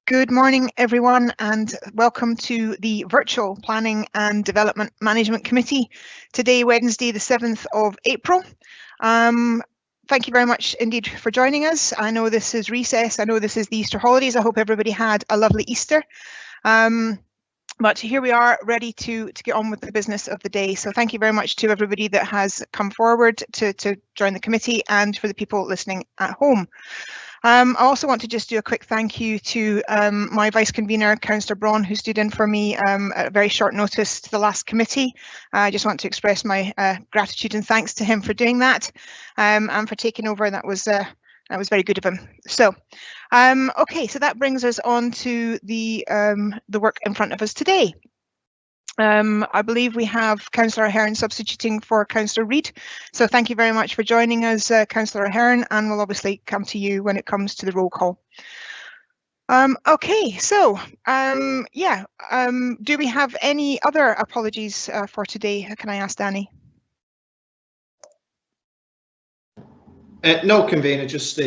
Good morning, everyone, and welcome to the Virtual Planning and Development Management Committee. Today, Wednesday, the 7th of April. Thank you very much indeed for joining us. I know this is recess. I know this is the Easter holidays. I hope everybody had a lovely Easter. But here we are, ready to get on with the business of the day. So thank you very much to everybody that has come forward to join the committee, and for the people listening at home. I also want to just do a quick thank you to my vice convener, Councillor Braun, who stood in for me at very short notice to the last committee. I just want to express my gratitude and thanks to him for doing that and for taking over. That was very good of him. So, okay, so that brings us on to the work in front of us today. I believe we have Councillor Ahern substituting for Councillor Reid. So thank you very much for joining us, Councillor Ahern, and we'll obviously come to you when it comes to the roll call. Okay, so do we have any other apologies for today? Can I ask Danny? No, convener, just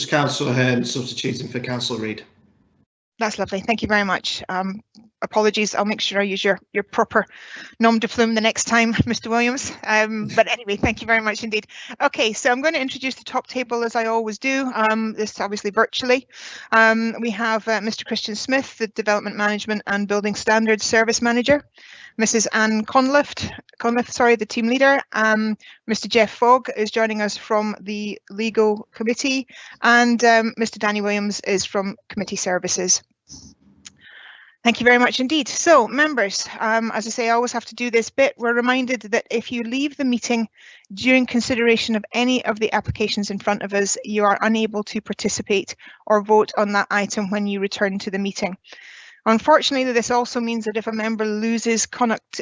Councillor Ahern substituting for Councillor Reid. That's lovely. Thank you very much. Apologies. I'll make sure I use your proper nom de plume the next time, Mr. Williams. But anyway, thank you very much indeed. Okay, so I'm going to introduce the top table as I always do. This obviously virtually. We have Mr. Christian Smith, the Development Management and Building Standards Service Manager. Mrs. Anne Conliffe, the team leader. Mr. Jeff Fogg is joining us from the Legal Committee, and Mr. Danny Williams is from Committee Services. Thank you very much indeed. So, members, as I say, I always have to do this bit. We're reminded that if you leave the meeting during consideration of any of the applications in front of us, you are unable to participate or vote on that item when you return to the meeting. Unfortunately, this also means that if a member loses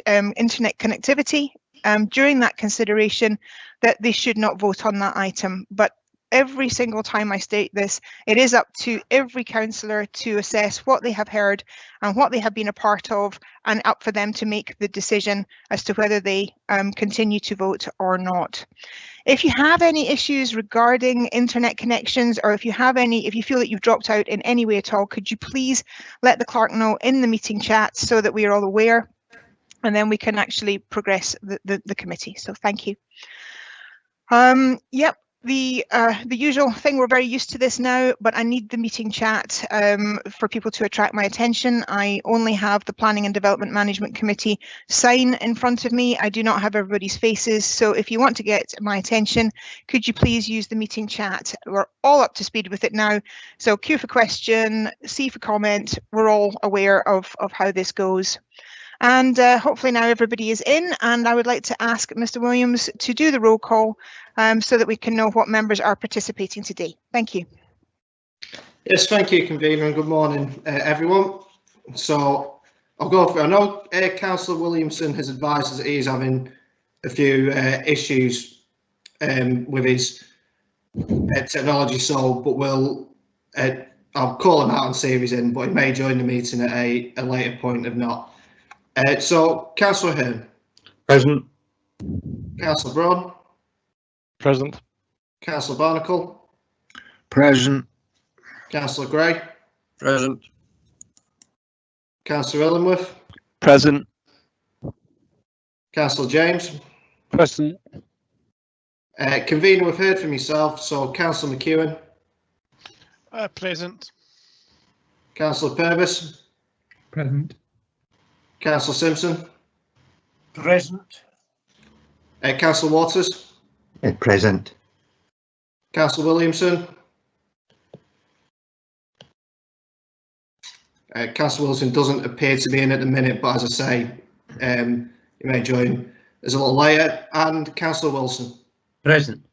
internet connectivity during that consideration, that they should not vote on that item. But every single time I state this, it is up to every councillor to assess what they have heard and what they have been a part of, and up for them to make the decision as to whether they continue to vote or not. If you have any issues regarding internet connections, or if you feel that you've dropped out in any way at all, could you please let the clerk know in the meeting chat so that we are all aware, and then we can actually progress the committee. So thank you. Yep. The usual thing, we're very used to this now, but I need the meeting chat for people to attract my attention. I only have the Planning and Development Management Committee sign in front of me. I do not have everybody's faces. So if you want to get my attention, could you please use the meeting chat? We're all up to speed with it now. So Q for question, C for comment. We're all aware of how this goes. And hopefully now everybody is in, and I would like to ask Mr. Williams to do the roll call so that we can know what members are participating today. Thank you. Yes, thank you, convener, and good morning, everyone. So I'll go through. I know Councillor Williamson has advised us that he is having a few issues with his technology, I'll call him out and see if he's in, but he may join the meeting at a later point if not. So, Councillor Ahern. Present. Councillor Braun. Present. Councillor Barnacle. Present. Councillor Gray. Present. Councillor Illingworth. Present. Councillor James. Present. Convener, we've heard from yourself, so Councillor McEwen. Present. Councillor Purvis. Present. Councillor Simpson. Present. Councillor Waters. Present. Councillor Williamson. Councillor Wilson doesn't appear to be in at the minute, but as I say, he may join us a little later. And Councillor Wilson. Present.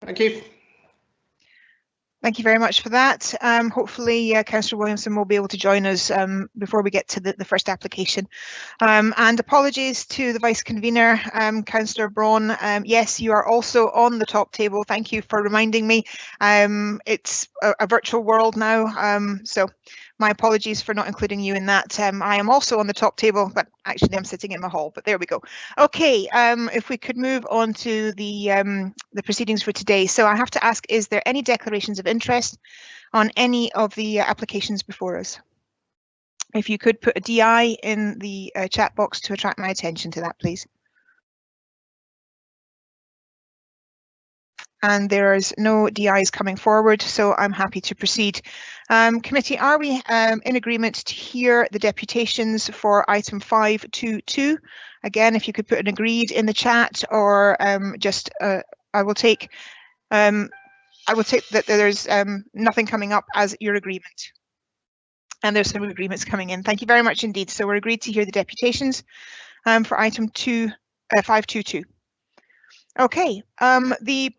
Thank you. Thank you very much for that. Hopefully Councillor Williamson will be able to join us before we get to the first application. And apologies to the Vice Convener, Councillor Braun. Yes, you are also on the top table. Thank you for reminding me. It's a virtual world now, so My apologies for not including you in that. I am also on the top table, but actually I'm sitting in my hall, but there we go. Okay, if we could move on to the proceedings for today. So I have to ask, is there any declarations of interest on any of the applications before us? If you could put a DI in the chat box to attract my attention to that, please. And there's no DIs coming forward, so I'm happy to proceed. Committee, are we in agreement to hear the deputations for item 522? Again, if you could put an agreed in the chat, or just I will take that there's nothing coming up as your agreement. And there's some agreements coming in. Thank you very much indeed. So we're agreed to hear the deputations for item 522. Okay, the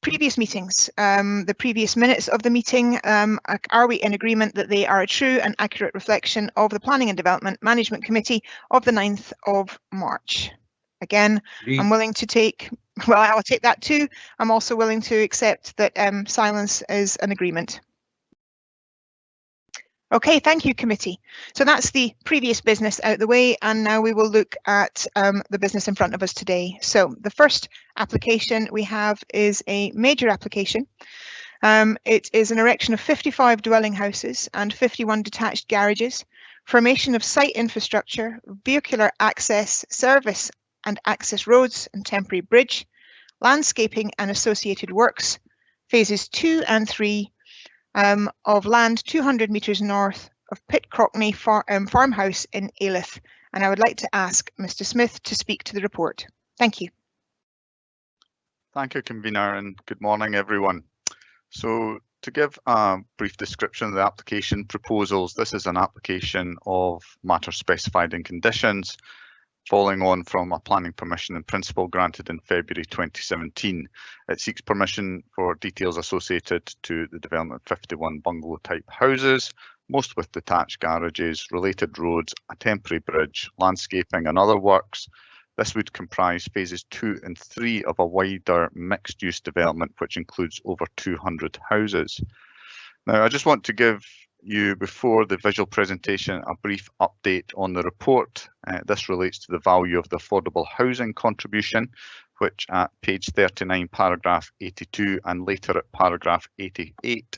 previous meetings, the previous minutes of the meeting, are we in agreement that they are a true and accurate reflection of the Planning and Development Management Committee of the 9th of March? Again, I'm willing to take, well, I'll take that too. I'm also willing to accept that silence is an agreement. Okay, thank you, committee. So that's the previous business out the way, and now we will look at the business in front of us today. So the first application we have is a major application. It is an erection of 55 dwelling houses and 51 detached garages, formation of site infrastructure, vehicular access, service and access roads and temporary bridge, landscaping and associated works, phases 2 and 3, of land 200 metres north of Pit Crockney farmhouse in Alyth. And I would like to ask Mr. Smith to speak to the report. Thank you. Thank you, convener, and good morning, everyone. So to give a brief description of the application proposals, this is an application of matters specified in conditions following on from a planning permission in principle granted in February 2017. It seeks permission for details associated to the development of 51 bungalow type houses, most with detached garages, related roads, a temporary bridge, landscaping and other works. This would comprise phases 2 and 3 of a wider mixed use development which includes over 200 houses. Now I just want to give you, before the visual presentation, a brief update on the report. This relates to the value of the affordable housing contribution, which at page 39, paragraph 82, and later at paragraph 88,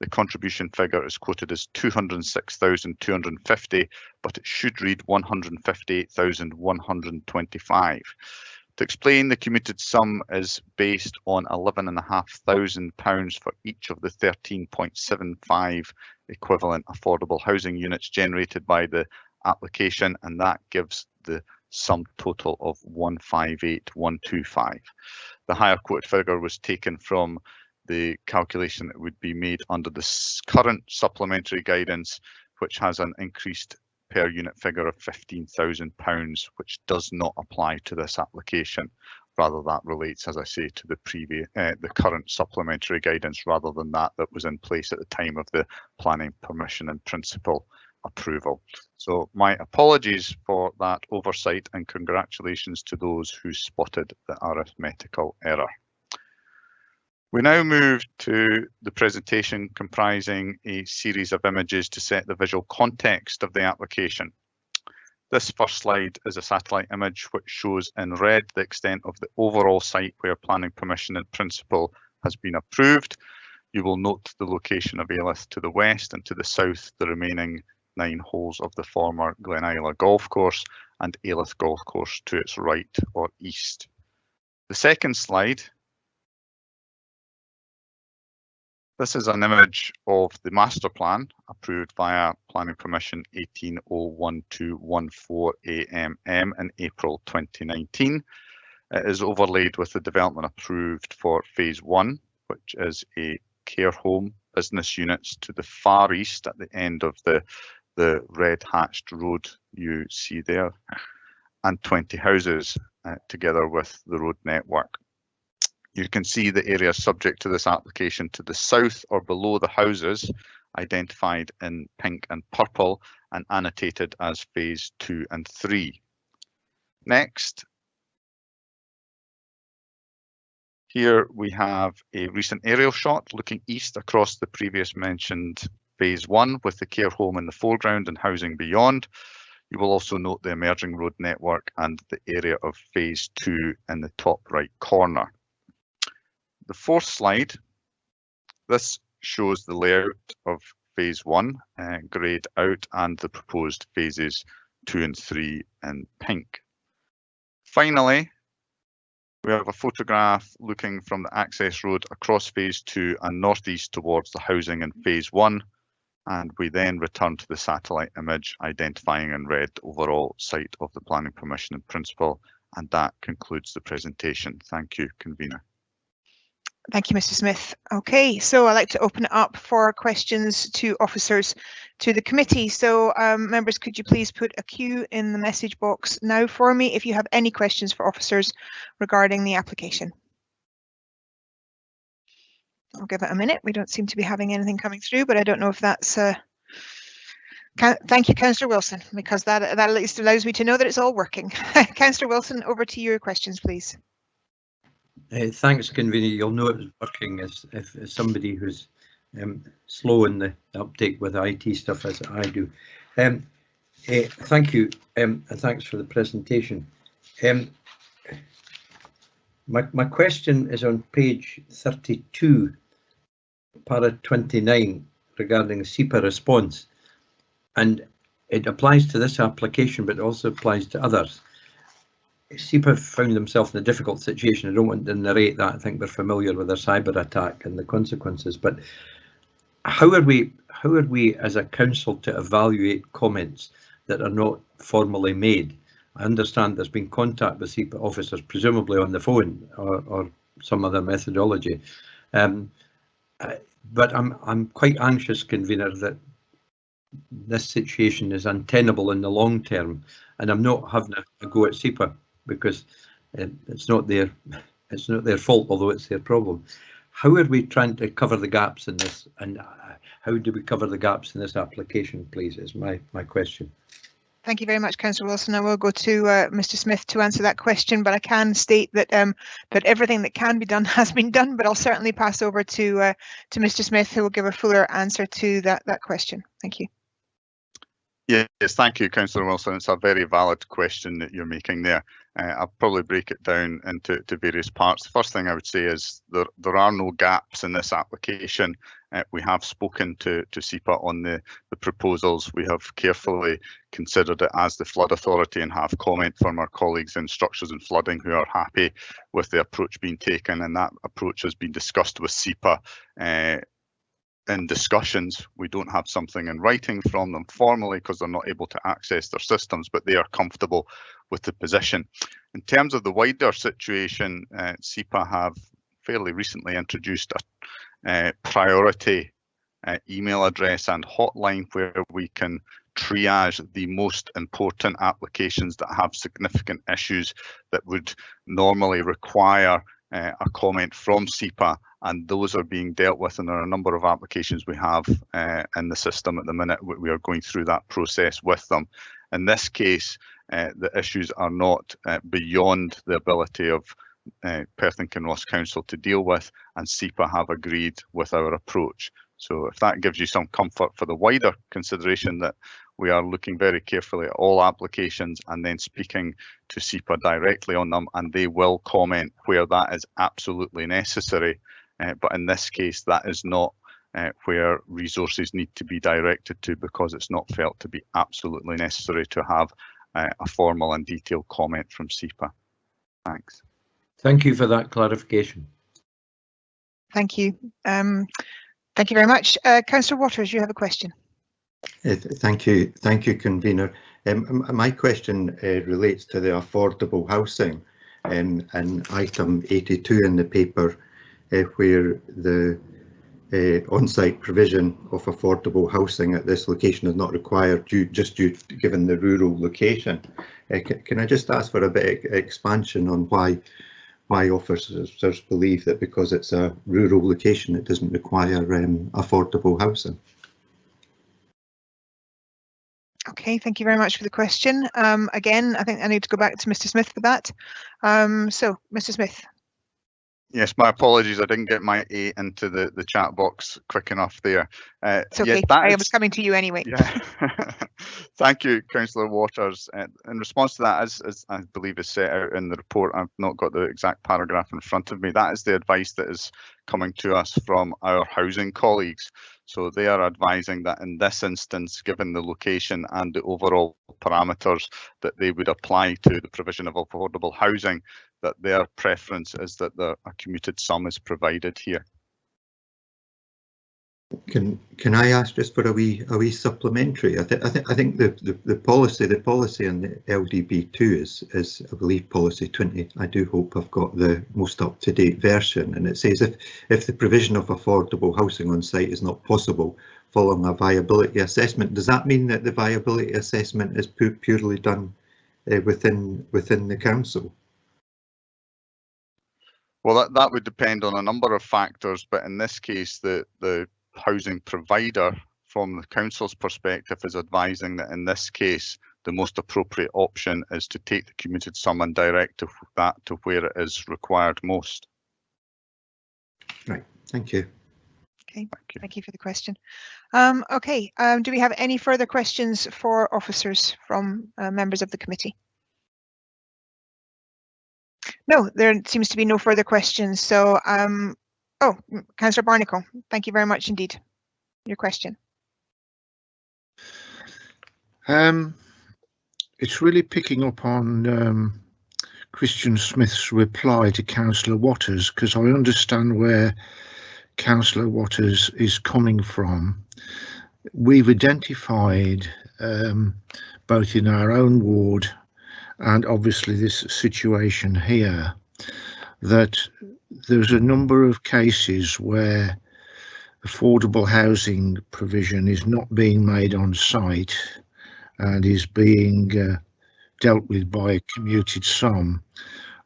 the contribution figure is quoted as 206,250, but it should read 158,125. To explain, the commuted sum is based on £11,500 for each of the 13.75 equivalent affordable housing units generated by the application, and that gives the sum total of 158,125. The higher quoted figure was taken from the calculation that would be made under the current supplementary guidance, which has an increased per unit figure of £15,000, which does not apply to this application. Rather, that relates, as I say, to the current supplementary guidance rather than that was in place at the time of the planning permission in principle approval. So my apologies for that oversight and congratulations to those who spotted the arithmetical error. We now move to the presentation comprising a series of images to set the visual context of the application. This first slide is a satellite image which shows in red the extent of the overall site where planning permission in principle has been approved. You will note the location of Alyth to the west, and to the south the remaining 9 holes of the former Glen Isla Golf Course and Alyth Golf Course to its right or east. The second slide, this is an image of the master plan approved via planning permission 1801-14 AMM in April 2019. It is overlaid with the development approved for phase 1, which is a care home business units to the far east at the end of the red hatched road you see there, and 20 houses together with the road network. You can see the area subject to this application to the south or below the houses, identified in pink and purple and annotated as phase 2 and 3. Next, here we have a recent aerial shot looking east across the previous mentioned phase 1 with the care home in the foreground and housing beyond. You will also note the emerging road network and the area of phase 2 in the top right corner. The fourth slide, this shows the layout of phase 1 greyed out and the proposed phases 2 and 3 in pink. Finally, we have a photograph looking from the access road across phase 2 and northeast towards the housing in phase 1. And we then return to the satellite image identifying in red the overall site of the planning permission in principle. And that concludes the presentation. Thank you, convener. Thank you, Mr. Smith. Okay, so I'd like to open it up for questions to officers to the committee. So members, could you please put a Q in the message box now for me if you have any questions for officers regarding the application. I'll give it a minute. We don't seem to be having anything coming through, but I don't know if that's... Thank you, Councillor Wilson, because that at least allows me to know that it's all working. Councillor Wilson, over to your questions, please. Thanks, convener. You'll know it's working as somebody who's slow in the uptake with IT stuff as I do. Thank you, and thanks for the presentation. My question is on page 32, para 29, regarding SEPA response, and it applies to this application, but also applies to others. SEPA found themselves in a difficult situation. I don't want to narrate that. I think we're familiar with their cyber attack and the consequences. But how are we as a council to evaluate comments that are not formally made? I understand there's been contact with SEPA officers, presumably on the phone or some other methodology. But I'm quite anxious, convener, that this situation is untenable in the long term, and I'm not having a go at SEPA, because it's not their fault, although it's their problem. How are we trying to cover the gaps in this, and how do we cover the gaps in this application, please, is my question. Thank you very much, Councillor Wilson. I will go to Mr. Smith to answer that question, but I can state that that everything that can be done has been done, but I'll certainly pass over to Mr. Smith, who will give a fuller answer to that question. Thank you. Yes, thank you, Councillor Wilson. It's a very valid question that you're making there. I'll probably break it down into various parts. The first thing I would say is there are no gaps in this application. We have spoken to SEPA on the proposals. We have carefully considered it as the flood authority and have comment from our colleagues in structures and flooding who are happy with the approach being taken, and that approach has been discussed with SEPA in discussions. We don't have something in writing from them formally because they're not able to access their systems, but they are comfortable with the position. In terms of the wider situation, SEPA have fairly recently introduced a priority email address and hotline where we can triage the most important applications that have significant issues that would normally require a comment from SEPA, and those are being dealt with, and there are a number of applications we have in the system at the minute. We are going through that process with them. In this case, the issues are not beyond the ability of Perth and Kinross Council to deal with, and SEPA have agreed with our approach. So if that gives you some comfort for the wider consideration that we are looking very carefully at all applications and then speaking to SEPA directly on them, and they will comment where that is absolutely necessary. But in this case, that is not where resources need to be directed to, because it's not felt to be absolutely necessary to have a formal and detailed comment from SEPA. Thanks. Thank you for that clarification. Thank you. Thank you very much. Councillor Waters, you have a question. Thank you, convener. My question relates to the affordable housing and item 82 in the paper, where the on-site provision of affordable housing at this location is not required given the rural location. Can I just ask for a bit of expansion on why officers believe that because it's a rural location it doesn't require affordable housing? Okay, thank you very much for the question. Again, I think I need to go back to Mr. Smith for that. So, Mr. Smith. Yes, my apologies. I didn't get my A into the chat box quick enough there. It's okay. Yeah, I was coming to you anyway. Yeah. Thank you, Councillor Waters. In response to that, as I believe is set out in the report, I've not got the exact paragraph in front of me. That is the advice that is coming to us from our housing colleagues. So they are advising that in this instance, given the location and the overall parameters that they would apply to the provision of affordable housing, that their preference is that a commuted sum is provided here. Can I ask just for a wee supplementary? I think the policy on the LDB2 is I believe policy 20. I do hope I've got the most up-to-date version, and it says if the provision of affordable housing on site is not possible following a viability assessment, does that mean that the viability assessment is purely done within the council? Well, that would depend on a number of factors, but in this case, the housing provider, from the council's perspective, is advising that in this case, the most appropriate option is to take the commuted sum and direct that to where it is required most. Right, thank you. Okay, thank you for the question. Okay, do we have any further questions for officers from members of the committee? No, there seems to be no further questions. So, oh, Councillor Barnacle, thank you very much indeed. Your question. It's really picking up on Christian Smith's reply to Councillor Waters, because I understand where Councillor Waters is coming from. We've identified both in our own ward and obviously this situation here that there's a number of cases where affordable housing provision is not being made on site and is being dealt with by a commuted sum.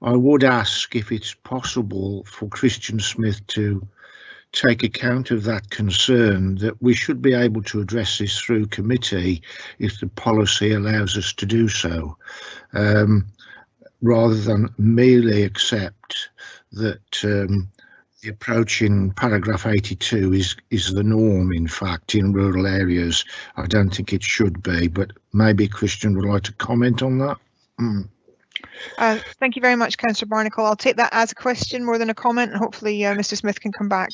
I would ask if it's possible for Christian Smith to take account of that concern, that we should be able to address this through committee if the policy allows us to do so, rather than merely accept that the approach in paragraph 82 is the norm, in fact, in rural areas. I don't think it should be, but maybe Christian would like to comment on that. Thank you very much, Councillor Barnacle. I'll take that as a question more than a comment, and hopefully Mr. Smith can come back.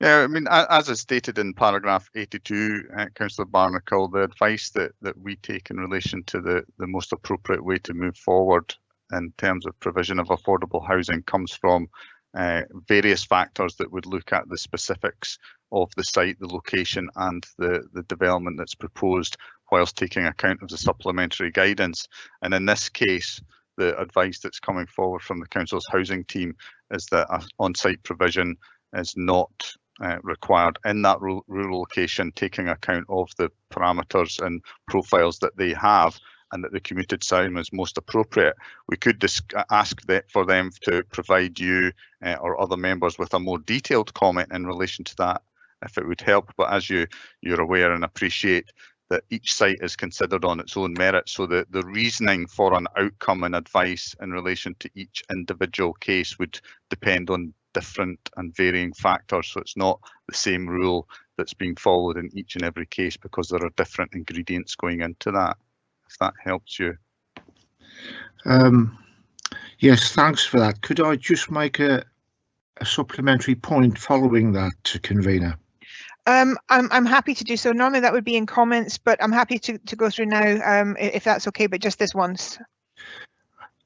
Yeah, I mean, as is stated in paragraph 82, Councillor Barnacle, the advice that we take in relation to the most appropriate way to move forward in terms of provision of affordable housing comes from various factors that would look at the specifics of the site, the location and the development that's proposed, whilst taking account of the supplementary guidance. And in this case, the advice that's coming forward from the council's housing team is that on-site provision is not required in that rural location, taking account of the parameters and profiles that they have, and that the commuted sum is most appropriate. We could ask for them to provide you or other members with a more detailed comment in relation to that, if it would help. But as you're aware and appreciate, that each site is considered on its own merit, so the reasoning for an outcome and advice in relation to each individual case would depend on different and varying factors. So it's not the same rule that's being followed in each and every case, because there are different ingredients going into that, if that helps you. Yes, thanks for that. Could I just make a supplementary point following that, convener? I'm happy to do so. Normally that would be in comments, but I'm happy to go through now, if that's okay, but just this once.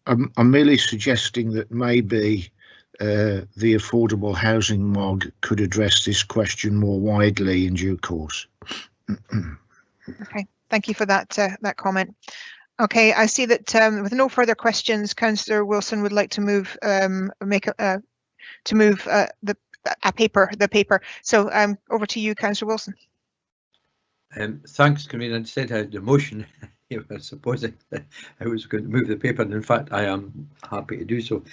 I'm merely suggesting that maybe the affordable housing MOG could address this question more widely in due course. Okay, thank you for that that comment. Okay, I see that with no further questions, Councillor Wilson would like to move the paper. So over to you, Councillor Wilson. Thanks, Convener. Instead of the motion, I suppose I was going to move the paper, and in fact I am happy to do so.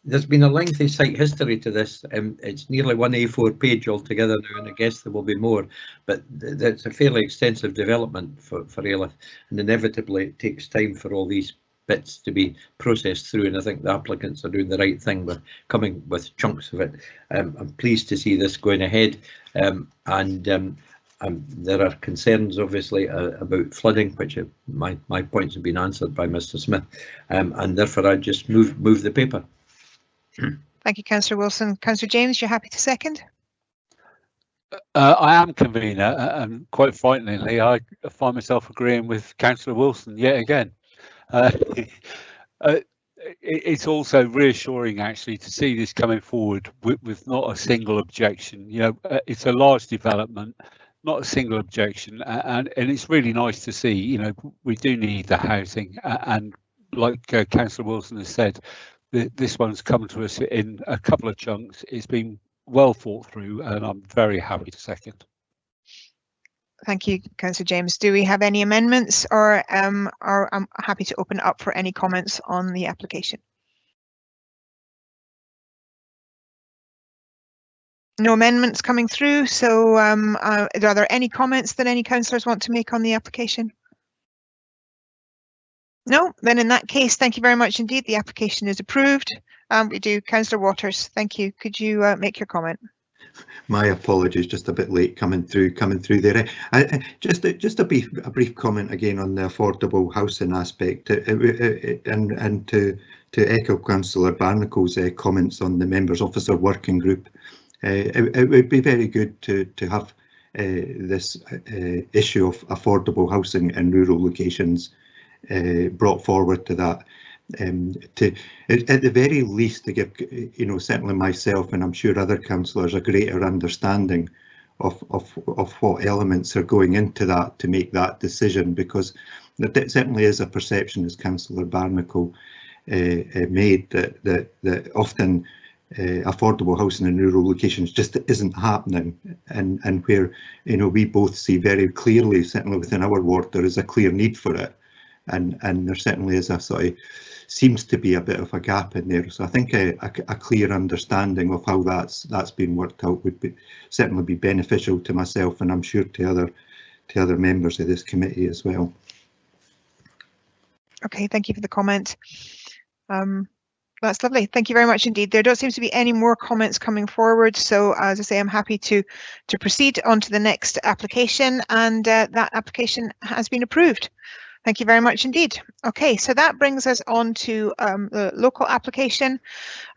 There's been a lengthy site history to this. It's nearly one A4 page altogether now, and I guess there will be more, but it's a fairly extensive development for Ailith, and inevitably it takes time for all these bits to be processed through, and I think the applicants are doing the right thing with coming with chunks of it. I'm pleased to see this going ahead, there are concerns obviously about flooding, which my points have been answered by Mr. Smith, and therefore I just move the paper. Thank you, Councillor Wilson. Councillor James, you're happy to second? I am, convener, and quite frighteningly, I find myself agreeing with Councillor Wilson yet again. It's also reassuring, actually, to see this coming forward with not a single objection. You know, it's a large development, not a single objection, and it's really nice to see. You know, we do need the housing, and like Councillor Wilson has said, this one's come to us in a couple of chunks. It's been well thought through, and I'm very happy to second. Thank you, Councillor James. Do we have any amendments, or I'm happy to open it up for any comments on the application? No amendments coming through, so are there any comments that any councillors want to make on the application? No, then in that case, thank you very much indeed. The application is approved. We do. Councillor Waters, thank you. Could you make your comment? My apologies, just a bit late coming through there. Just a brief comment again on the affordable housing aspect, and to echo Councillor Barnacle's comments on the Members Officer Working Group. It would be very good to have this issue of affordable housing in rural locations brought forward to that. At the very least, to give, you know, certainly myself and I'm sure other councillors, a greater understanding of what elements are going into that to make that decision, because there certainly is a perception, as Councillor Barnacle made, that often affordable housing in rural locations just isn't happening, and where, you know, we both see very clearly, certainly within our ward, there is a clear need for it, and there certainly is a sort of seems to be a bit of a gap in there. So I think a clear understanding of how that's been worked out would certainly be beneficial to myself, and I'm sure to other members of this committee as well. Okay, thank you for the comment. That's lovely. Thank you very much indeed. There don't seem to be any more comments coming forward, so as I say, I'm happy to proceed on to the next application, and that application has been approved. Thank you very much indeed. Okay, so that brings us on to the local application.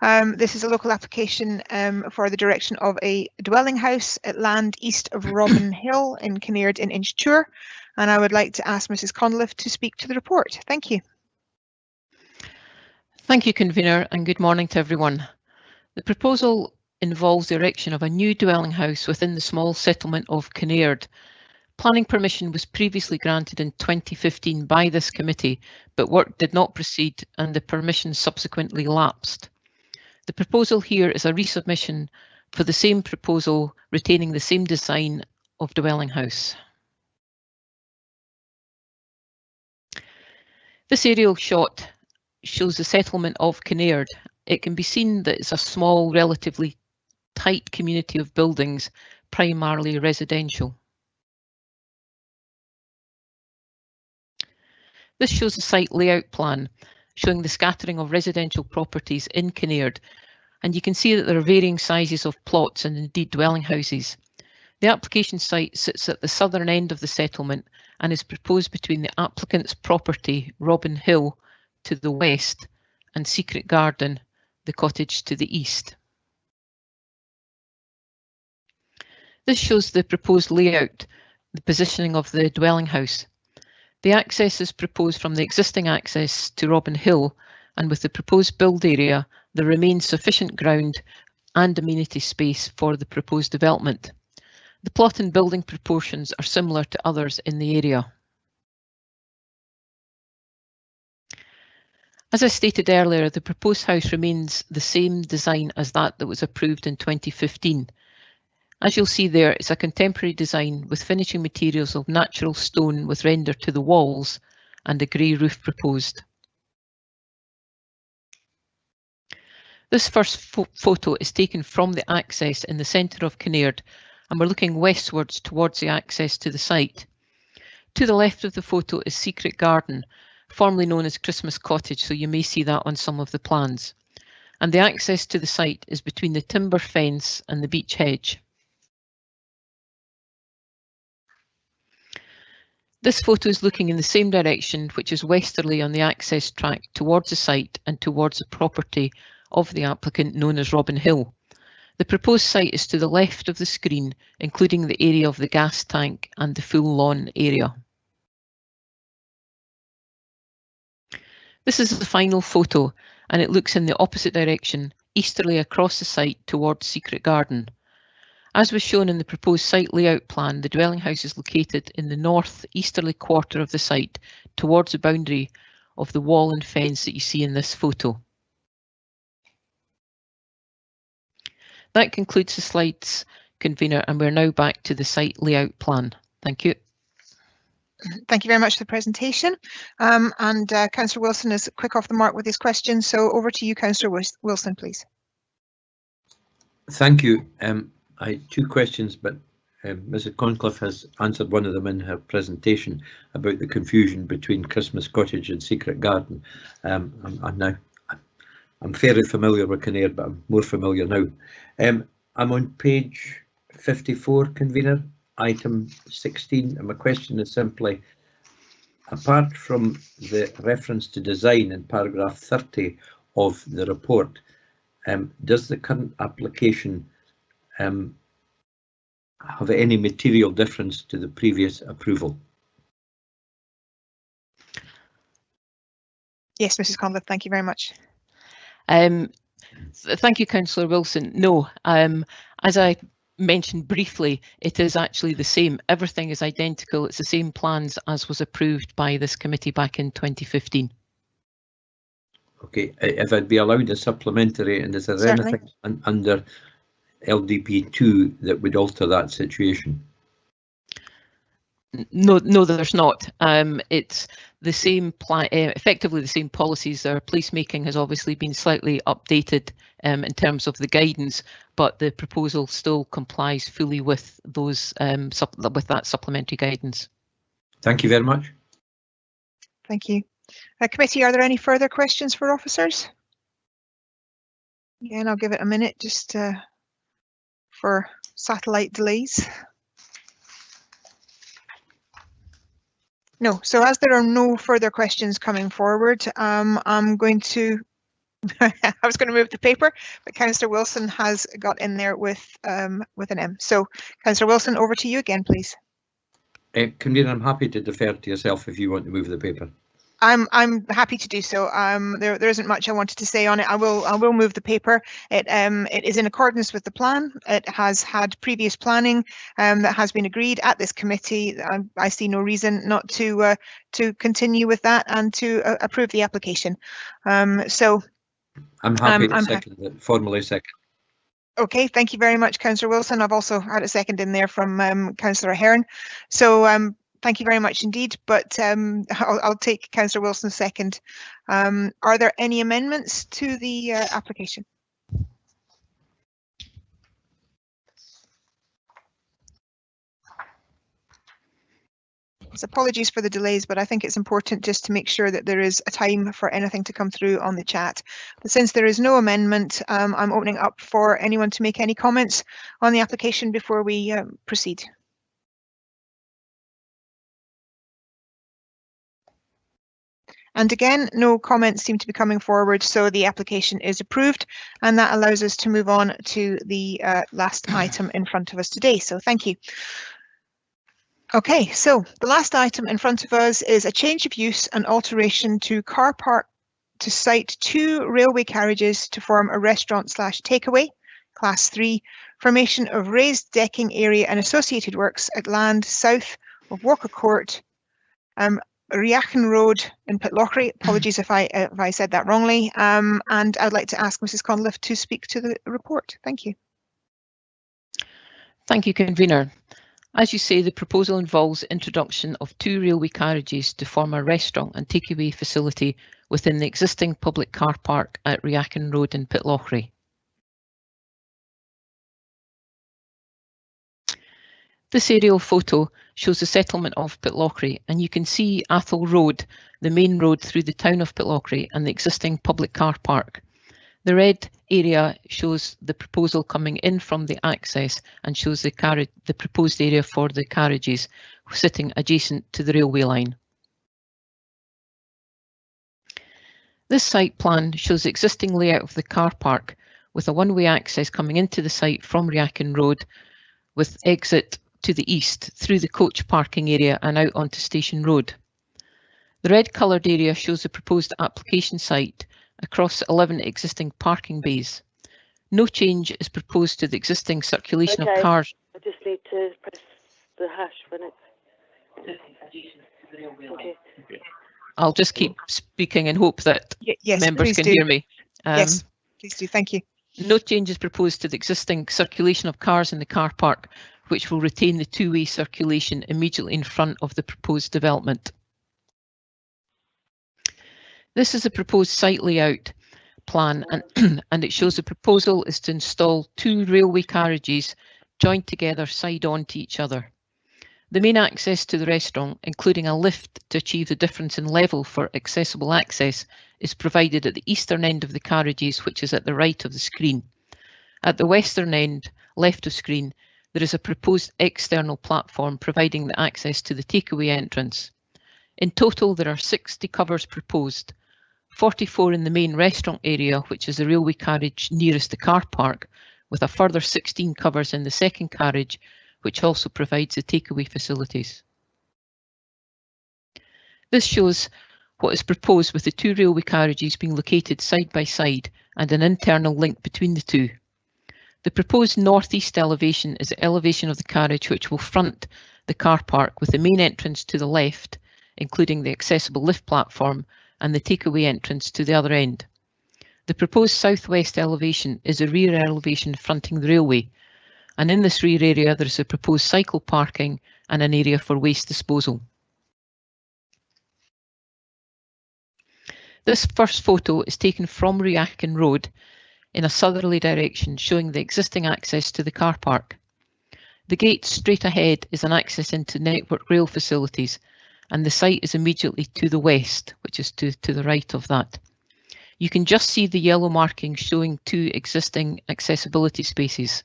This is a local application for the direction of a dwelling house at land east of Robin Hill in Kinnaird in Inchtour, and I would like to ask Mrs. Conliffe to speak to the report. Thank you. Thank you, convener, and good morning to everyone. The proposal involves the erection of a new dwelling house within the small settlement of Kinnaird. Planning permission was previously granted in 2015 by this committee, but work did not proceed and the permission subsequently lapsed. The proposal here is a resubmission for the same proposal, retaining the same design of dwelling house. This aerial shot shows the settlement of Kinnaird. It can be seen that it's a small, relatively tight community of buildings, primarily residential. This shows a site layout plan showing the scattering of residential properties in Kinnaird, and you can see that there are varying sizes of plots and indeed dwelling houses. The application site sits at the southern end of the settlement and is proposed between the applicant's property, Robin Hill, to the west, and Secret Garden, the cottage, to the east. This shows the proposed layout, the positioning of the dwelling house. The access is proposed from the existing access to Robin Hill, and with the proposed build area, there remains sufficient ground and amenity space for the proposed development. The plot and building proportions are similar to others in the area. As I stated earlier, the proposed house remains the same design as that was approved in 2015. As you'll see there, it's a contemporary design with finishing materials of natural stone with render to the walls and a grey roof proposed. This first photo is taken from the access in the centre of Kinnaird, and we're looking westwards towards the access to the site. To the left of the photo is Secret Garden, formerly known as Christmas Cottage, so you may see that on some of the plans. And the access to the site is between the timber fence and the beech hedge. This photo is looking in the same direction, which is westerly on the access track towards the site and towards the property of the applicant known as Robin Hill. The proposed site is to the left of the screen, including the area of the gas tank and the full lawn area. This is the final photo, and it looks in the opposite direction, easterly across the site towards Secret Garden. As was shown in the proposed site layout plan, the dwelling house is located in the north easterly quarter of the site towards the boundary of the wall and fence that you see in this photo. That concludes the slides, convener, and we're now back to the site layout plan. Thank you. Thank you very much for the presentation. Councillor Wilson is quick off the mark with his questions, so over to you, Councillor Wilson, please. Thank you. I had two questions, but Mrs. Concliffe has answered one of them in her presentation about the confusion between Christmas Cottage and Secret Garden. I'm fairly familiar with Kinnaird, but I'm more familiar now. I'm on page 54, convener, item 16, and my question is simply, apart from the reference to design in paragraph 30 of the report, does the current application have any material difference to the previous approval? Yes, Mrs. Conliffe, thank you very much. Thank you, Councillor Wilson. No, as I mentioned briefly, it is actually the same. Everything is identical. It's the same plans as was approved by this committee back in 2015. Okay, if I'd be allowed a supplementary, and is there Certainly. anything under LDP2 that would alter that situation? No, there's not. It's the same plan, effectively the same policies. Our placemaking has obviously been slightly updated in terms of the guidance, but the proposal still complies fully with those with that supplementary guidance. Thank you very much. Thank you. Committee, are there any further questions for officers? Again, I'll give it a minute just for satellite delays. No, so as there are no further questions coming forward, I'm going to, I was going to move the paper, but Councillor Wilson has got in there with an M. So Councillor Wilson, over to you again, please. Convener, I'm happy to defer to yourself if you want to move the paper. I'm happy to do so. There isn't much I wanted to say on it. I will move the paper. It is in accordance with the plan. It has had previous planning that has been agreed at this committee. I see no reason not to continue with that and to approve the application. So I'm happy to second it, formally second. Okay, thank you very much, Councillor Wilson. I've also had a second in there from Councillor Hearn. So thank you very much indeed, but I'll take Councillor Wilson's second. Are there any amendments to the application? So apologies for the delays, but I think it's important just to make sure that there is a time for anything to come through on the chat. But since there is no amendment, I'm opening up for anyone to make any comments on the application before we proceed. And again, no comments seem to be coming forward, so the application is approved, and that allows us to move on to the last item in front of us today. So thank you. Okay, so the last item in front of us is a change of use and alteration to car park to site 2 railway carriages to form a restaurant / takeaway, class 3, formation of raised decking area and associated works at land south of Walker Court, Riachan Road in Pitlochry. Apologies if I said that wrongly. And I'd like to ask Mrs. Conliffe to speak to the report. Thank you. Thank you, convener. As you say, the proposal involves introduction of 2 railway carriages to form a restaurant and takeaway facility within the existing public car park at Riachan Road in Pitlochry. This aerial photo shows the settlement of Pitlochry, and you can see Athol Road, the main road through the town of Pitlochry, and the existing public car park. The red area shows the proposal coming in from the access and shows the proposed area for the carriages sitting adjacent to the railway line. This site plan shows the existing layout of the car park with a one-way access coming into the site from Riakin Road with exit to the east through the coach parking area and out onto Station Road. The red coloured area shows the proposed application site across 11 existing parking bays. No change is proposed to the existing circulation of cars. I just need to press the hash when it's... Okay. I'll just keep speaking and hope that members can hear me. Yes, please do. Thank you. No change is proposed to the existing circulation of cars in the car park, which will retain the two-way circulation immediately in front of the proposed development. This is a proposed site layout plan, and it shows the proposal is to install two railway carriages joined together side on to each other. The main access to the restaurant, including a lift to achieve the difference in level for accessible access, is provided at the eastern end of the carriages, which is at the right of the screen. At the western end, left of screen, there is a proposed external platform providing the access to the takeaway entrance. In total, there are 60 covers proposed, 44 in the main restaurant area, which is the railway carriage nearest the car park, with a further 16 covers in the second carriage, which also provides the takeaway facilities. This shows what is proposed with the two railway carriages being located side by side and an internal link between the two. The proposed northeast elevation is the elevation of the carriage which will front the car park with the main entrance to the left, including the accessible lift platform, and the takeaway entrance to the other end. The proposed southwest elevation is a rear elevation fronting the railway, and in this rear area there is a proposed cycle parking and an area for waste disposal. This first photo is taken from Riakin Road in a southerly direction, showing the existing access to the car park. The gate straight ahead is an access into Network Rail facilities, and the site is immediately to the west, which is to the right of that. You can just see the yellow marking showing two existing accessibility spaces.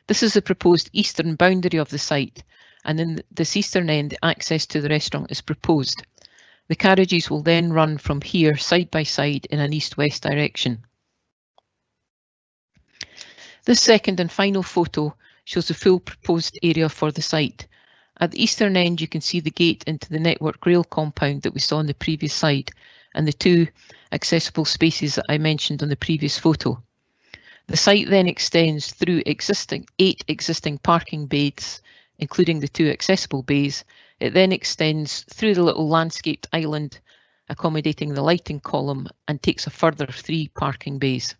This is the proposed eastern boundary of the site, and in this eastern end, access to the restaurant is proposed. The carriages will then run from here side by side in an east-west direction. This second and final photo shows the full proposed area for the site. At the eastern end, you can see the gate into the Network Rail compound that we saw on the previous slide, and the two accessible spaces that I mentioned on the previous photo. The site then extends through 8 existing parking bays, including the 2 accessible bays. It then extends through the little landscaped island, accommodating the lighting column, and takes a further 3 parking bays.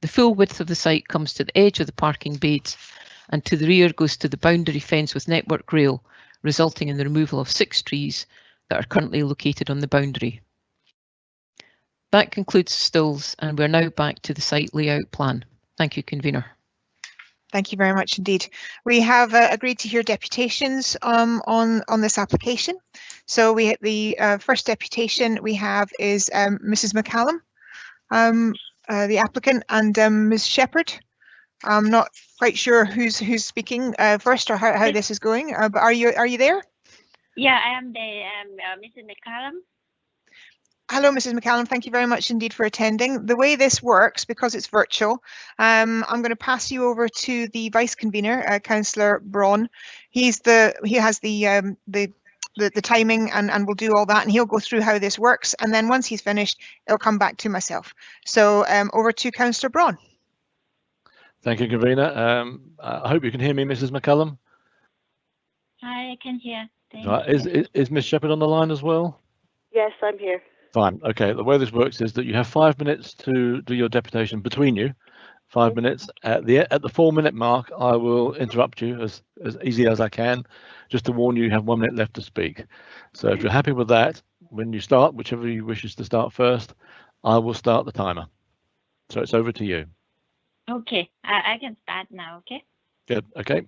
The full width of the site comes to the edge of the parking bays, and to the rear goes to the boundary fence with Network Rail, resulting in the removal of 6 trees that are currently located on the boundary. That concludes stills, and we're now back to the site layout plan. Thank you, Convener. Thank you very much indeed. We have agreed to hear deputations on this application. So the first deputation we have is Mrs. McCallum, the applicant, and Ms. Shepherd. I'm not quite sure who's speaking first or how this is going, but are you there? Yeah, I am there. Mrs. McCallum. Hello, Mrs. McCallum. Thank you very much indeed for attending. The way this works, because it's virtual, I'm going to pass you over to the vice convener, Councillor Braun. He has the timing and will do all that, and he'll go through how this works. And then once he's finished, it'll come back to myself. So over to Councillor Braun. Thank you, convener. I hope you can hear me, Mrs. McCallum. I can hear. Right. Is Ms. Shepherd on the line as well? Yes, I'm here. Fine. Okay. The way this works is that you have 5 minutes to do your deputation between you. 5 minutes. At the 4-minute mark, I will interrupt you as easy as I can, just to warn you have 1 minute left to speak. So if you're happy with that, when you start, whichever you wishes to start first, I will start the timer. So it's over to you. Okay, I can start now. Okay. Good. Okay.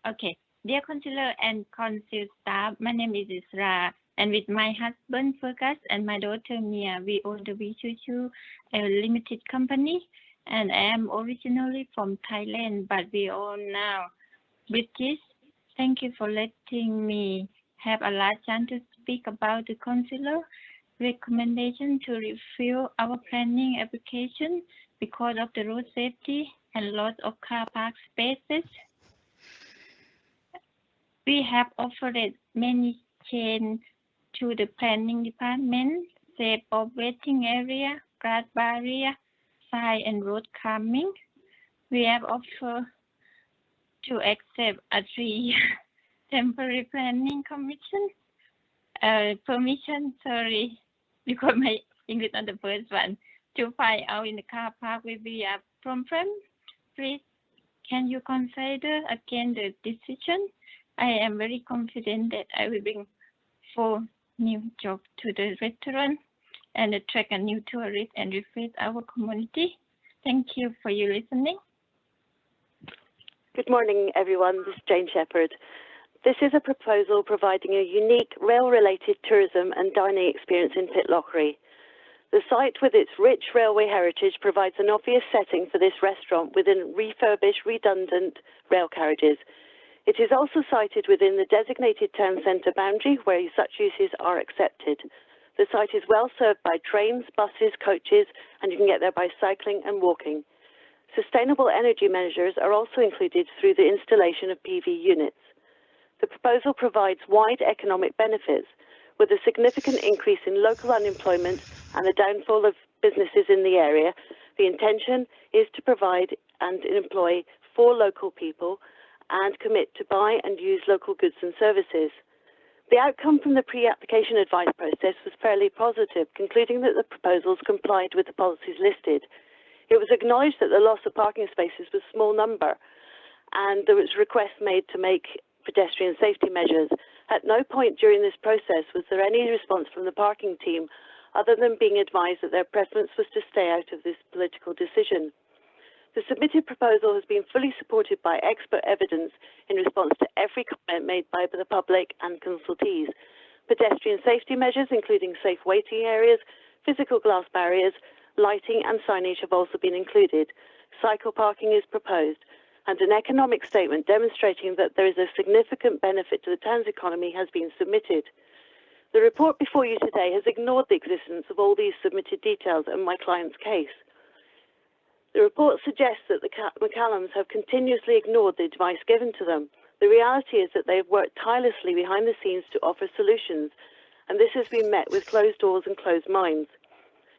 Okay. Dear Councillor and Council staff, my name is Isra, and with my husband Fergus and my daughter Mia, we own the Refusal, a limited company, and I am originally from Thailand, but we own now British. Thank you for letting me have a last chance to speak about the Councillor recommendation to review our planning application because of the road safety and loss of car park spaces. We have offered many changes to the planning department, save of waiting area, grass barrier, sign and road calming. We have offered to accept a 3 temporary planning permission, sorry, because my English on the first one, to find out in the car park will be a problem. Please, can you consider again the decision? I am very confident that I will bring 4 new jobs to the restaurant and attract a new tourist and refresh our community. Thank you for your listening. Good morning, everyone. This is Jane Shepherd. This is a proposal providing a unique rail-related tourism and dining experience in Pitlochry. The site with its rich railway heritage provides an obvious setting for this restaurant within refurbished, redundant rail carriages. It is also sited within the designated town centre boundary where such uses are accepted. The site is well served by trains, buses, coaches, and you can get there by cycling and walking. Sustainable energy measures are also included through the installation of PV units. The proposal provides wide economic benefits, with a significant increase in local unemployment and the downfall of businesses in the area. The intention is to provide and employ 4 local people and commit to buy and use local goods and services. The outcome from the pre-application advice process was fairly positive, concluding that the proposals complied with the policies listed. It was acknowledged that the loss of parking spaces was a small number, and there was requests made to make pedestrian safety measures. At no point during this process was there any response from the parking team, other than being advised that their preference was to stay out of this political decision. The submitted proposal has been fully supported by expert evidence in response to every comment made by the public and consultees. Pedestrian safety measures, including safe waiting areas, physical glass barriers, lighting and signage have also been included. Cycle parking is proposed, and an economic statement demonstrating that there is a significant benefit to the town's economy has been submitted. The report before you today has ignored the existence of all these submitted details and my client's case. The report suggests that the McCallums have continuously ignored the advice given to them. The reality is that they have worked tirelessly behind the scenes to offer solutions, and this has been met with closed doors and closed minds.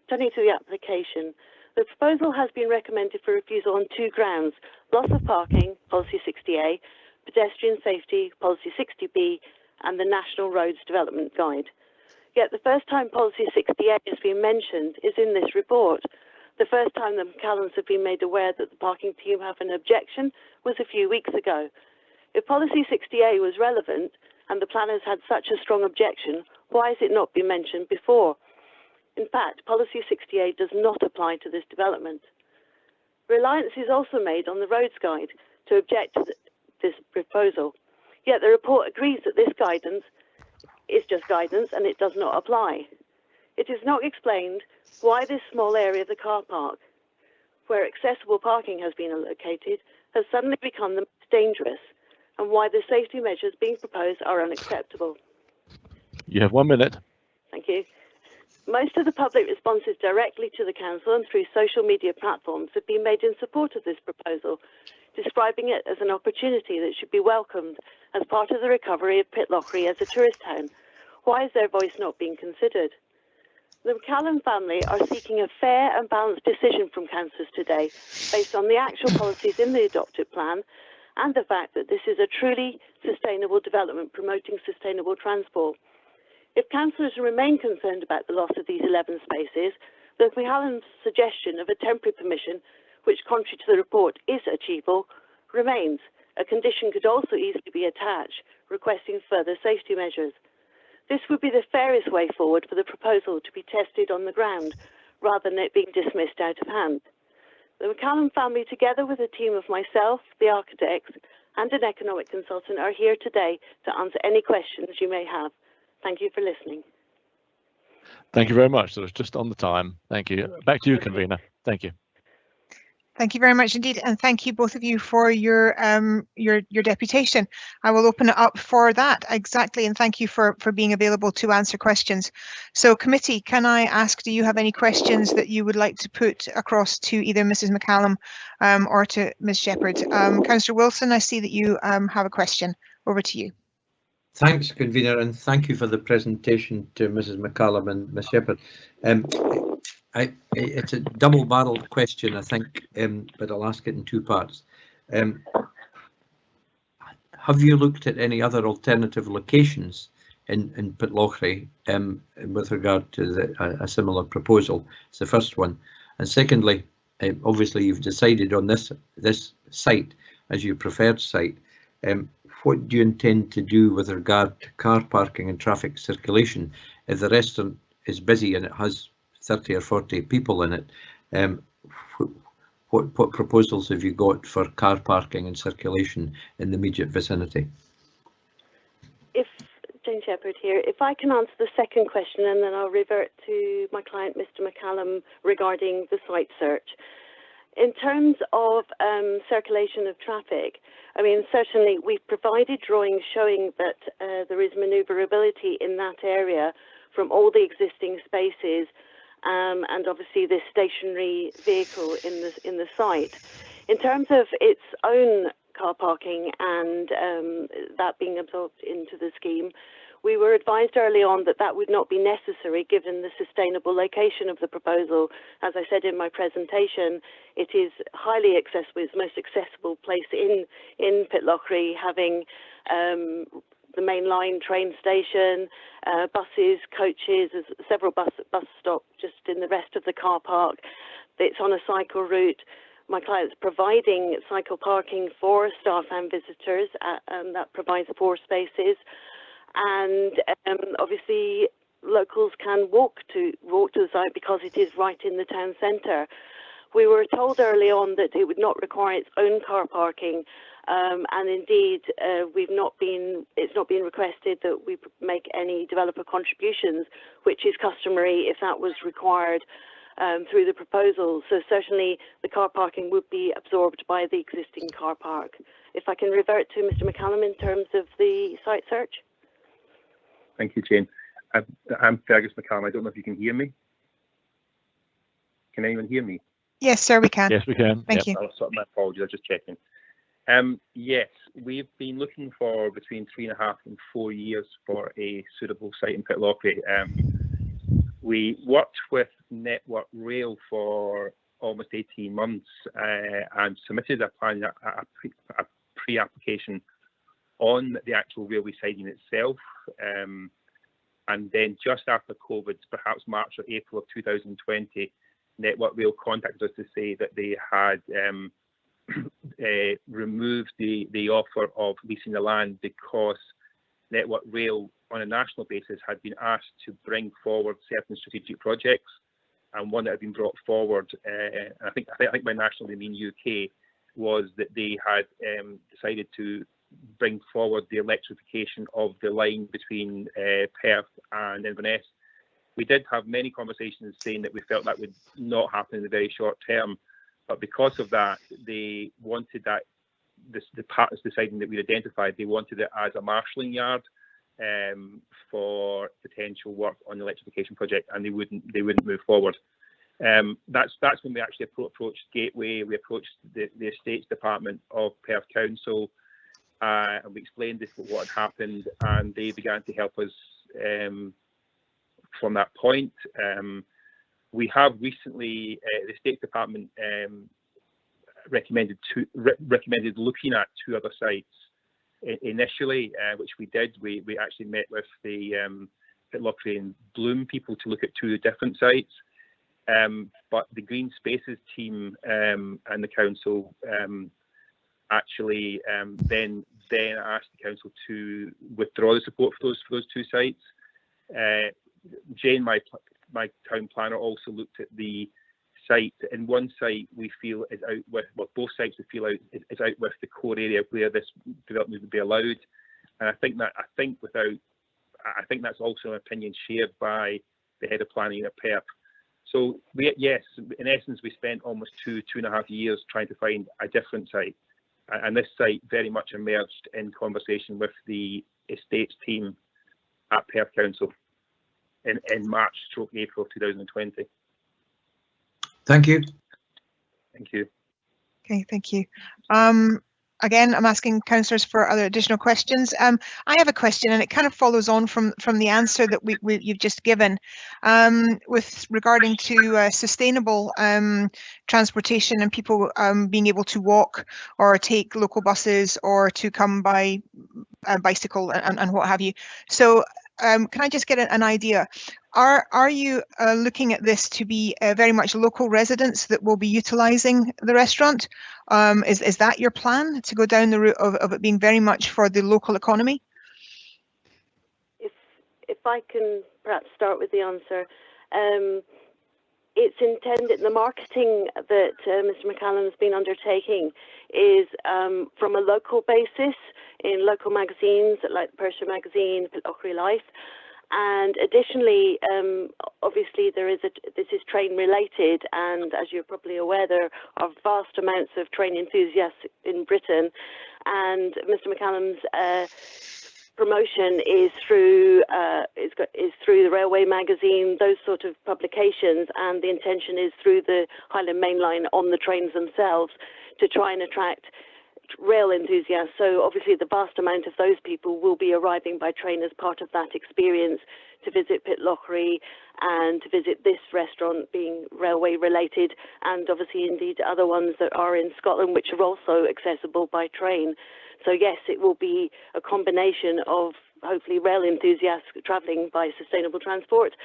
Turning to the application, the proposal has been recommended for refusal on 2 grounds: loss of parking, Policy 60A, pedestrian safety, Policy 60B, and the National Roads Development Guide. Yet the first time Policy 60A has been mentioned is in this report. The first time the McCallums have been made aware that the parking team have an objection was a few weeks ago. If Policy 60A was relevant and the planners had such a strong objection, why has it not been mentioned before? In fact, Policy 60A does not apply to this development. Reliance is also made on the Roads Guide to object to this proposal. Yet the report agrees that this guidance is just guidance and it does not apply. It is not explained why this small area of the car park, where accessible parking has been allocated, has suddenly become the most dangerous, and why the safety measures being proposed are unacceptable. You have 1 minute. Thank you. Most of the public responses directly to the council and through social media platforms have been made in support of this proposal, describing it as an opportunity that should be welcomed as part of the recovery of Pitlochry as a tourist town. Why is their voice not being considered? The McCallum family are seeking a fair and balanced decision from councillors today, based on the actual policies in the adopted plan and the fact that this is a truly sustainable development promoting sustainable transport. If councillors remain concerned about the loss of these 11 spaces, the McCallum's suggestion of a temporary permission, which contrary to the report is achievable, remains. A condition could also easily be attached, requesting further safety measures. This would be the fairest way forward for the proposal to be tested on the ground, rather than it being dismissed out of hand. The McCallum family, together with a team of myself, the architects, and an economic consultant are here today to answer any questions you may have. Thank you for listening. Thank you very much. That was just on the time. Thank you. Back to you, convener. Thank you. Thank you very much indeed, and thank you both of you for your deputation. I will open it up for that exactly, and thank you for being available to answer questions. So, committee, can I ask, do you have any questions that you would like to put across to either Mrs. McCallum or to Ms. Shepherd? Councillor Wilson, I see that you have a question. Over to you. Thanks, convener, and thank you for the presentation to Mrs. McCallum and Ms. Shepherd. It's a double-barreled question, I think, but I'll ask it in two parts. Have you looked at any other alternative locations in Pitlochry with regard to a similar proposal? It's the first one. And secondly, obviously you've decided on this site as your preferred site. What do you intend to do with regard to car parking and traffic circulation? If the restaurant is busy and it has 30 or 40 people in it, what proposals have you got for car parking and circulation in the immediate vicinity? Jane Shepherd here. If I can answer the second question, and then I'll revert to my client, Mr. McCallum, regarding the site search. In terms of circulation of traffic, I mean, certainly we've provided drawings showing that there is manoeuvrability in that area from all the existing spaces, and obviously this stationary vehicle in the site. In terms of its own car parking and that being absorbed into the scheme, we were advised early on that that would not be necessary given the sustainable location of the proposal. As I said in my presentation, it is highly accessible. It's the most accessible place in Pitlochry, having the main line train station, buses, coaches, there's several bus stops just in the rest of the car park. It's on a cycle route. My client's providing cycle parking for staff and visitors, that provides 4 spaces. And obviously locals can walk to the site because it is right in the town centre. We were told early on that it would not require its own car parking, and indeed it's not been requested that we make any developer contributions, which is customary if that was required through the proposal. So certainly the car parking would be absorbed by the existing car park. If I can revert to Mr. McCallum in terms of the site search. Thank you, Jane. I'm Fergus McCallum. I don't know if you can hear me. Can anyone hear me? Yes, sir, we can. Yes, we can. Thank you. My apologies, I was just checking. Yes, we've been looking for between 3.5 and 4 years for a suitable site in Pitlochry. We worked with Network Rail for almost 18 months and submitted a pre-application on the actual railway siding itself. And then just after COVID, perhaps March or April of 2020, Network Rail contacted us to say that they had removed the offer of leasing the land because Network Rail on a national basis had been asked to bring forward certain strategic projects, and one that had been brought forward, I think by national they mean UK, was that they had decided to bring forward the electrification of the line between Perth and Inverness. We did have many conversations saying that we felt that would not happen in the very short term, but because of that, they wanted that, the partners deciding that we'd identified, they wanted it as a marshalling yard for potential work on the electrification project, and they wouldn't move forward. That's when we actually approached Gateway. We approached the Estates Department of Perth Council, and we explained what had happened, and they began to help us from that point. We have recently, the State Department recommended looking at 2 other sites initially, which we did. We actually met with the Pitlochry and Bloom people to look at 2 different sites. But the Green Spaces team and the council actually then asked the council to withdraw the support for those 2 sites. Jane, my town planner, also looked at the site. In one site we feel is out with, well, both sites we feel is out with the core area where this development would be allowed, and I think that's also an opinion shared by the head of planning at PERP. So yes, in essence, we spent almost two and a half years trying to find a different site, and this site very much emerged in conversation with the estates team at PERP Council in March/April 2020. Thank you. Thank you. Okay, thank you. Again, I'm asking councillors for other additional questions. I have a question, and it kind of follows on from the answer that you've just given, with regarding to sustainable transportation and people being able to walk or take local buses or to come by bicycle and what have you. So can I just get an idea? Are you looking at this to be very much local residents that will be utilising the restaurant? Is that your plan, to go down the route of it being very much for the local economy? If I can perhaps start with the answer. It's intended, the marketing that Mr. McCallum has been undertaking is from a local basis in local magazines like the Pedestrian Magazine, Pitlochry Life. And additionally, obviously, this is train related, and as you're probably aware, there are vast amounts of train enthusiasts in Britain, and Mr. McCallum's promotion is through the Railway Magazine, those sort of publications, and the intention is through the Highland Main Line on the trains themselves to try and attract rail enthusiasts. So obviously the vast amount of those people will be arriving by train as part of that experience to visit Pitlochry and to visit this restaurant being railway related, and obviously indeed other ones that are in Scotland which are also accessible by train. So yes, it will be a combination of hopefully rail enthusiasts travelling by sustainable transport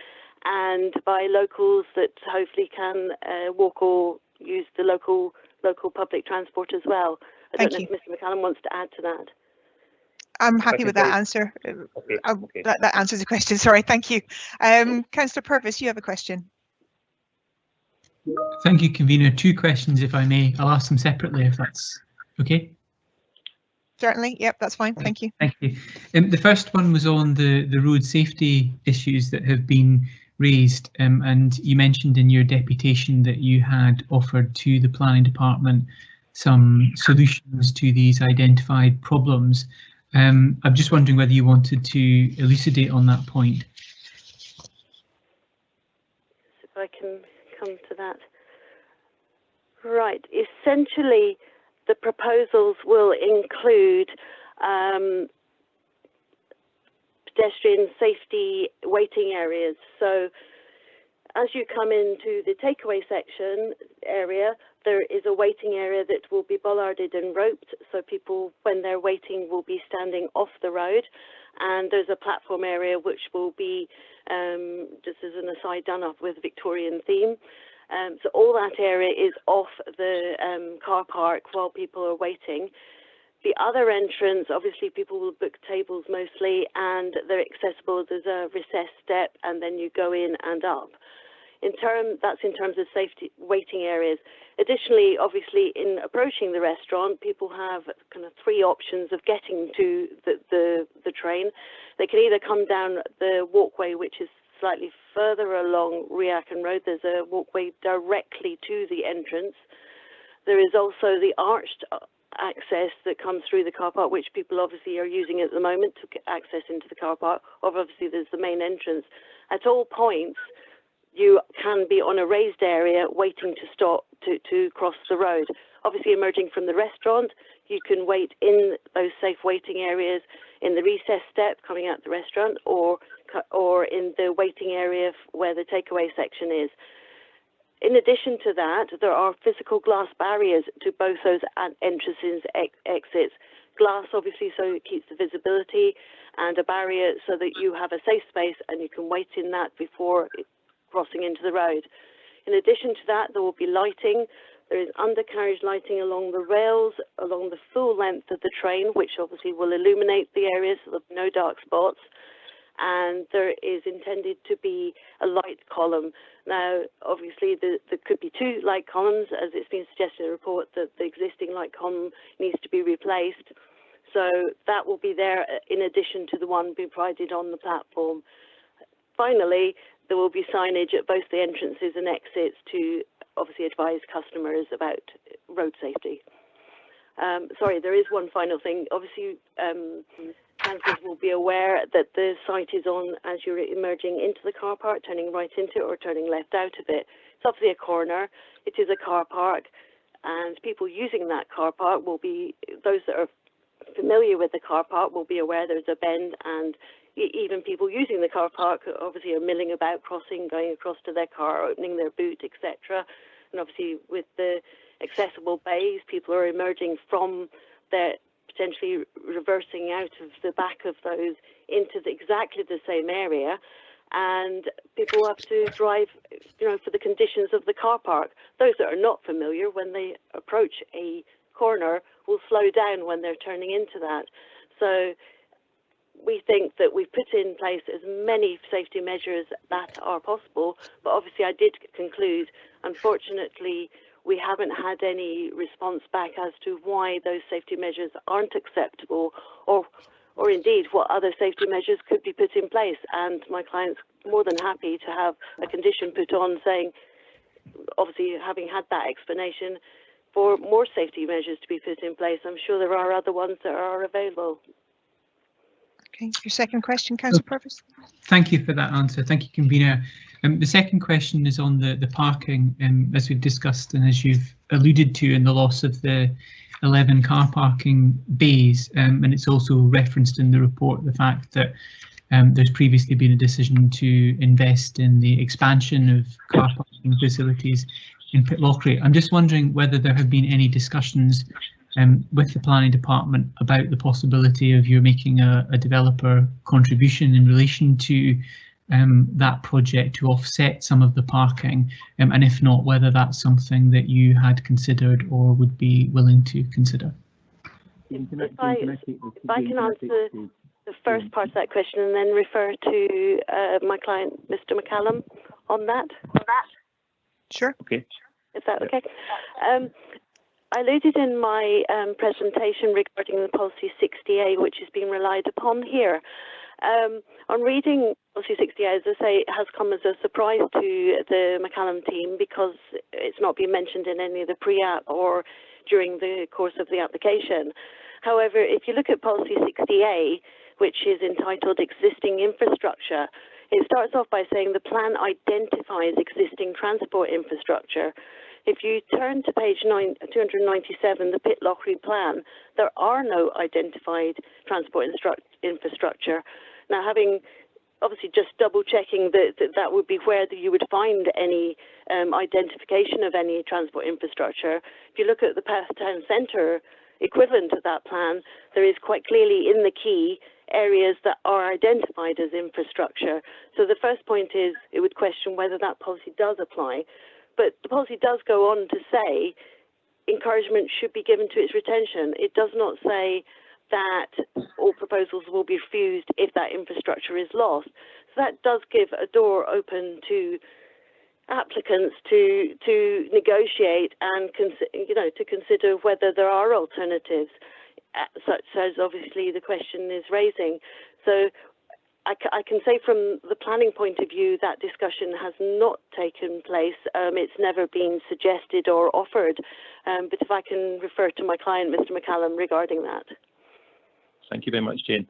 and by locals that hopefully can walk or use the local public transport as well. I don't know if Mr. McCallum wants to add to that. I'm happy with that answer. Okay. That answers the question. Sorry, thank you. Councillor Purvis, you have a question. Thank you, convener. 2 questions, if I may. I'll ask them separately, if that's okay. Certainly, yep, that's fine. Thank you. Thank you. The first one was on the road safety issues that have been raised, and you mentioned in your deputation that you had offered to the planning department some solutions to these identified problems. I'm just wondering whether you wanted to elucidate on that point. If I can come to that. Right, essentially the proposals will include pedestrian safety waiting areas. So as you come into the takeaway section area, there is a waiting area that will be bollarded and roped, so people, when they're waiting, will be standing off the road. And there's a platform area which will be, just as an aside, done up with Victorian theme. So all that area is off the car park while people are waiting. The other entrance, obviously people will book tables mostly, and they're accessible. There's a recessed step, and then you go in and up. That's in terms of safety waiting areas. Additionally, obviously, in approaching the restaurant, people have kind of 3 options of getting to the train. They can either come down the walkway, which is slightly further along Riacan Road. There's a walkway directly to the entrance. There is also the arched access that comes through the car park, which people obviously are using at the moment to get access into the car park. Obviously, there's the main entrance. At all points, you can be on a raised area waiting to stop to cross the road. Obviously, emerging from the restaurant, you can wait in those safe waiting areas in the recess step coming out the restaurant, or in the waiting area where the takeaway section is. In addition to that, there are physical glass barriers to both those entrances, exits. Glass, obviously, so it keeps the visibility, and a barrier so that you have a safe space and you can wait in that before crossing into the road. In addition to that, there will be lighting. There is undercarriage lighting along the rails, along the full length of the train, which obviously will illuminate the areas so there will be no dark spots. and there is intended to be a light column. Now, obviously, there could be two light columns, as it's been suggested in the report that the existing light column needs to be replaced. So that will be there in addition to the one being provided on the platform. Finally, there will be signage at both the entrances and exits to obviously advise customers about road safety. Sorry, there is one final thing. Obviously, councillors will be aware that the site is on as you're emerging into the car park, turning right into it or turning left out of it. It's obviously a corner. It is a car park, and people using that car park will be, those that are familiar with the car park will be aware there's a bend, and even people using the car park obviously are milling about, crossing, going across to their car, opening their boot, etc. And obviously with the accessible bays, people are emerging from their, potentially reversing out of the back of those into exactly the same area, and people have to drive, for the conditions of the car park. Those that are not familiar, when they approach a corner, will slow down when they're turning into that. So we think that we've put in place as many safety measures that are possible, but obviously I did conclude, unfortunately, we haven't had any response back as to why those safety measures aren't acceptable, or indeed what other safety measures could be put in place. And my client's more than happy to have a condition put on saying, obviously having had that explanation, for more safety measures to be put in place. I'm sure there are other ones that are available. Okay, your second question, Councillor Purvis. Thank you for that answer. Thank you, Convener. The second question is on the parking, as we've discussed and as you've alluded to, in the loss of the 11 car parking bays, and it's also referenced in the report the fact that there's previously been a decision to invest in the expansion of car parking facilities in Pitlochry. I'm just wondering whether there have been any discussions with the planning department about the possibility of you making a developer contribution in relation to that project to offset some of the parking, and if not, whether that's something that you had considered or would be willing to consider. If I can answer the first part of that question and then refer to my client, Mr. McCallum, on that. Sure. Okay. Is that okay? I alluded in my presentation regarding the policy 60A, which is being relied upon here. On reading policy 60A, as I say, it has come as a surprise to the McCallum team because it's not been mentioned in any of the pre-app or during the course of the application. However, if you look at policy 60A, which is entitled Existing Infrastructure, it starts off by saying the plan identifies existing transport infrastructure. If you turn to page 297, the Pitlochry plan, there are no identified transport infrastructure. Now, having obviously just double checking that would be where you would find any identification of any transport infrastructure. If you look at the Perth Town Centre equivalent of that plan, there is quite clearly in the key areas that are identified as infrastructure. So the first point is it would question whether that policy does apply. But the policy does go on to say encouragement should be given to its retention. It does not say that all proposals will be refused if that infrastructure is lost. So that does give a door open to applicants to negotiate and to consider whether there are alternatives, such as obviously the question is raising. So I can say from the planning point of view that discussion has not taken place. It's never been suggested or offered. But if I can refer to my client, Mr. McCallum, regarding that. Thank you very much, Jane.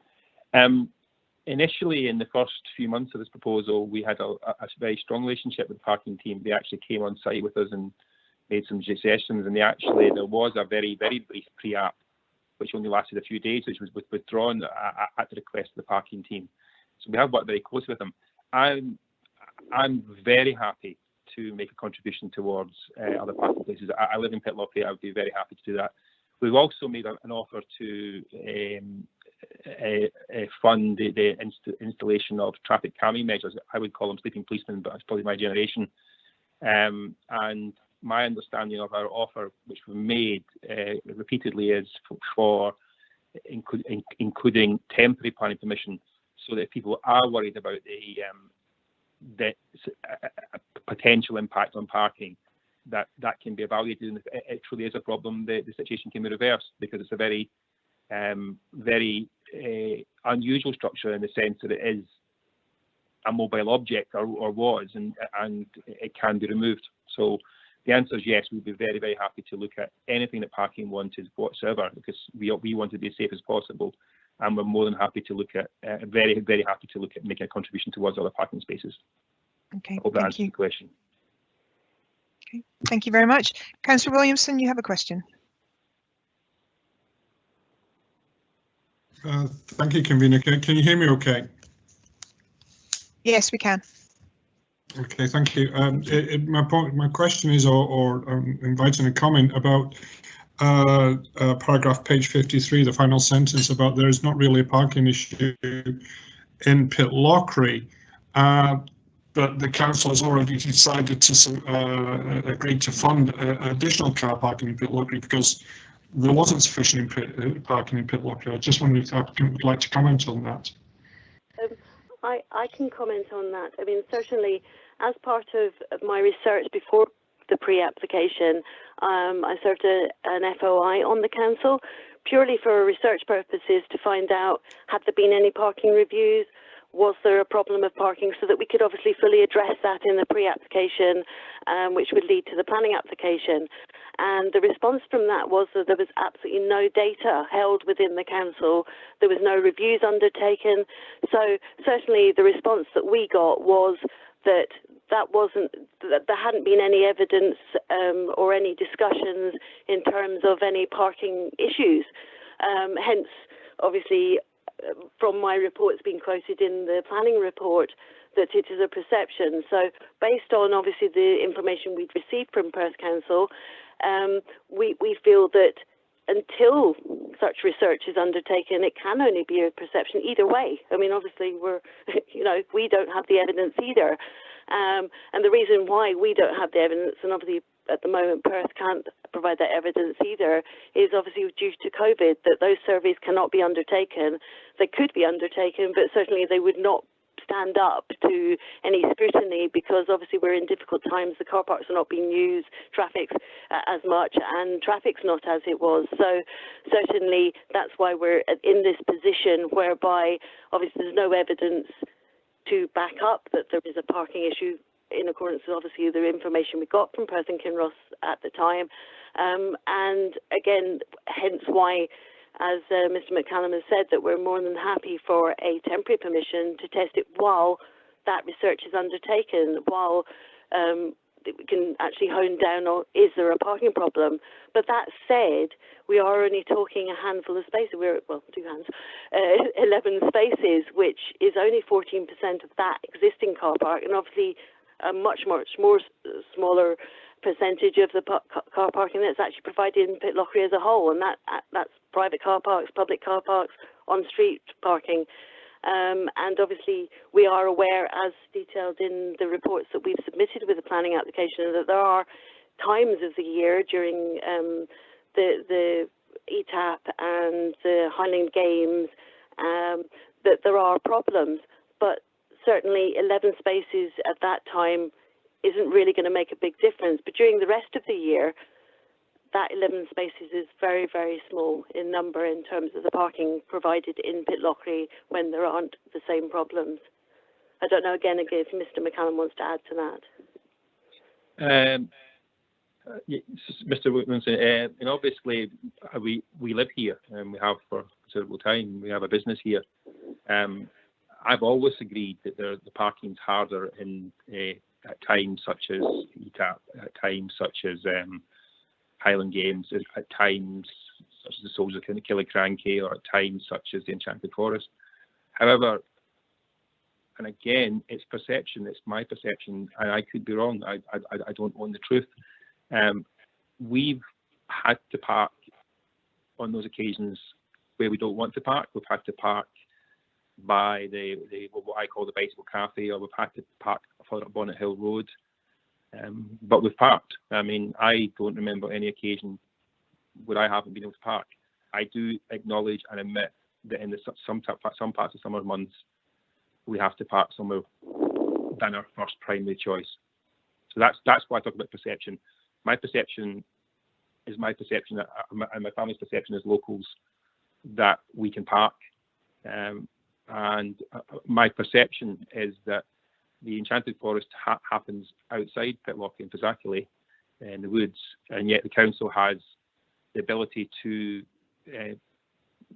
Initially, in the first few months of this proposal, we had a very strong relationship with the parking team. They actually came on site with us and made some suggestions, and there was a very, very brief pre-app, which only lasted a few days, which was withdrawn at the request of the parking team. So we have worked very close with them. I'm very happy to make a contribution towards other parking places. I live in Pitlochry. I would be very happy to do that. We've also made an offer to fund the installation of traffic calming measures. I would call them sleeping policemen, but it's probably my generation. And my understanding of our offer, which we made repeatedly, is for including temporary planning permission so that if people are worried about the potential impact on parking, that can be evaluated, and if it truly is a problem, the situation can be reversed, because it's a very unusual structure in the sense that it is a mobile object, or was, and it can be removed. So the answer is yes, we'd be very, very happy to look at anything that parking wanted whatsoever, because we want to be as safe as possible, and we're more than happy to look at very, very happy to look at making a contribution towards other parking spaces. Okay, I hope that answers the question. Okay, thank you very much. Councillor Williamson, you have a question. Thank you, convener. Can you hear me okay? Yes, we can. Okay, thank you. My question is, or inviting a comment about paragraph page 53, the final sentence about there is not really a parking issue in Pitlochry, but the council has already decided to agree to fund additional car parking in Pitlochry because there wasn't sufficient parking in Pitlochry. I just wondered if I would like to comment on that. I can comment on that. I mean, certainly, as part of my research before the pre-application, I served an FOI on the council, purely for research purposes, to find out, had there been any parking reviews, was there a problem of parking, so that we could obviously fully address that in the pre-application, which would lead to the planning application. And the response from that was that there was absolutely no data held within the council. There was no reviews undertaken. So certainly the response that we got was that there hadn't been any evidence or any discussions in terms of any parking issues. Hence, obviously, from my reports being quoted in the planning report, that it is a perception. So based on obviously the information we've received from Perth Council, we feel that until such research is undertaken, it can only be a perception either way. I mean, obviously we don't have the evidence either. And the reason why we don't have the evidence, and obviously at the moment Perth can't provide that evidence either, is obviously due to COVID, that those surveys cannot be undertaken. They could be undertaken, but certainly they would not stand up to any scrutiny, because obviously we're in difficult times. The car parks are not being used, traffic's as much, and traffic's not as it was. So certainly that's why we're in this position whereby obviously there's no evidence to back up that there is a parking issue, in accordance with obviously the information we got from Perth and Kinross at the time. And again, hence why, as Mr. McCallum has said, that we're more than happy for a temporary permission to test it while that research is undertaken, while we can actually hone down on, is there a parking problem? But that said, we are only talking a handful of spaces. We're, well, 11 spaces, which is only 14% of that existing car park, and obviously a much more smaller percentage of the car parking that's actually provided in Pitlochry as a whole, and that's private car parks, public car parks, on-street parking. And obviously we are aware, as detailed in the reports that we've submitted with the planning application, that there are times of the year during the ETAP and the Highland Games that there are problems, but certainly 11 spaces at that time isn't really going to make a big difference. But during the rest of the year, that 11 spaces is very, very small in number in terms of the parking provided in Pitlochry when there aren't the same problems. I don't know, again, if Mr. McCallum wants to add to that. Yes, Mr. Wilkinson, and obviously we live here, and we have for a considerable time. We have a business here. I've always agreed that the parking's harder at times such as ETAP, at times such as Highland Games, at times such as the Souls of Killiecrankie, or at times such as the Enchanted Forest. However, and again, it's perception, it's my perception, and I could be wrong, I don't own the truth. We've had to park on those occasions where we don't want to park. We've had to park by what I call the bicycle cafe, or we've had to park further up Bonnet Hill Road. But we've parked. I mean, I don't remember any occasion where I haven't been able to park. I do acknowledge and admit that in some parts of summer months, we have to park somewhere than our first primary choice. So that's why I talk about perception. My perception is my perception, and my family's perception as locals, that we can park. And my perception is that the Enchanted Forest happens outside Pitlochry and Fazakerley in the woods, and yet the council has the ability to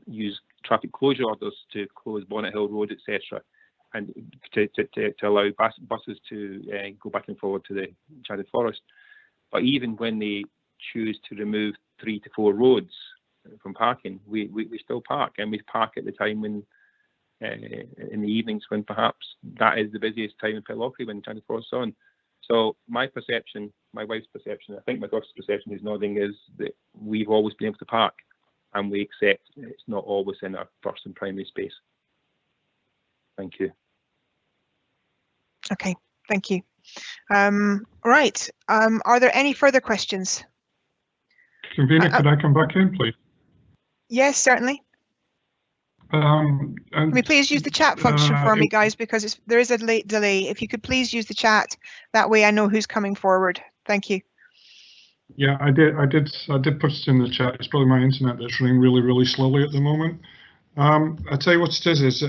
use traffic closure orders to close Bonnet Hill Road, etc., and to allow buses to go back and forward to the Enchanted Forest. But even when they choose to remove 3 to 4 roads from parking, we still park, and we park at the time when in the evenings when perhaps that is the busiest time in Pitlochry when Enchanted Forest is on. So my perception, my wife's perception, I think my daughter's perception who's nodding, is that we've always been able to park, and we accept it's not always in our first and primary space. Thank you. Okay, thank you. Right, are there any further questions? Convener, could I come back in, please? Yes, certainly. Can we please use the chat function for me, guys, because there is a late delay. If you could please use the chat, that way I know who's coming forward. Thank you. Yeah, I did put it in the chat. It's probably my internet that's running really slowly at the moment. I tell you what it is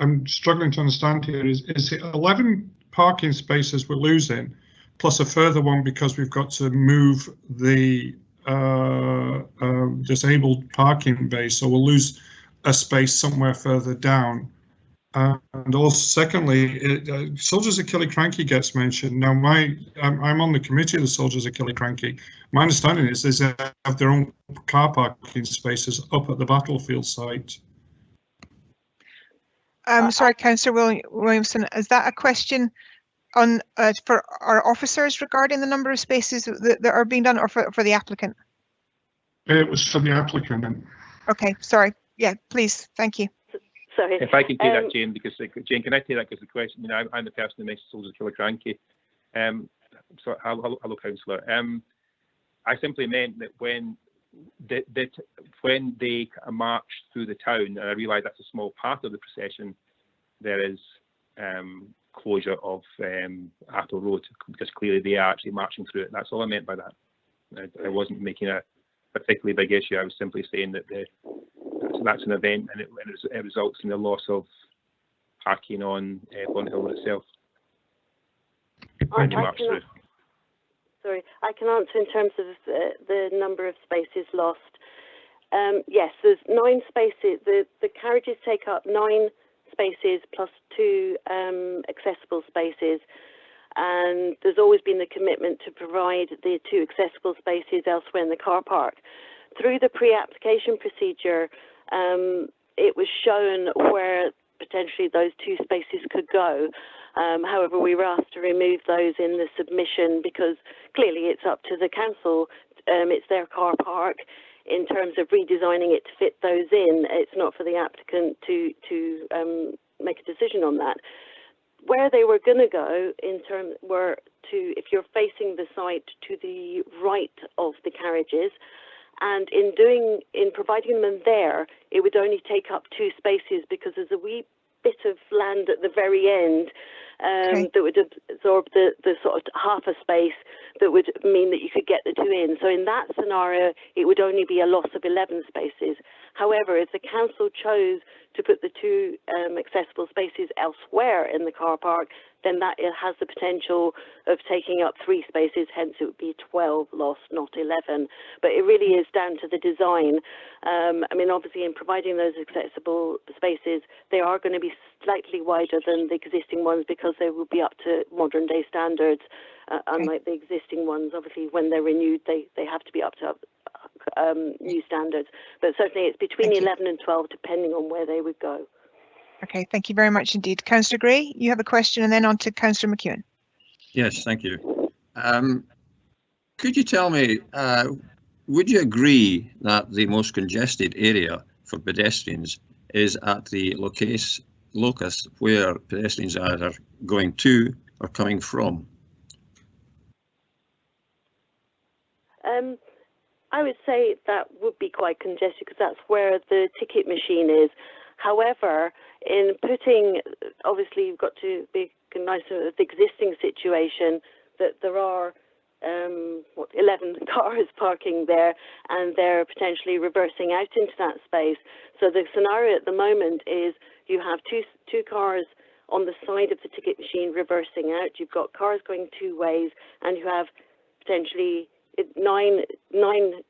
I'm struggling to understand here is 11 parking spaces we're losing, plus a further one because we've got to move the disabled parking bay, so we'll lose a space somewhere further down. And also, secondly, Soldiers of Killiecrankie gets mentioned. Now, I'm on the committee of the Soldiers of Killiecrankie. My understanding is they have their own car parking spaces up at the battlefield site. Sorry, Councillor Williamson, is that a question on for our officers regarding the number of spaces that are being done, or for the applicant? It was for the applicant. Okay, sorry. Yeah, please. Thank you. Sorry. If I can take that, Jane, because Jane, can I take that because the question? You know, I'm the person who makes Soldiers of Killiecrankie. So hello, Councillor. I simply meant that when they march through the town, and I realise that's a small part of the procession, there is closure of Apple Road, because clearly they are actually marching through it. That's all I meant by that. I wasn't making a particularly big issue. I was simply saying that that's an event, and it results in the loss of parking on Bonnet Hill Road itself. Sorry, I can answer in terms of the number of spaces lost. Yes, there's 9 spaces. The carriages take up 9 spaces plus 2 accessible spaces, and there's always been the commitment to provide the 2 accessible spaces elsewhere in the car park. Through the pre-application procedure, it was shown where potentially those 2 spaces could go. However, we were asked to remove those in the submission because clearly it's up to the council. It's their car park. In terms of redesigning it to fit those in, it's not for the applicant to make a decision on that. Where they were going to go were to, if you're facing the site, to the right of the carriages, and in providing them there, it would only take up 2 spaces because there's a wee bit of land at the very end that would absorb the sort of half a space that would mean that you could get the 2 in. So in that scenario, it would only be a loss of 11 spaces. However, if the council chose to put the 2 accessible spaces elsewhere in the car park, then that it has the potential of taking up 3 spaces, hence it would be 12 lost, not 11. But it really is down to the design. I mean, obviously, in providing those accessible spaces, they are going to be slightly wider than the existing ones because they will be up to modern day standards, unlike the existing ones. Obviously, when they're renewed, they have to be up to new standards. But certainly it's between 11 and 12, depending on where they would go. Okay, thank you very much indeed. Councillor Gray, you have a question, and then on to Councillor McEwen. Yes, thank you. Could you tell me, would you agree that the most congested area for pedestrians is at the locus where pedestrians are either going to or coming from? I would say that would be quite congested because that's where the ticket machine is. However, in putting, obviously you've got to be nice with the existing situation that there are 11 cars parking there, and they're potentially reversing out into that space. So the scenario at the moment is you have two cars on the side of the ticket machine reversing out. You've got cars going two ways, and you have potentially nine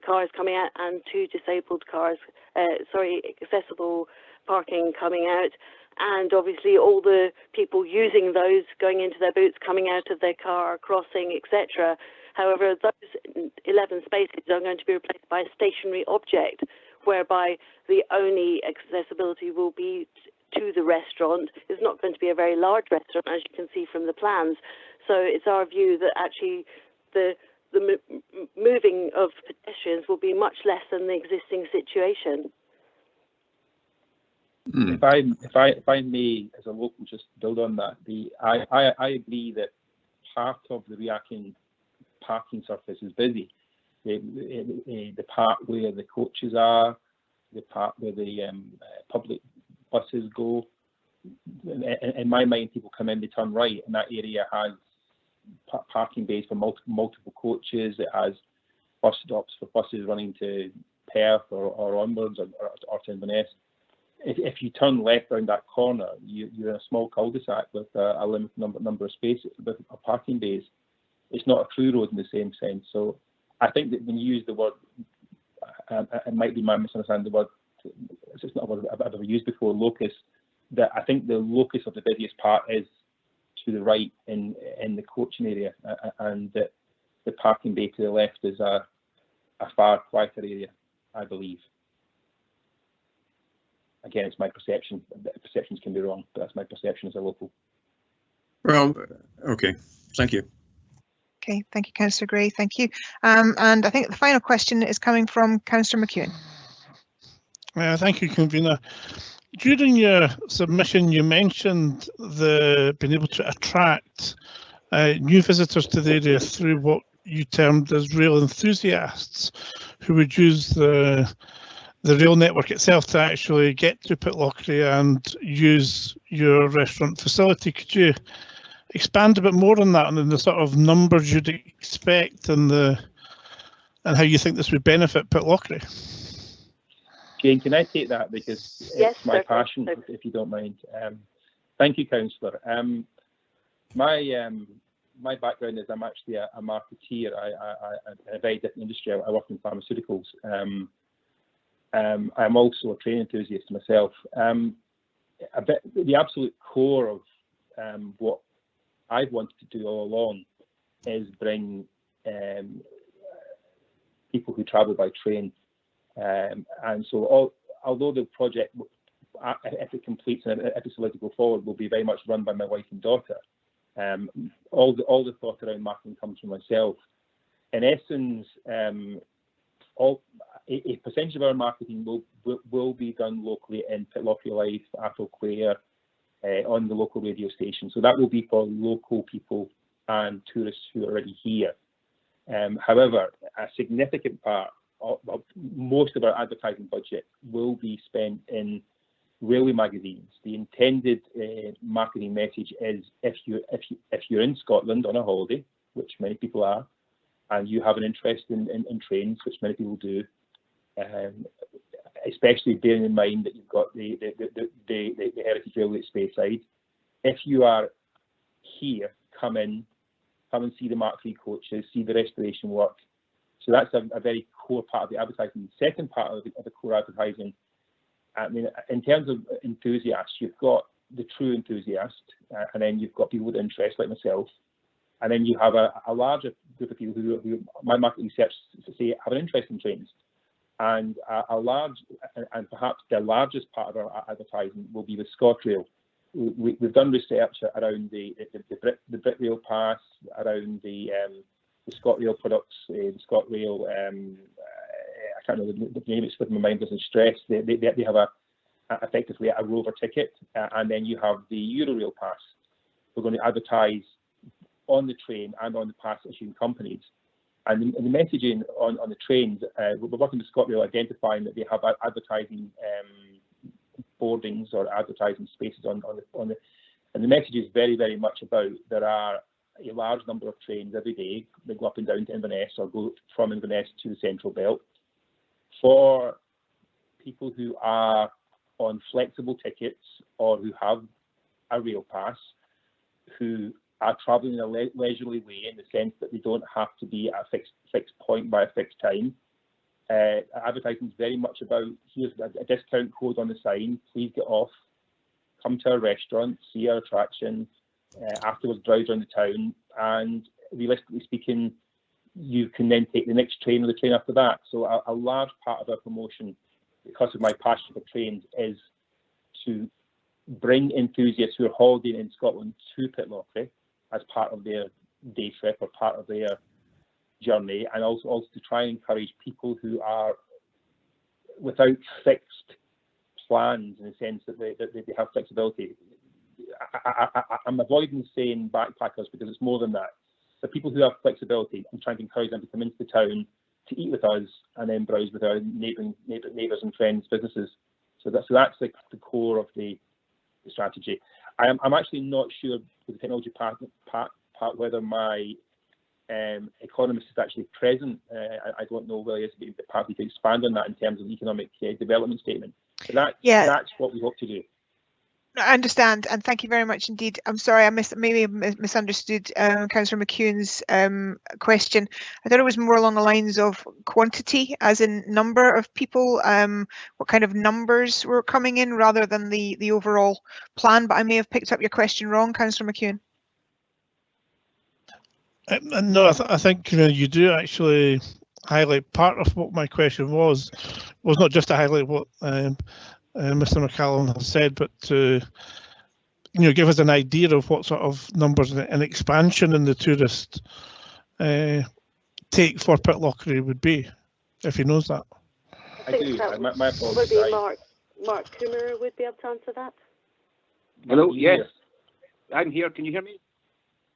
cars coming out and two disabled cars, accessible parking coming out. And obviously all the people using those going into their booths, coming out of their car, crossing, etc. However, those 11 spaces are going to be replaced by a stationary object, whereby the only accessibility will be to the restaurant. It's not going to be a very large restaurant, as you can see from the plans. So it's our view that actually the moving of pedestrians will be much less than the existing situation. If I may, as a local, just build on that. I agree that part of the Reaction parking surface is busy. The part where the coaches are, the part where the public buses go. In my mind, people come in, they turn right, and that area has parking bays for multiple coaches. It has bus stops for buses running to Perth or onwards or to Inverness. If you turn left around that corner, you're in a small cul-de-sac with a limited number of spaces, of parking bays. It's not a through road in the same sense. So I think that when you use the word, it might be my misunderstanding the word, it's not a word I've ever used before, locus, that I think the locus of the busiest part is to the right in the coaching area, and that the parking bay to the left is a far quieter area, I believe. Again, it's my perception. Perceptions can be wrong, but that's my perception as a local. Well, okay, thank you. Okay, thank you, Councillor Gray. Thank you. And I think the final question is coming from Councillor McEwen. Thank you, Convener. During your submission, you mentioned being able to attract new visitors to the area through what you termed as rail enthusiasts, who would use the rail network itself to actually get to Pitlochry and use your restaurant facility. Could you expand a bit more on that and the sort of numbers you'd expect and how you think this would benefit Pitlochry? Jane, can I take that, because yes, it's my passion, if you don't mind. Thank you, Councillor. My background is I'm actually a marketeer. In a very different industry. I work in pharmaceuticals. I'm also a train enthusiast myself. The absolute core of what I've wanted to do all along is bring people who travel by train. And so although the project, if it completes and if it's allowed to go forward, will be very much run by my wife and daughter, all the thought around marketing comes from myself. In essence, a percentage of our marketing will be done locally in Pitlochry Life, Atholl Quair, on the local radio station. So that will be for local people and tourists who are already here. However, a significant part of most of our advertising budget will be spent in railway magazines. The intended marketing message is if you're in Scotland on a holiday, which many people are, and you have an interest in trains, which many people do, especially bearing in mind that you've got the Heritage Railway at Speyside. If you are here, come and see the Mark III coaches, see the restoration work. So that's a very core part of the advertising. The second part of the core advertising, I mean, in terms of enthusiasts, you've got the true enthusiast, and then you've got people with interest like myself, and then you have a larger group of people who my market research say have an interest in trains. And a large, and perhaps the largest part of our advertising will be with ScotRail. We've done research around the Britrail Pass, around the ScotRail products, the ScotRail. I can't remember the name; it's slipping my mind. Doesn't stress. They have effectively a Rover ticket, and then you have the Eurorail Pass. We're going to advertise on the train and on the pass issuing companies. And the messaging on the trains, we're working with ScotRail identifying that they have advertising boardings or advertising spaces on the. And the message is very, very much about there are a large number of trains every day that go up and down to Inverness or go from Inverness to the Central Belt. For people who are on flexible tickets or who have a rail pass, who are travelling in a leisurely way in the sense that they don't have to be at a fixed point by a fixed time. Advertising is very much about, here's a discount code on the sign, please get off, come to our restaurant, see our attraction, afterwards browse around the town, and realistically speaking, you can then take the next train or the train after that. So a large part of our promotion, because of my passion for trains, is to bring enthusiasts who are holidaying in Scotland to Pitlochry as part of their day trip or part of their journey, and also to try and encourage people who are without fixed plans, in the sense that they have flexibility. I'm avoiding saying backpackers because it's more than that. The people who have flexibility, I'm trying to encourage them to come into the town to eat with us and then browse with our neighbours and friends' businesses. So that's the core of the strategy. I'm actually not sure with the technology part whether my economist is actually present. I don't know whether it's partly to expand on that in terms of the economic development statement. But that's what we hope to do. I understand, and thank you very much indeed. I'm sorry, I misunderstood Councillor McEwen's question. I thought it was more along the lines of quantity, as in number of people, what kind of numbers were coming in, rather than the overall plan. But I may have picked up your question wrong, Councillor McEwen. No, I think you do actually highlight part of what my question was not just to highlight what Mr. McCallum has said, but to give us an idea of what sort of numbers and expansion in the tourist take for Pitlochry would be, if he knows that. I do. My apologies. Would be Mark Coomer would be able to answer that. Hello. Yes, I'm here. Can you hear me?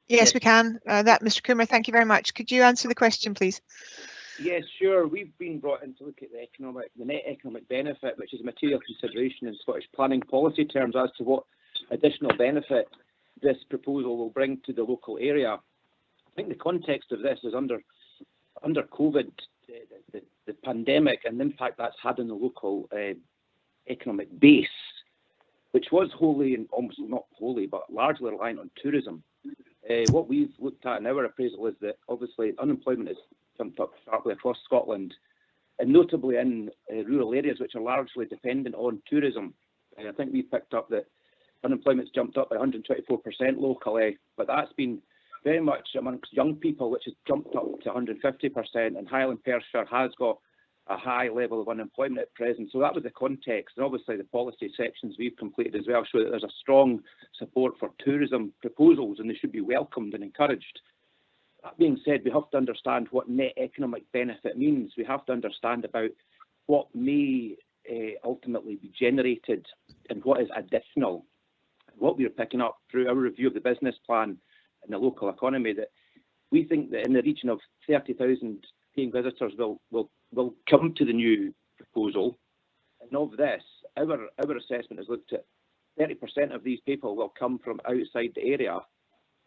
Yes, we can. Mr. Coomer, thank you very much. Could you answer the question, please? Yes, sure. We've been brought in to look at the net economic benefit, which is a material consideration in Scottish planning policy terms as to what additional benefit this proposal will bring to the local area. I think the context of this is under COVID, the pandemic and the impact that's had on the local economic base, which was wholly and almost not wholly, but largely reliant on tourism. What we've looked at in our appraisal is that obviously unemployment has jumped up sharply across Scotland, and notably in rural areas which are largely dependent on tourism. I think we picked up that unemployment's jumped up by 124% locally, but that's been very much amongst young people, which has jumped up to 150%, and Highland Perthshire has got a high level of unemployment at present. So that was the context, and obviously the policy sections we've completed as well show that there's a strong support for tourism proposals, and they should be welcomed and encouraged. That being said, we have to understand what net economic benefit means. We have to understand about what may ultimately be generated and what is additional. What we're picking up through our review of the business plan and the local economy, that we think that in the region of 30,000 paying visitors will come to the new proposal. And of this, our assessment has looked at 30% of these people will come from outside the area.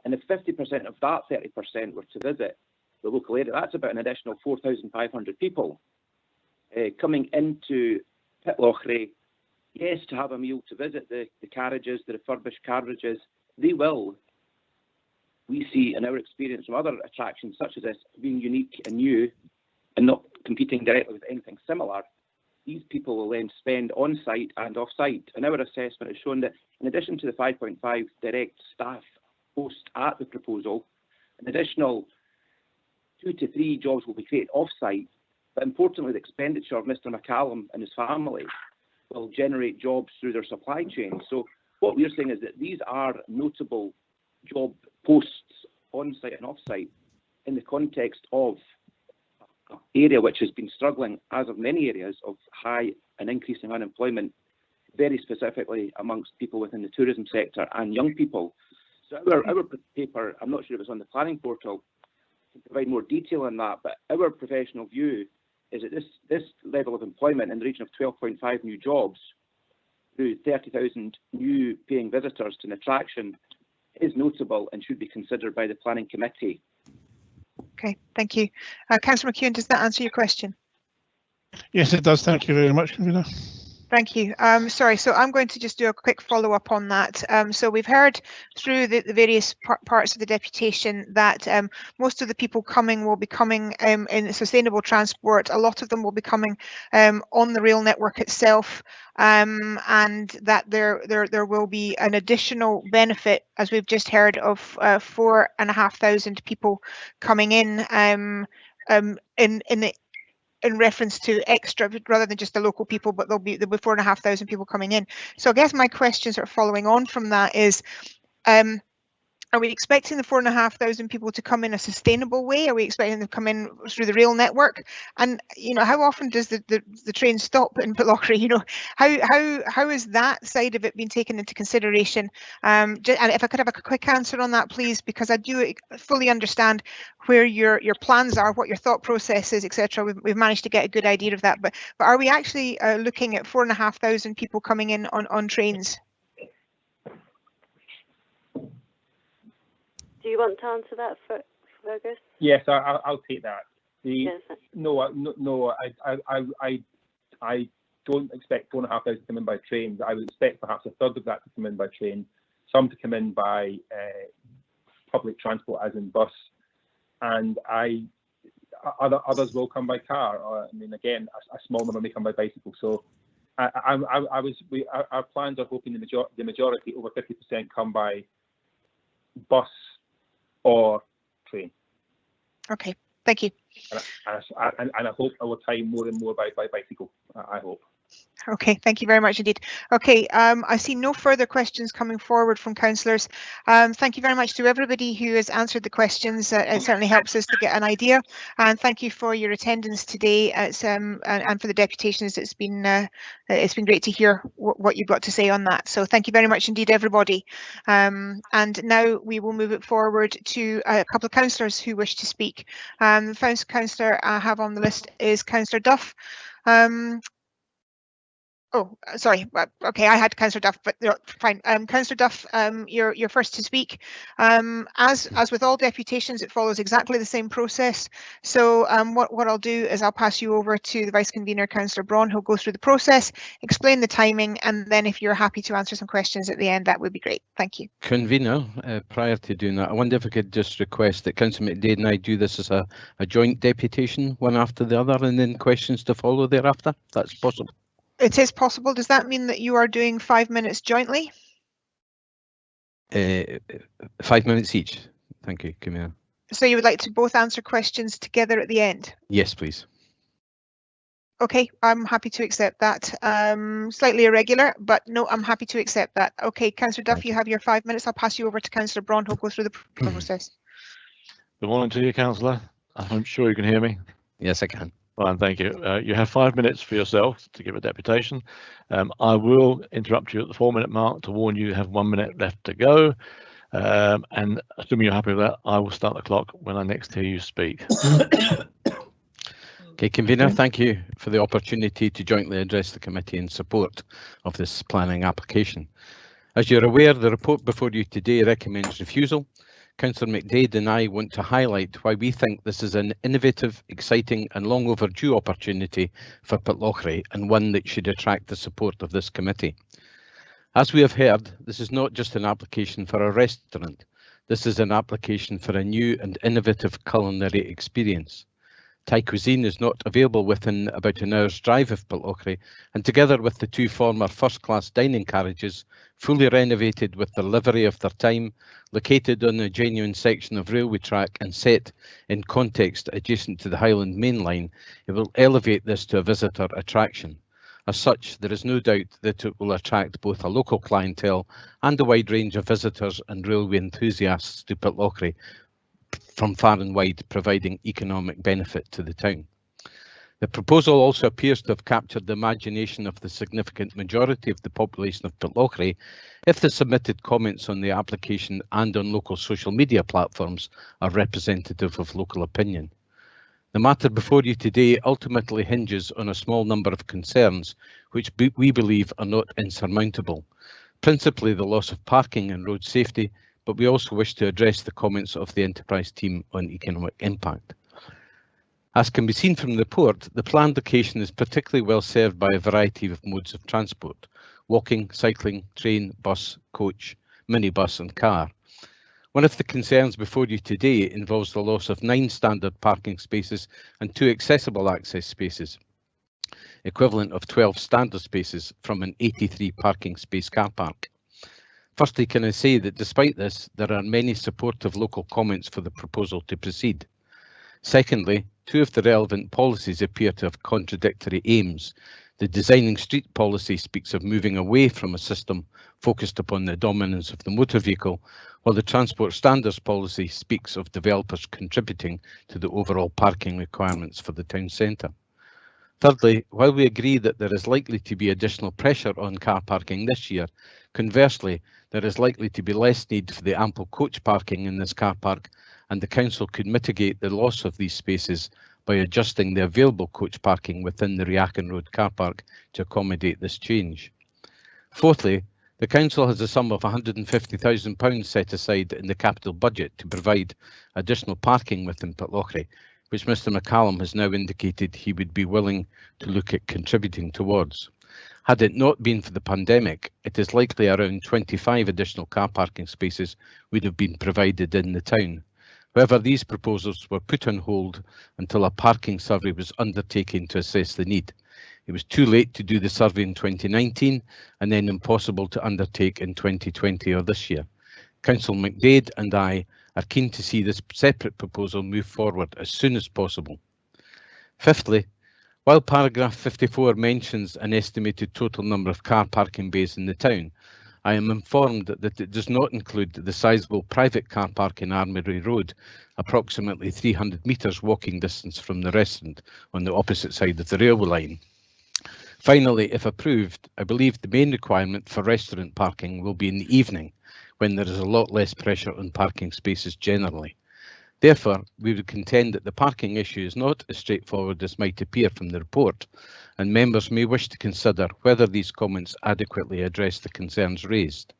And if 50% of that 30% were to visit the local area, that's about an additional 4,500 people coming into Pitlochry, yes, to have a meal, to visit the carriages, the refurbished carriages. They will, we see in our experience from other attractions such as this, being unique and new and not competing directly with anything similar. These people will then spend on-site and off-site. And our assessment has shown that in addition to the 5.5 direct staff post at the proposal, an additional 2 to 3 jobs will be created off-site, but importantly the expenditure of Mr. McCallum and his family will generate jobs through their supply chain. So what we're saying is that these are notable job posts on-site and off-site in the context of an area which has been struggling, as of many areas, of high and increasing unemployment, very specifically amongst people within the tourism sector and young people. So our paper, I'm not sure if it's on the planning portal, can provide more detail on that, but our professional view is that this level of employment in the region of 12.5 new jobs through 30,000 new paying visitors to an attraction is notable and should be considered by the planning committee. Okay, thank you. Councillor McEwen, does that answer your question? Yes, it does. Thank you very much, Convener. Thank you. Sorry, so I'm going to just do a quick follow-up on that. So we've heard through the various parts of the deputation that most of the people coming will be coming in sustainable transport. A lot of them will be coming on the rail network itself, and that there will be an additional benefit, as we've just heard, of 4,500 people coming in reference to extra, rather than just the local people, but there'll be 4,500 people coming in. So I guess my question sort of following on from that is, are we expecting the 4,500 people to come in a sustainable way? Are we expecting them to come in through the rail network? And how often does the train stop in Pitlochry? How is that side of it being taken into consideration? And if I could have a quick answer on that, please, because I do fully understand where your plans are, what your thought process is, etc. We've managed to get a good idea of that, but are we actually looking at 4,500 people coming in on trains? Do you want to answer that, Fergus? Yes, I'll take that. Yes. No, I don't expect 4,500 to come in by train. I would expect perhaps a third of that to come in by train, some to come in by public transport, as in bus, and others will come by car. I mean, again, a small number may come by bicycle. So our plans are hoping the majority, over 50%, come by bus or train. Okay, thank you. And I hope over time more and more by bicycle. I hope. Okay, thank you very much indeed. Okay, I see no further questions coming forward from councillors. Thank you very much to everybody who has answered the questions. It certainly helps us to get an idea. And thank you for your attendance today. And for the deputations. It's been great to hear what you've got to say on that. So thank you very much indeed, everybody. And now we will move it forward to a couple of councillors who wish to speak. The first councillor I have on the list is Councillor Duff. Oh, sorry. Okay, I had Councillor Duff, but fine. Councillor Duff, you're first to speak. As with all deputations, it follows exactly the same process. So what I'll do is I'll pass you over to the Vice Convener, Councillor Braun, who'll go through the process, explain the timing, and then if you're happy to answer some questions at the end, that would be great. Thank you. Convener, prior to doing that, I wonder if I could just request that Councillor McDade and I do this as a joint deputation, one after the other, and then questions to follow thereafter. That's possible. It is possible. Does that mean that you are doing 5 minutes jointly? 5 minutes each. Thank you, Convener. So you would like to both answer questions together at the end? Yes, please. Okay, I'm happy to accept that. Slightly irregular, but no, I'm happy to accept that. Okay, Councillor Duff, you have your 5 minutes. I'll pass you over to Councillor Braun, who'll go through the process. Good morning to you, Councillor. I'm sure you can hear me. Yes, I can. Fine, thank you. You have 5 minutes for yourself to give a deputation. I will interrupt you at the 4 minute mark to warn you have 1 minute left to go. And assuming you're happy with that, I will start the clock when I next hear you speak. Okay, Convener, thank you for the opportunity to jointly address the committee in support of this planning application. As you're aware, the report before you today recommends refusal. Councillor McDade and I want to highlight why we think this is an innovative, exciting and long overdue opportunity for Pitlochry, and one that should attract the support of this committee. As we have heard, this is not just an application for a restaurant. This is an application for a new and innovative culinary experience. Thai cuisine is not available within about an hour's drive of Pitlochry, and together with the two former first-class dining carriages, fully renovated with the livery of their time, located on a genuine section of railway track and set in context adjacent to the Highland Main Line, it will elevate this to a visitor attraction. As such, there is no doubt that it will attract both a local clientele and a wide range of visitors and railway enthusiasts to Pitlochry from far and wide, providing economic benefit to the town. The proposal also appears to have captured the imagination of the significant majority of the population of Pitlochry if the submitted comments on the application and on local social media platforms are representative of local opinion. The matter before you today ultimately hinges on a small number of concerns which we believe are not insurmountable, principally the loss of parking and road safety, but we also wish to address the comments of the enterprise team on economic impact. As can be seen from the report, the planned location is particularly well served by a variety of modes of transport: walking, cycling, train, bus, coach, minibus and car. One of the concerns before you today involves the loss of 9 standard parking spaces and 2 accessible access spaces, equivalent of 12 standard spaces from an 83 parking space car park. Firstly, can I say that despite this, there are many supportive local comments for the proposal to proceed. Secondly, 2 of the relevant policies appear to have contradictory aims. The designing street policy speaks of moving away from a system focused upon the dominance of the motor vehicle, while the transport standards policy speaks of developers contributing to the overall parking requirements for the town centre. Thirdly, while we agree that there is likely to be additional pressure on car parking this year, conversely, there is likely to be less need for the ample coach parking in this car park, and the council could mitigate the loss of these spaces by adjusting the available coach parking within the Riachan Road car park to accommodate this change. Fourthly, the council has a sum of £150,000 set aside in the capital budget to provide additional parking within Pitlochry, which Mr McCallum has now indicated he would be willing to look at contributing towards. Had it not been for the pandemic, it is likely around 25 additional car parking spaces would have been provided in the town. However, these proposals were put on hold until a parking survey was undertaken to assess the need. It was too late to do the survey in 2019 and then impossible to undertake in 2020 or this year. Councillor McDade and I are keen to see this separate proposal move forward as soon as possible. Fifthly, while paragraph 54 mentions an estimated total number of car parking bays in the town, I am informed that it does not include the sizable private car park in Armoury Road, approximately 300 metres walking distance from the restaurant on the opposite side of the railway line. Finally, if approved, I believe the main requirement for restaurant parking will be in the evening, when there is a lot less pressure on parking spaces generally. Therefore, we would contend that the parking issue is not as straightforward as might appear from the report, and members may wish to consider whether these comments adequately address the concerns raised.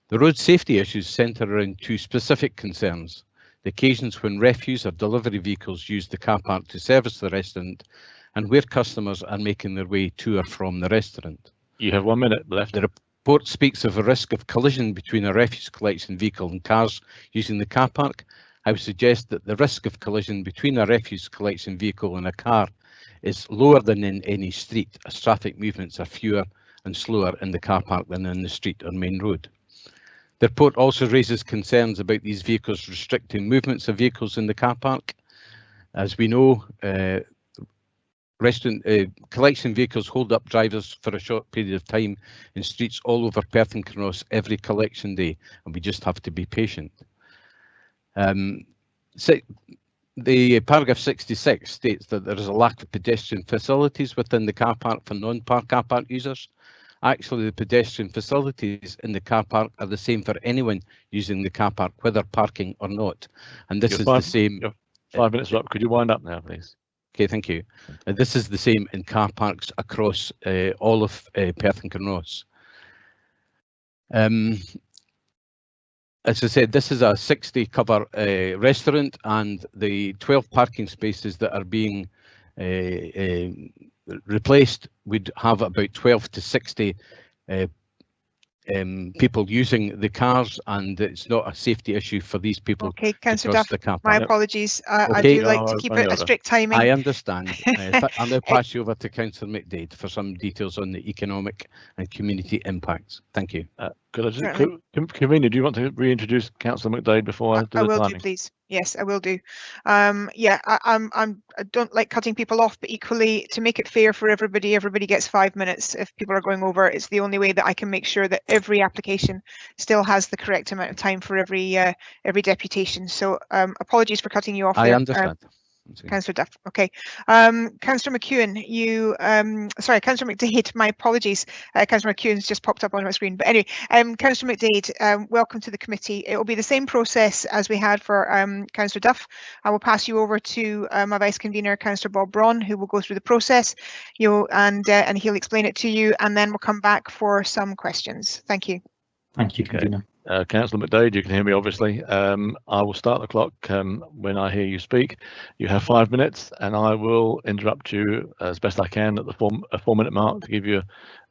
The road safety issues centre around 2 specific concerns: the occasions when refuse or delivery vehicles use the car park to service the restaurant, and where customers are making their way to or from the restaurant. You have 1 minute left. The report speaks of a risk of collision between a refuse collection vehicle and cars using the car park. I would suggest that the risk of collision between a refuse collection vehicle and a car is lower than in any street, as traffic movements are fewer and slower in the car park than in the street or main road. The report also raises concerns about these vehicles restricting movements of vehicles in the car park. As we know, collection vehicles hold up drivers for a short period of time in streets all over Perth and Kinross every collection day, and we just have to be patient. The paragraph 66 states that there is a lack of pedestrian facilities within the car park for non-park car park users. Actually, the pedestrian facilities in the car park are the same for anyone using the car park, whether parking or not. And this is the same. 5 minutes up. Could you wind up now, please? Okay, thank you. This is the same in car parks across all of Perth and Kinross. As I said, this is a 60 cover restaurant, and the 12 parking spaces that are being replaced would have about 12 to 60 people using the cars, and it's not a safety issue for these people. Okay, to Councillor cross Duff, the car my park. apologies. Okay. I do like to keep it a strict timing. I understand. I'll now pass you over to Councillor McDade for some details on the economic and community impacts. Thank you. Could I just, Convener, do you want to reintroduce Councillor McDade before I do the I will timing? do, please. Yes, I will do. Yeah, I don't like cutting people off, but equally to make it fair for everybody, everybody gets 5 minutes. If people are going over, it's the only way that I can make sure that every application still has the correct amount of time for every deputation. So apologies for cutting you off. I there. understand. Councillor Duff. Okay. Councillor McEwen, you, sorry, Councillor McDade, my apologies. Councillor McEwen's just popped up on my screen. But anyway, Councillor McDade, welcome to the committee. It will be the same process as we had for Councillor Duff. I will pass you over to my vice convener, Councillor Bob Braun, who will go through the process. And he'll explain it to you, and then we'll come back for some questions. Thank you. Thank you, convener. Councillor McDade, you can hear me obviously. I will start the clock when I hear you speak. You have 5 minutes and I will interrupt you as best I can at the 4-minute mark to give you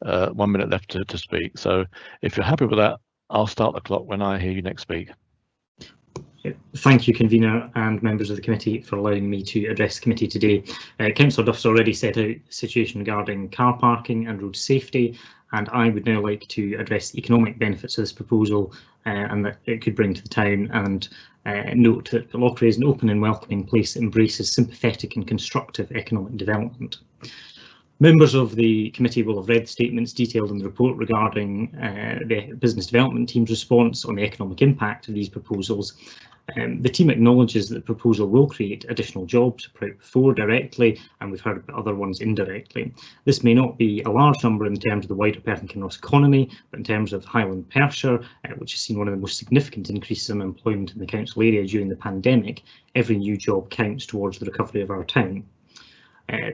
1 minute left to speak. So if you're happy with that, I'll start the clock when I hear you next speak. Thank you, convener and members of the committee, for allowing me to address the committee today. Councillor Duff's already set out the situation regarding car parking and road safety, and I would now like to address the economic benefits of this proposal and that it could bring to the town, and note that Pitlochry is an open and welcoming place that embraces sympathetic and constructive economic development. Members of the committee will have read the statements detailed in the report regarding the business development team's response on the economic impact of these proposals. The team acknowledges that the proposal will create additional jobs before directly, and we've heard about other ones indirectly. This may not be a large number in terms of the wider Perth and Kinross economy, but in terms of Highland Perthshire, which has seen one of the most significant increases in employment in the council area during the pandemic, every new job counts towards the recovery of our town.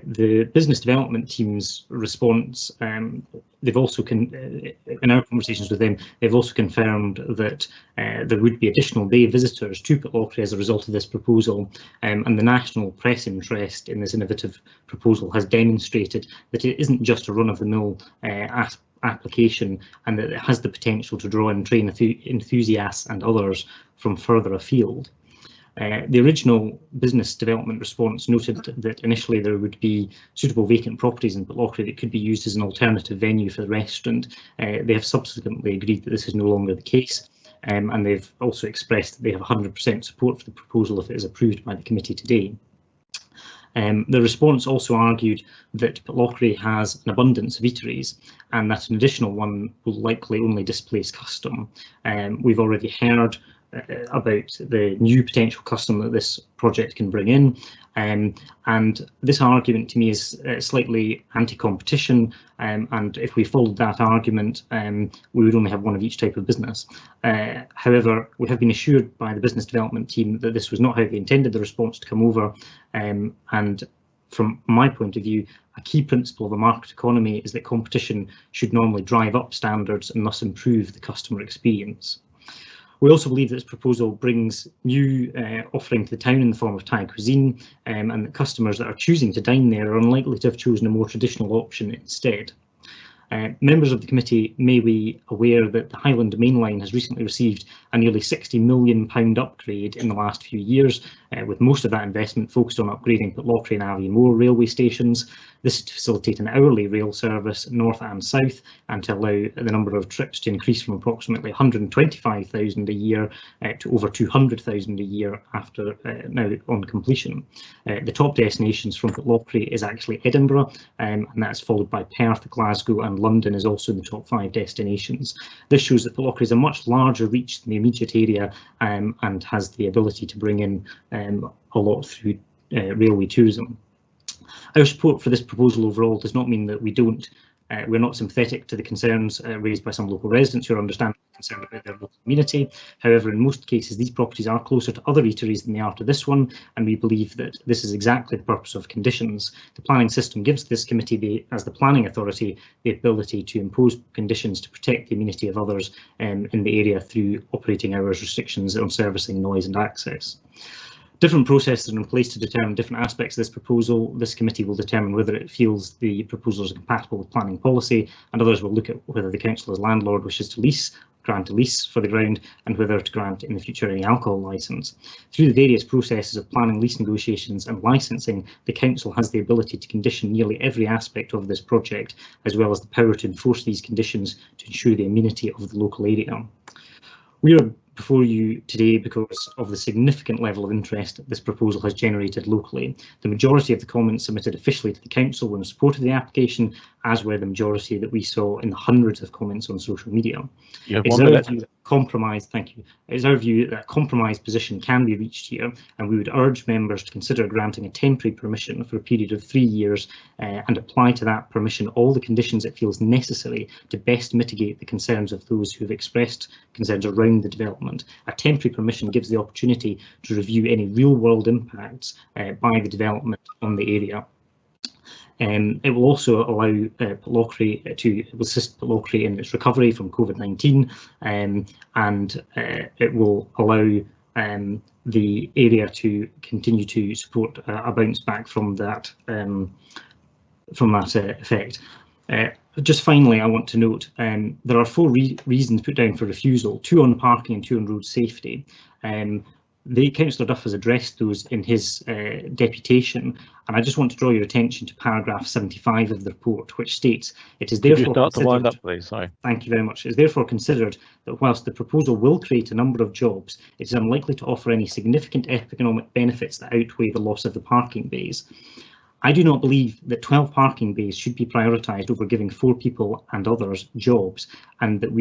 The business development team's response, they've also, in our conversations with them, they've also confirmed that there would be additional day visitors to Pitlochry as a result of this proposal, and the national press interest in this innovative proposal has demonstrated that it isn't just a run-of-the-mill application, and that it has the potential to draw in train enthusiasts and others from further afield. The original business development response noted that initially there would be suitable vacant properties in Pitlochry that could be used as an alternative venue for the restaurant. They have subsequently agreed that this is no longer the case, and they've also expressed that they have 100% support for the proposal if it is approved by the committee today. The response also argued that Pitlochry has an abundance of eateries and that an additional one will likely only displace custom. We've already heard about the new potential customer that this project can bring in, and this argument to me is slightly anti-competition, and if we followed that argument we would only have one of each type of business. However, we have been assured by the business development team that this was not how they intended the response to come over, and from my point of view, a key principle of a market economy is that competition should normally drive up standards and thus improve the customer experience. We also believe that this proposal brings new offering to the town in the form of Thai cuisine, and that customers that are choosing to dine there are unlikely to have chosen a more traditional option instead. Members of the committee may be aware that the Highland Main Line has recently received a nearly £60 million upgrade in the last few years, with most of that investment focused on upgrading Pitlochry and Aviemore railway stations. This is to facilitate an hourly rail service north and south, and to allow the number of trips to increase from approximately 125,000 a year to over 200,000 a year after now on completion. The top destinations from Pitlochry is actually Edinburgh, and that's followed by Perth, Glasgow and London is also in the top 5 destinations. This shows that Pitlochry is a much larger reach than the immediate area, and has the ability to bring in a lot through railway tourism. Our support for this proposal overall does not mean that we're not sympathetic to the concerns raised by some local residents who are understandably concerned about their local community. However, in most cases, these properties are closer to other eateries than they are to this one, and we believe that this is exactly the purpose of conditions. The planning system gives this committee, as the planning authority, the ability to impose conditions to protect the amenity of others in the area through operating hours restrictions on servicing, noise and access. Different processes are in place to determine different aspects of this proposal. This committee will determine whether it feels the proposals are compatible with planning policy, and others will look at whether the council as landlord wishes to grant a lease for the ground, and whether to grant in the future any alcohol licence. Through the various processes of planning, lease negotiations and licensing, the council has the ability to condition nearly every aspect of this project, as well as the power to enforce these conditions to ensure the amenity of the local area. We are before you today because of the significant level of interest this proposal has generated locally. The majority of the comments submitted officially to the council were in support of the application, as were the majority that we saw in the hundreds of comments on social media. You have It's 1 our minute. view that compromise, thank you. It's our view that a compromise position can be reached here, and we would urge members to consider granting a temporary permission for a period of 3 years and apply to that permission all the conditions it feels necessary to best mitigate the concerns of those who have expressed concerns around the development. A temporary permission gives the opportunity to review any real-world impacts by the development on the area. It will also allow Pitlochry to assist Pitlochry in its recovery from COVID-19, and it will allow the area to continue to support a bounce back from that effect. Just finally, I want to note there are 4 reasons put down for refusal: 2 on parking and 2 on road safety. Councillor Duff has addressed those in his deputation, and I just want to draw your attention to paragraph 75 of the report, which states, "It is therefore Could you start to wind considered." up, please? Sorry. Thank you very much. It is therefore considered that whilst the proposal will create a number of jobs, it is unlikely to offer any significant economic benefits that outweigh the loss of the parking bays. I do not believe that 12 parking bays should be prioritised over giving 4 people and others jobs, and that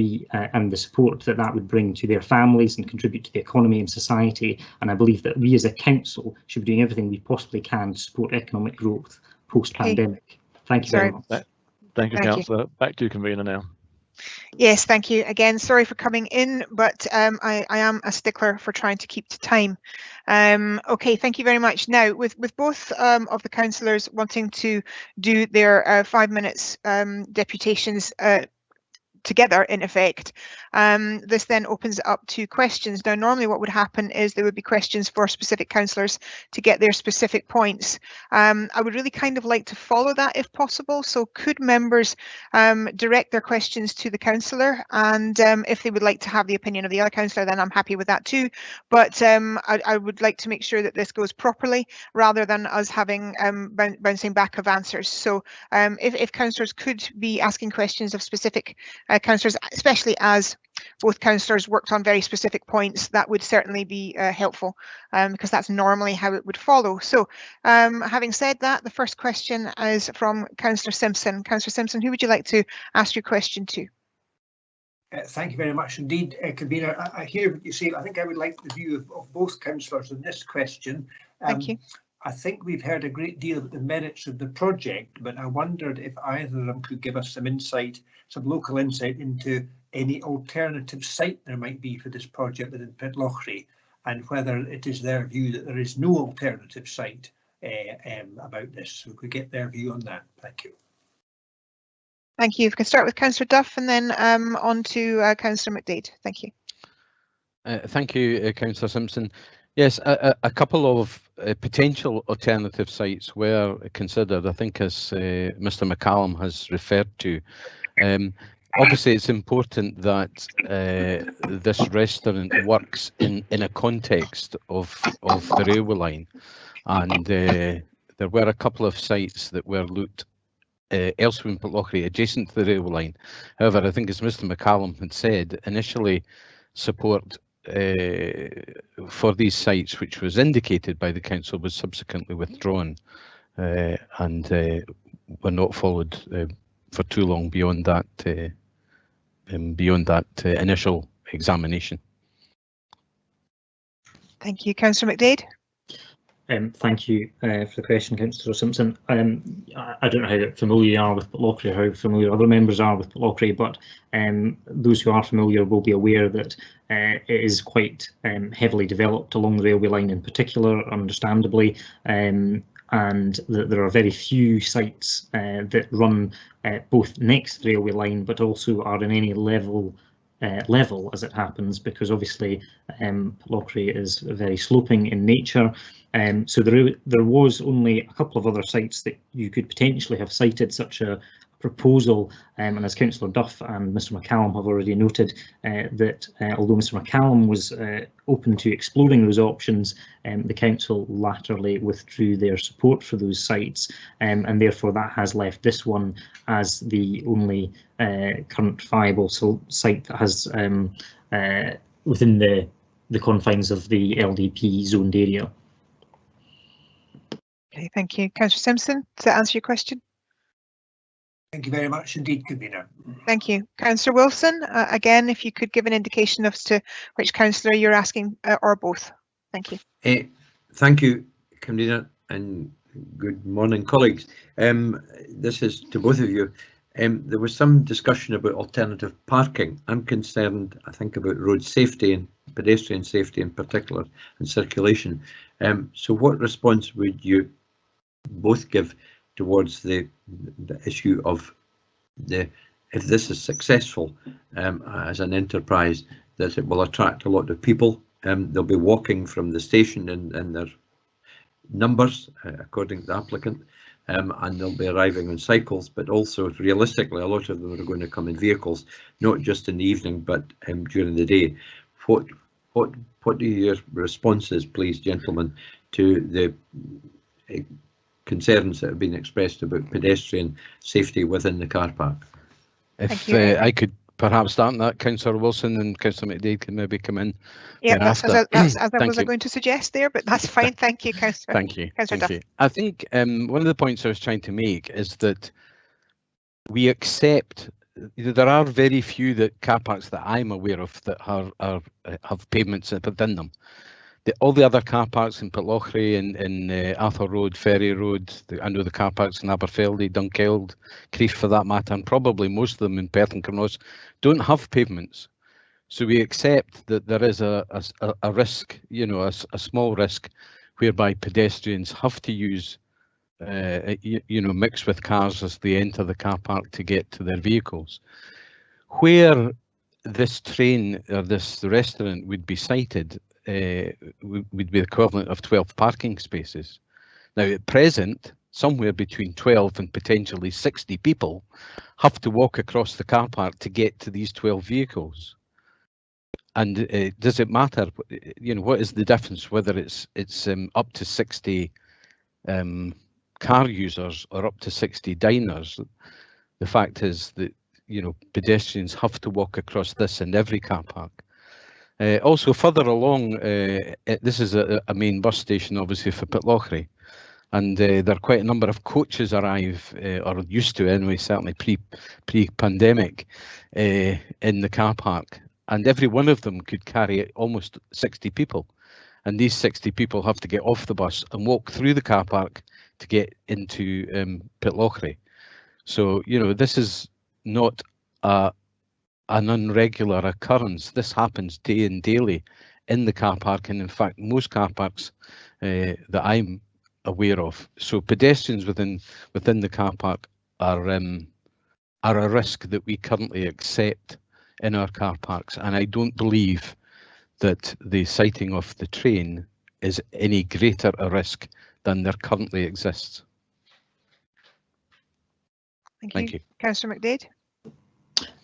and the support that would bring to their families and contribute to the economy and society. And I believe that we as a council should be doing everything we possibly can to support economic growth post-pandemic. Thank you very much. Thank you, Councillor. Back to you, convener now. Yes, thank you. Again, sorry for coming in, but I am a stickler for trying to keep to time. Okay, thank you very much. Now, with both of the councillors wanting to do their 5 minutes deputations together, in effect, this then opens it up to questions. Now, normally what would happen is there would be questions for specific councillors to get their specific points. I would really kind of like to follow that if possible. So could members direct their questions to the councillor, and if they would like to have the opinion of the other councillor, then I'm happy with that too. But I would like to make sure that this goes properly rather than us having bouncing back of answers. So if councillors could be asking questions of specific councillors, especially as both councillors worked on very specific points, that would certainly be helpful, because that's normally how it would follow. So having said that, the first question is from Councillor Simpson. Councillor Simpson, who would you like to ask your question to? Thank you very much indeed, convener. I hear what you say. I think I would like the view of both councillors on this question. Thank you. I think we've heard a great deal about the merits of the project, but I wondered if either of them could give us some insight, some local insight into any alternative site there might be for this project within Pitlochry, and whether it is their view that there is no alternative site about this. So we could get their view on that. Thank you. Thank you. If we can start with Councillor Duff and then on to Councillor McDade. Thank you. Thank you, Councillor Simpson. Yes, a couple of potential alternative sites were considered, I think, as Mr McCallum has referred to. Obviously, it's important that this restaurant works in a context of the railway line, and there were a couple of sites that were looked elsewhere in Pitlochry adjacent to the railway line. However, I think as Mr McCallum had said, initially support for these sites, which was indicated by the council, was subsequently withdrawn and were not followed for too long beyond that initial examination. Thank you, Councillor McDade. Thank you for the question, Councillor Simpson. I don't know how familiar you are with Pitlochry, or how familiar other members are with Pitlochry, but those who are familiar will be aware that it is quite heavily developed along the railway line in particular, understandably, and that there are very few sites that run both next to the railway line, but also are in any level as it happens, because obviously Pitlochry is very sloping in nature. So there was only a couple of other sites that you could potentially have cited such a proposal, and as Councillor Duff and Mr McCallum have already noted, that although Mr McCallum was open to exploring those options, the council latterly withdrew their support for those sites, and therefore that has left this one as the only current viable site that has within the confines of the LDP zoned area. Okay, thank you. Councillor Simpson, does that answer your question? Thank you very much indeed, Convener. Thank you. Councillor Wilson, again, if you could give an indication as to which councillor you're asking, or both. Thank you. Thank you, Convener, and good morning, colleagues. This is to both of you. There was some discussion about alternative parking. I'm concerned, I think, about road safety and pedestrian safety in particular, and circulation. So what response would you both give towards the issue of if this is successful as an enterprise, that it will attract a lot of people? They'll be walking from the station in their numbers, according to the applicant, and they'll be arriving on cycles, but also realistically a lot of them are going to come in vehicles, not just in the evening but during the day. What are your responses, please, gentlemen, to the concerns that have been expressed about pedestrian safety within the car park? If I could perhaps start on that, Councillor Wilson, and Councillor McDade can maybe come in. Yeah, that's as I was you. going to suggest there, but that's fine. Thank you, Councillor. Thank you. Councillor Thank Duff. you. I think one of the points I was trying to make is that we accept there are very few car parks that I'm aware of that have pavements within them. All the other car parks in Pitlochry, in Arthur Road, Ferry Road, I know the car parks in Aberfeldy, Dunkeld, Crieff for that matter, and probably most of them in Perth and Carnos don't have pavements. So we accept that there is a risk, you know, a small risk, whereby pedestrians have to use, you know, mix with cars as they enter the car park to get to their vehicles. Where this train or this restaurant would be sited would be the equivalent of 12 parking spaces. Now at present, somewhere between 12 and potentially 60 people have to walk across the car park to get to these 12 vehicles. And does it matter, you know, what is the difference whether it's up to 60 car users or up to 60 diners? The fact is that, you know, pedestrians have to walk across this in every car park. Also further along, this is a main bus station obviously for Pitlochry, and there are quite a number of coaches arrive, or used to anyway, certainly pre-pandemic, in the car park, and every one of them could carry almost 60 people, and these 60 people have to get off the bus and walk through the car park to get into Pitlochry. So, you know, this is not an unregular occurrence. This happens day and daily in the car park, and in fact most car parks that I'm aware of. So pedestrians within the car park are a risk that we currently accept in our car parks, and I don't believe that the siting of the train is any greater a risk than there currently exists. Thank you. Councillor McDade.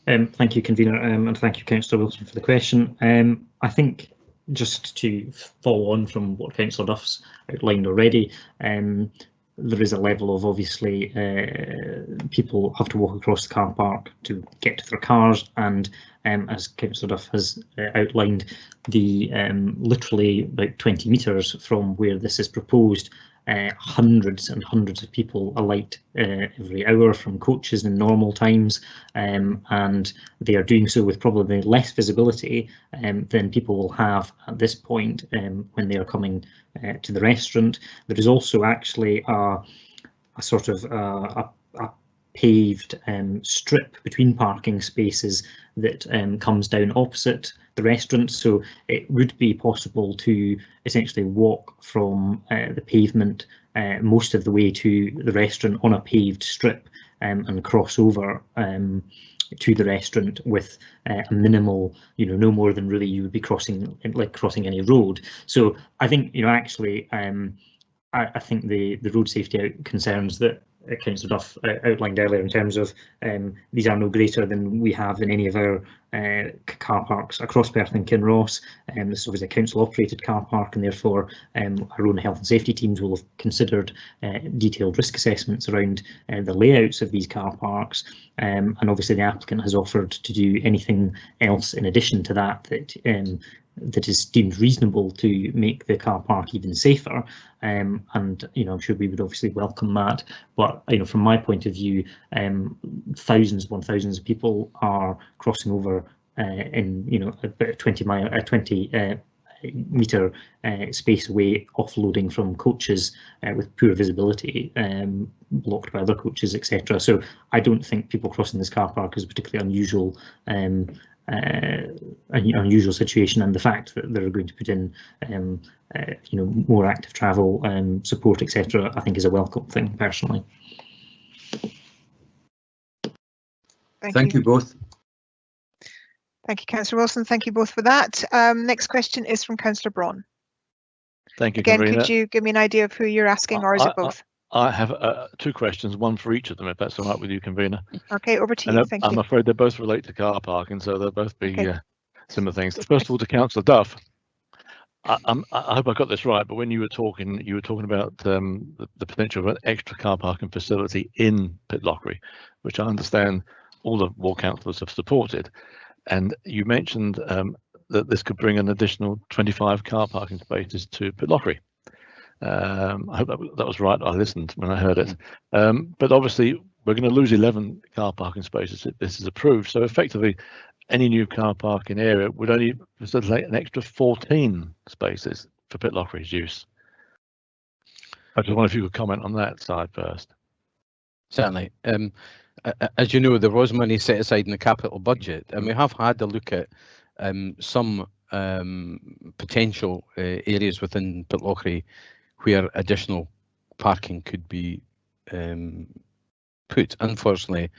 Thank you, Convener, and thank you, Councillor Wilson, for the question. I think just to follow on from what Councillor Duff's outlined already, there is a level of obviously people have to walk across the car park to get to their cars, and as Councillor Duff has outlined, the literally about 20 metres from where this is proposed, hundreds and hundreds of people alight every hour from coaches in normal times, and they are doing so with probably less visibility than people will have at this point when they are coming to the restaurant. There is also actually a sort of a paved strip between parking spaces that comes down opposite the restaurant, so it would be possible to essentially walk from the pavement most of the way to the restaurant on a paved strip and cross over to the restaurant with a minimal, you know, no more than really you would be crossing any road. So I think, you know, actually I think the road safety concerns that Councillor Duff outlined earlier in terms of these are no greater than we have in any of our car parks across Perth and Kinross. This is obviously a council operated car park, and therefore our own health and safety teams will have considered detailed risk assessments around the layouts of these car parks, and obviously the applicant has offered to do anything else in addition to that that is deemed reasonable to make the car park even safer, and I'm sure we would obviously welcome that. But from my point of view, thousands upon thousands of people are crossing over in about 20 metre space away, offloading from coaches with poor visibility, blocked by other coaches, etc. So I don't think people crossing this car park is a particularly unusual situation, and the fact that they're going to put in more active travel support, etc., I think is a welcome thing personally. Thank you both. Thank you, Councillor Wilson. Thank you both for that. Next question is from Councillor Braun. Thank you, Again, Convener. could you give me an idea of who you're asking, or is it both? I have two questions, one for each of them, if that's all right with you, Convener. Okay, over to you. Thank you. I'm afraid they both relate to car parking, so they'll both be similar things. First of all, to Councillor Duff. I hope I got this right, but when you were talking about the potential of an extra car parking facility in Pitlochry, which I understand all the ward councillors have supported. And you mentioned that this could bring an additional 25 car parking spaces to Pitlochry. I hope that was right. I listened when I heard it. But obviously, we're going to lose 11 car parking spaces if this is approved. So effectively, any new car parking area would only facilitate an extra 14 spaces for Pitlochry's use. I just wonder if you could comment on that side first. Certainly. As you know, there was money set aside in the capital budget, and we have had a look at some potential areas within Pitlochry where additional parking could be put. Unfortunately,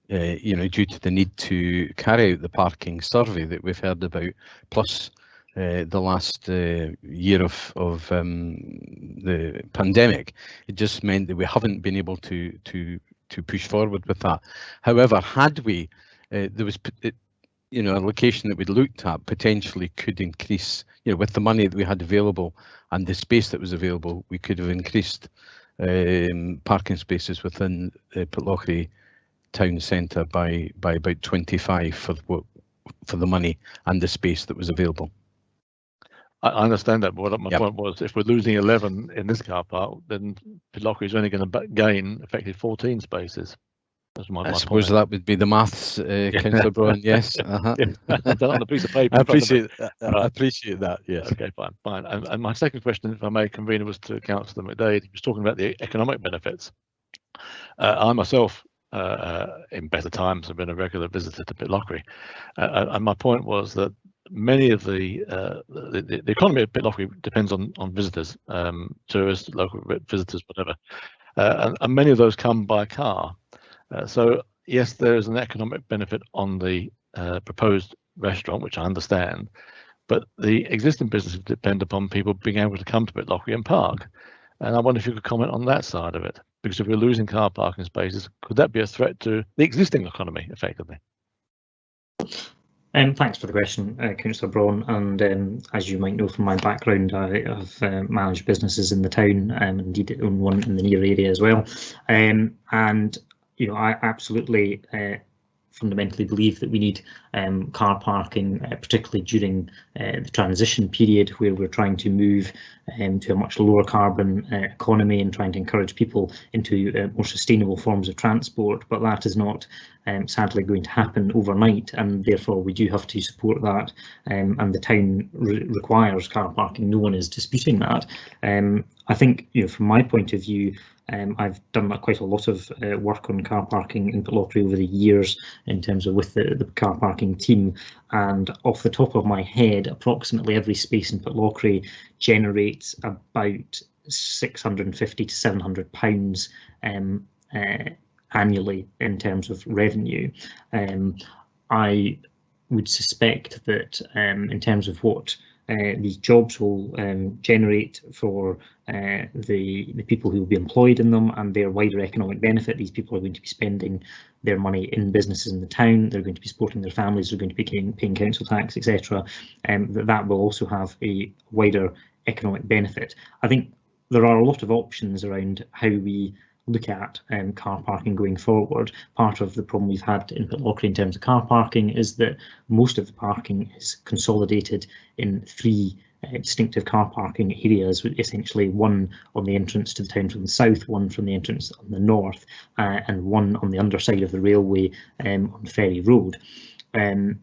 due to the need to carry out the parking survey that we've heard about, plus the last year of the pandemic, it just meant that we haven't been able to push forward with that. However, had we, there was a location that we'd looked at potentially could increase, with the money that we had available and the space that was available, we could have increased parking spaces within Pitlochry town centre by about 25 for the money and the space that was available. I understand that, but my point was, if we're losing 11 in this car park, then Pitlochry is only going to gain effectively 14 spaces. That's my suppose point. that would be the maths, Councillor Braun. Yes. Done on a piece of paper. I appreciate that. I appreciate that. Yes. Okay, fine. And my second question, if I may, Convener, was to Councillor McDade. He was talking about the economic benefits. I myself, in better times, have been a regular visitor to Pitlochry, and my point was that many of the economy of Pitlochry depends on visitors, tourists, local visitors, whatever, and many of those come by car. So yes, there is an economic benefit on the proposed restaurant, which I understand, but the existing businesses depend upon people being able to come to Pitlochry and park. And I wonder if you could comment on that side of it, because if we're losing car parking spaces, could that be a threat to the existing economy, effectively? Thanks for the question, Councillor Braun. And as you might know from my background, I have managed businesses in the town, and indeed own one in the near area as well. And I absolutely fundamentally believe that we need car parking, particularly during the transition period, where we're trying to move to a much lower carbon economy and trying to encourage people into more sustainable forms of transport. But that is not sadly going to happen overnight, and therefore we do have to support that, and the town requires car parking. No one is disputing that. I think, from my point of view, I've done quite a lot of work on car parking in Pitlochry over the years, in terms of with the car parking team, and off the top of my head, approximately every space in Pitlochry generates about £650 to £700 annually in terms of revenue. I would suspect that in terms of what these jobs will generate for the people who will be employed in them and their wider economic benefit, these people are going to be spending their money in businesses in the town, they're going to be supporting their families, they're going to be paying council tax, etc. That will also have a wider economic benefit. I think there are a lot of options around how we look at car parking going forward. Part of the problem we've had in Pitlochry in terms of car parking is that most of the parking is consolidated in 3 distinctive car parking areas, with essentially one on the entrance to the town from the south, one from the entrance on the north, and one on the underside of the railway on Ferry Road. And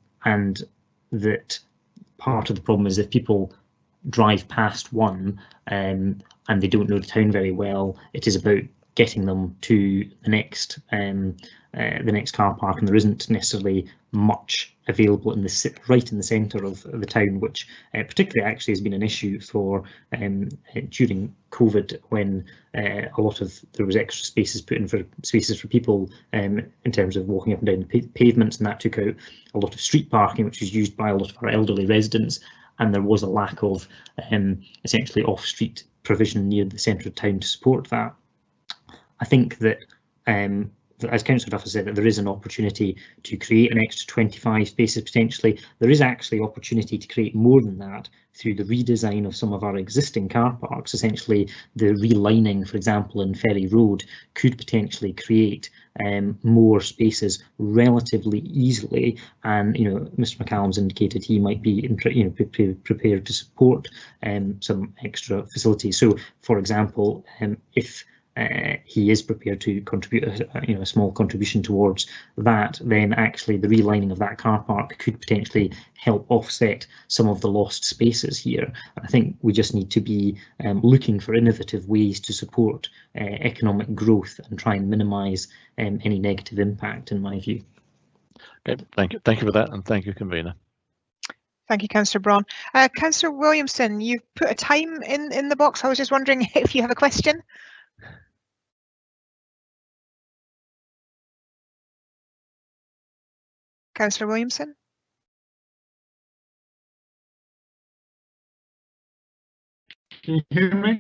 that part of the problem is if people drive past one and they don't know the town very well, it is about getting them to the next car park, and there isn't necessarily much available in the right in the centre of the town, which particularly actually has been an issue for during COVID, when there was extra spaces put in for people in terms of walking up and down the pavements, and that took out a lot of street parking, which was used by a lot of our elderly residents, and there was a lack of essentially off-street provision near the centre of town to support that. I think that, as Councillor Duff has said, that there is an opportunity to create an extra 25 spaces potentially. There is actually opportunity to create more than that through the redesign of some of our existing car parks. Essentially, the relining, for example, in Ferry Road could potentially create more spaces relatively easily. And Mr. McCallum's indicated he might be prepared to support some extra facilities. So, for example, if he is prepared to contribute a small contribution towards that, then actually the relining of that car park could potentially help offset some of the lost spaces here. I think we just need to be looking for innovative ways to support economic growth and try and minimise any negative impact, in my view. Okay, thank you for that, and thank you, convener. Thank you, Councillor Braun. Councillor Williamson, you've put a time in the box. I was just wondering if you have a question. Councillor Williamson? Can you hear me?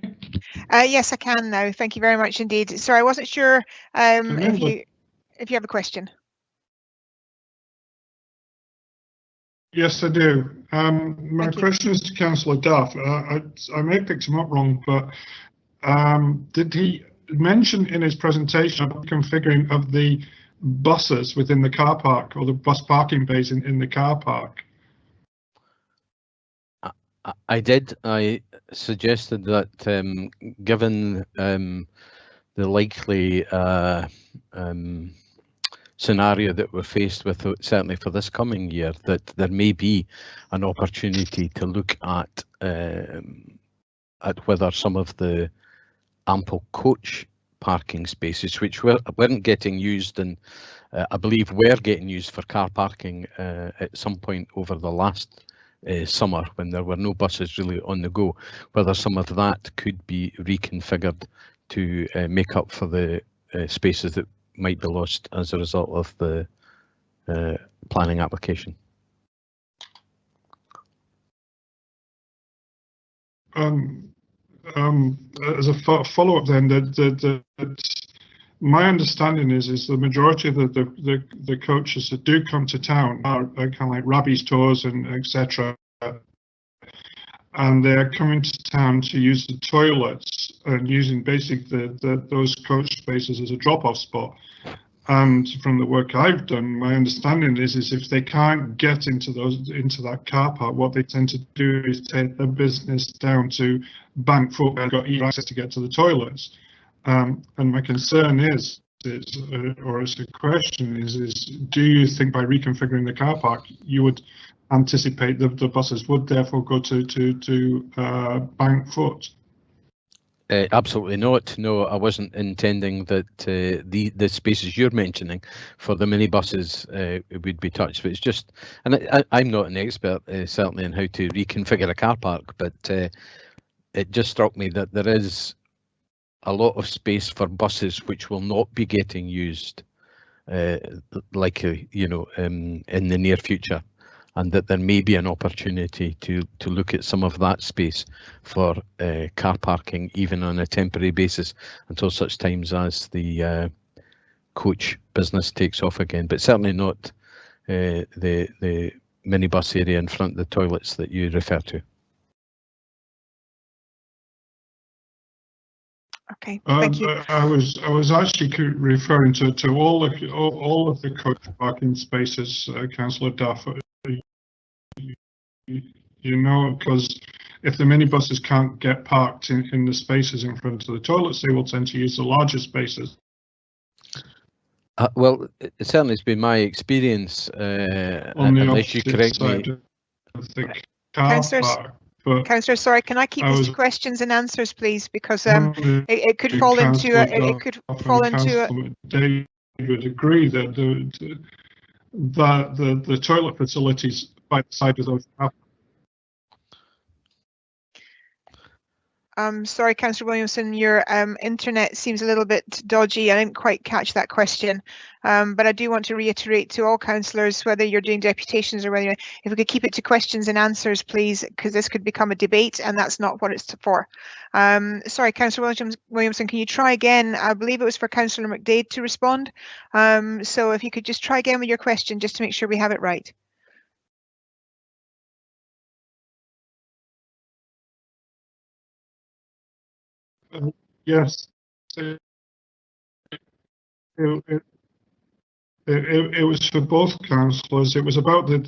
Yes, I can now. Thank you very much indeed. Sorry, I wasn't sure if you have a question. Yes, I do. My question is to Councillor Duff. I may have picked him up wrong, but did he mention in his presentation about configuring of the buses within the car park, or the bus parking bays in the car park? I did. I suggested that given the likely scenario that we're faced with, certainly for this coming year, that there may be an opportunity to look at whether some of the ample coach parking spaces, which weren't getting used, and I believe were getting used for car parking at some point over the last summer, when there were no buses really on the go, whether some of that could be reconfigured to make up for the spaces that might be lost as a result of the planning application. As a follow-up, then, that my understanding is the majority of the coaches that do come to town are kind of like Rabbie's tours and etc. And they're coming to town to use the toilets and using basically those coach spaces as a drop-off spot. And from the work I've done, my understanding is if they can't get into that car park, what they tend to do is take their business down to Bank Foot, where they've got easy access to get to the toilets. And my concern is, or as a question is, do you think by reconfiguring the car park, you would anticipate the buses would therefore go to Bank Foot? Absolutely not. No, I wasn't intending that the spaces you're mentioning for the minibuses would be touched. But it's just, and I'm not an expert certainly in how to reconfigure a car park, but it just struck me that there is a lot of space for buses which will not be getting used, in the near future, and that there may be an opportunity to look at some of that space for car parking, even on a temporary basis, until such times as the coach business takes off again. But certainly not the minibus area in front of the toilets that you refer to. Okay, thank you. I was actually referring to all of the coach parking spaces, Councillor Duff. You know, because if the minibuses can't get parked in the spaces in front of the toilets, they will tend to use the larger spaces. Well, it certainly has been my experience, unless you correct me. Councillor, sorry, can I keep this to questions and answers, please? Because it could fall into They would agree that the toilet facilities by the side of those. Sorry, Councillor Williamson, your internet seems a little bit dodgy. I didn't quite catch that question, but I do want to reiterate to all councillors, whether you're doing deputations or whether if we could keep it to questions and answers, please, because this could become a debate, and that's not what it's for. Sorry, Councillor Williamson, can you try again? I believe it was for Councillor McDade to respond. So if you could just try again with your question, just to make sure we have it right. Yes, it was for both councillors. It was about would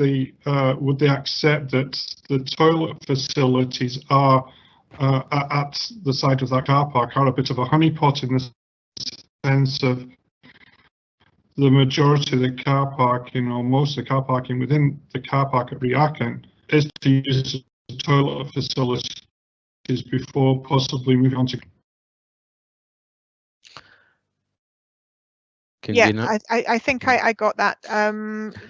they accept that the toilet facilities are at the side of that car park are a bit of a honeypot in the sense of the majority of the car parking, or most of the car parking within the car park at Reacan, is to use the toilet facilities before possibly moving on to. Yeah, I think I got that.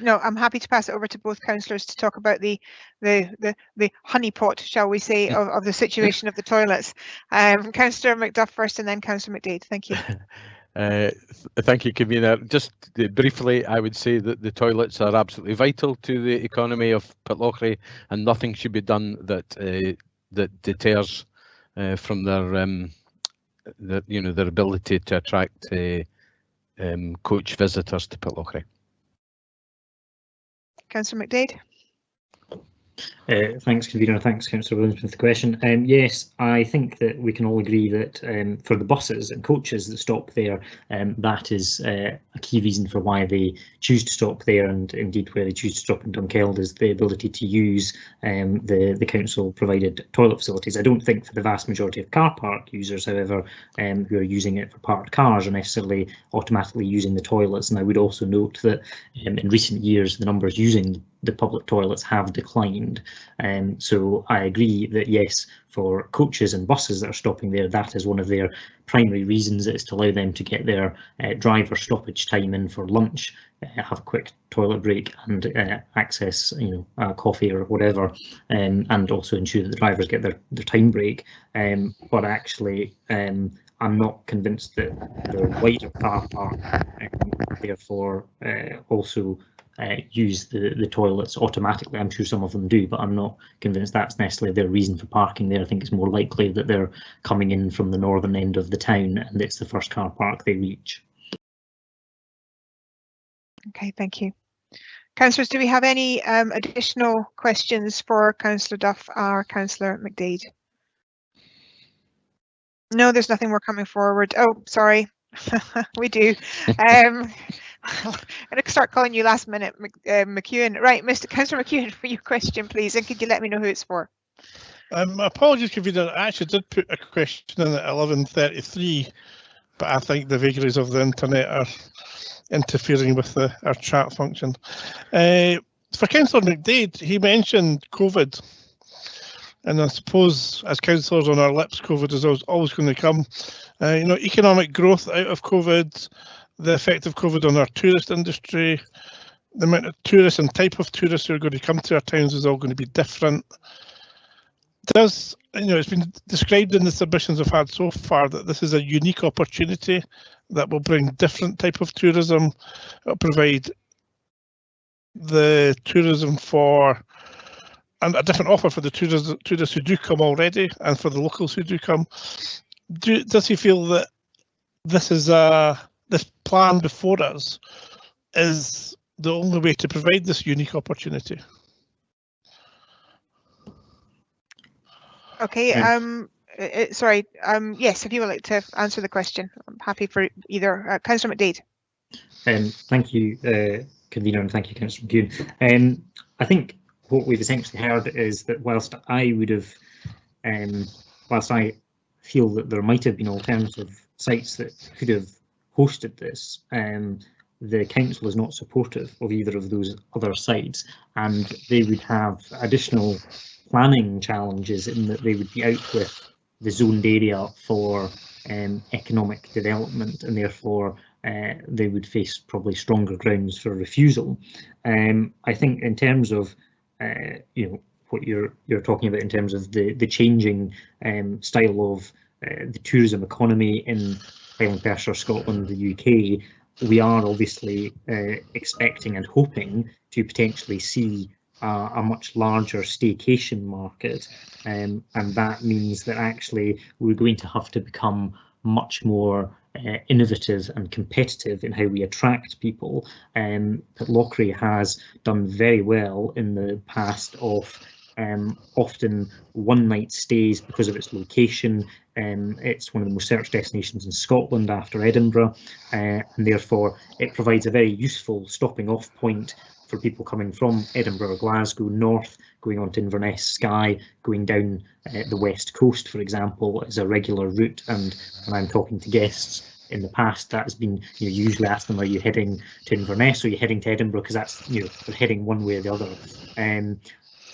No, I'm happy to pass it over to both councillors to talk about the honeypot, shall we say, of the situation of the toilets. Councillor McDuff first, and then Councillor McDade. Thank you. Thank you, Convener. Just briefly, I would say that the toilets are absolutely vital to the economy of Pitlochry, and nothing should be done that that deters from their ability to attract coach visitors to Pitlochry. Councillor McDade. Thanks, Convener. Thanks, Councillor Williams, for the question. Yes, I think that we can all agree that for the buses and coaches that stop there, that is a key reason for why they choose to stop there, and indeed where they choose to stop in Dunkeld is the ability to use the council provided toilet facilities. I don't think for the vast majority of car park users, however, who are using it for parked cars, are necessarily automatically using the toilets. And I would also note that in recent years the numbers using the public toilets have declined. So I agree that yes, for coaches and buses that are stopping there, that is one of their primary reasons, is to allow them to get their driver stoppage time in for lunch, have a quick toilet break, and access, coffee or whatever, and also ensure that the drivers get their time break. But actually, I'm not convinced that the wider car park therefore also use the toilets automatically. I'm sure some of them do, but I'm not convinced that's necessarily their reason for parking there. I think it's more likely that they're coming in from the northern end of the town and it's the first car park they reach. Okay, thank you. Councillors, do we have any additional questions for Councillor Duff or Councillor McDade? No, there's nothing more coming forward. Oh, sorry. We do. I'm going to start calling you last minute, McEwen. Right, Mr. Councillor McEwen, for your question, please, and could you let me know who it's for? Apologies, Convener. I actually did put a question in at 11:33, but I think the vagaries of the internet are interfering with our chat function. For Councillor McDade, he mentioned COVID. And I suppose, as councillors on our lips, COVID is always going to come. Economic growth out of COVID, the effect of COVID on our tourist industry, the amount of tourists and type of tourists who are going to come to our towns is all going to be different. It's been described in the submissions I've had so far that this is a unique opportunity that will bring different type of tourism. It'll provide the tourism and a different offer for the tourists who do come already, and for the locals who do come. Does he feel that this plan before us is the only way to provide this unique opportunity? Okay, sorry, yes, if you would like to answer the question, I'm happy for either. Councillor McDade. Thank you, Convener, and thank you, Councillor McEwen. I think what we've essentially heard is that whilst I would have, whilst I feel that there might have been alternative sites that could have hosted this, the council is not supportive of either of those other sites, and they would have additional planning challenges in that they would be out with the zoned area for economic development, and therefore they would face probably stronger grounds for refusal. I think in terms of you know, what you're talking about in terms of the changing style of the tourism economy in Highland Perthshire, Scotland, the UK, we are obviously expecting and hoping to potentially see a much larger staycation market, and that means that actually we're going to have to become much more innovative and competitive in how we attract people. Pitlochry has done very well in the past of often one-night stays because of its location. It's one of the most searched destinations in Scotland after Edinburgh, and therefore it provides a very useful stopping off point for people coming from Edinburgh or Glasgow north, going on to Inverness, Skye, going down the west coast, for example, is a regular route. And when I'm talking to guests in the past, that has been, you usually ask them, are you heading to Inverness or are you heading to Edinburgh? Because that's, they're heading one way or the other.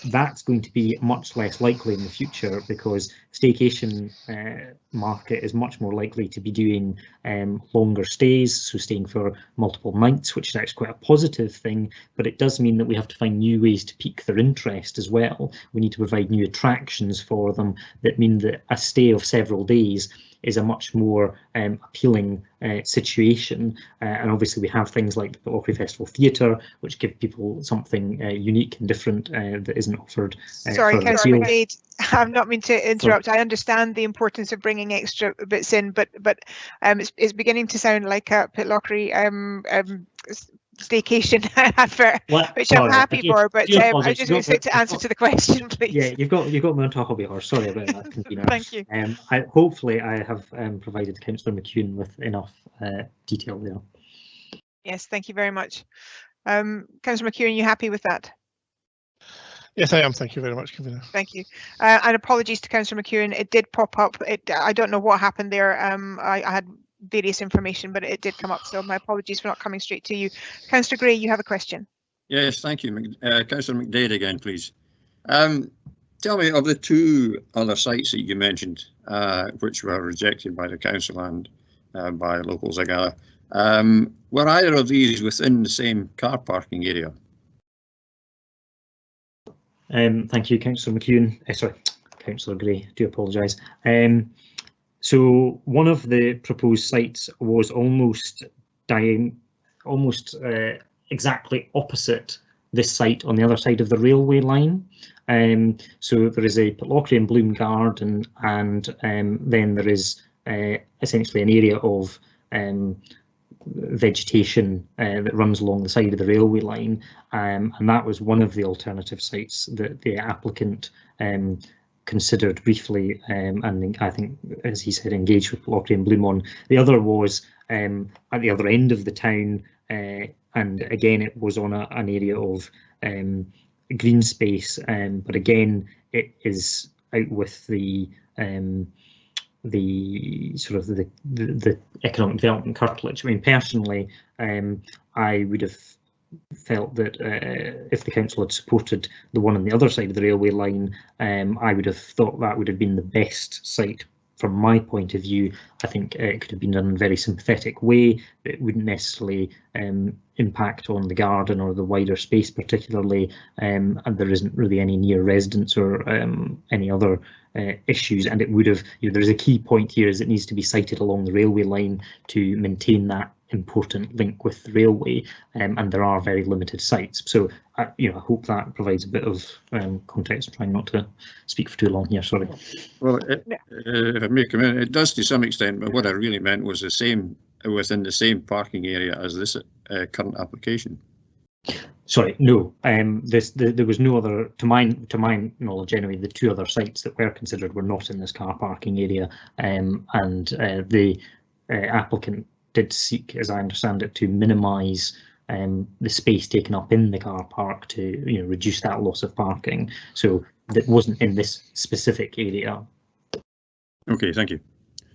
That's going to be much less likely in the future because staycation market is much more likely to be doing longer stays, so staying for multiple nights, which is actually quite a positive thing, but it does mean that we have to find new ways to pique their interest as well. We need to provide new attractions for them that mean that a stay of several days is a much more appealing situation, and obviously we have things like the Pitlochry Festival Theatre, which give people something unique and different that isn't offered. Sorry, Councillor McDade, I'm not mean to interrupt. I understand the importance of bringing extra bits in, but it's beginning to sound like a Pitlochry staycation advert, which I'm happy for, but I just want to answer to the question, please. Yeah, you've got me on top of your horse. Sorry about that, Convener. Thank you. Hopefully I have provided Councillor McEwen with enough detail there. Yes, thank you very much. Councillor McEwen, you happy with that? Yes, I am. Thank you very much, Convener. Thank you. And apologies to Councillor McEwen. It did pop up. I don't know what happened there. I had various information, but it did come up. So my apologies for not coming straight to you. Councillor Gray, you have a question. Yes, thank you. Councillor McDade again, please. Tell me, of the two other sites that you mentioned, which were rejected by the council and by locals, I gather, were either of these within the same car parking area? Thank you, Councillor McEwen. Sorry, Councillor Gray, I do apologise. So one of the proposed sites was almost exactly opposite this site on the other side of the railway line. So there is a Pitlochry and Bloom Garden, and then there is essentially an area of vegetation that runs along the side of the railway line, and that was one of the alternative sites that the applicant considered briefly, and I think, as he said, engaged with Pitlochry and Bloom on. The other was at the other end of the town, and again it was on an area of green space, but again it is out with the sort of the economic development curtilage. I mean, personally, I would have felt that if the council had supported the one on the other side of the railway line, I would have thought that would have been the best site from my point of view. I think it could have been done in a very sympathetic way. It wouldn't necessarily impact on the garden or the wider space particularly, and there isn't really any near residents or any other issues, and it would have, there's a key point here, is it needs to be sited along the railway line to maintain that important link with the railway, and there are very limited sites. So I hope that provides a bit of context. I'm trying not to speak for too long here, sorry. Well, if I may come in, it does to some extent, but what I really meant was the same, within the same parking area as this current application. Sorry, no. There was no other, to my knowledge anyway. The two other sites that were considered were not in this car parking area, and the applicant did seek, as I understand it, to minimise the space taken up in the car park to reduce that loss of parking. So that wasn't in this specific area. Okay, thank you.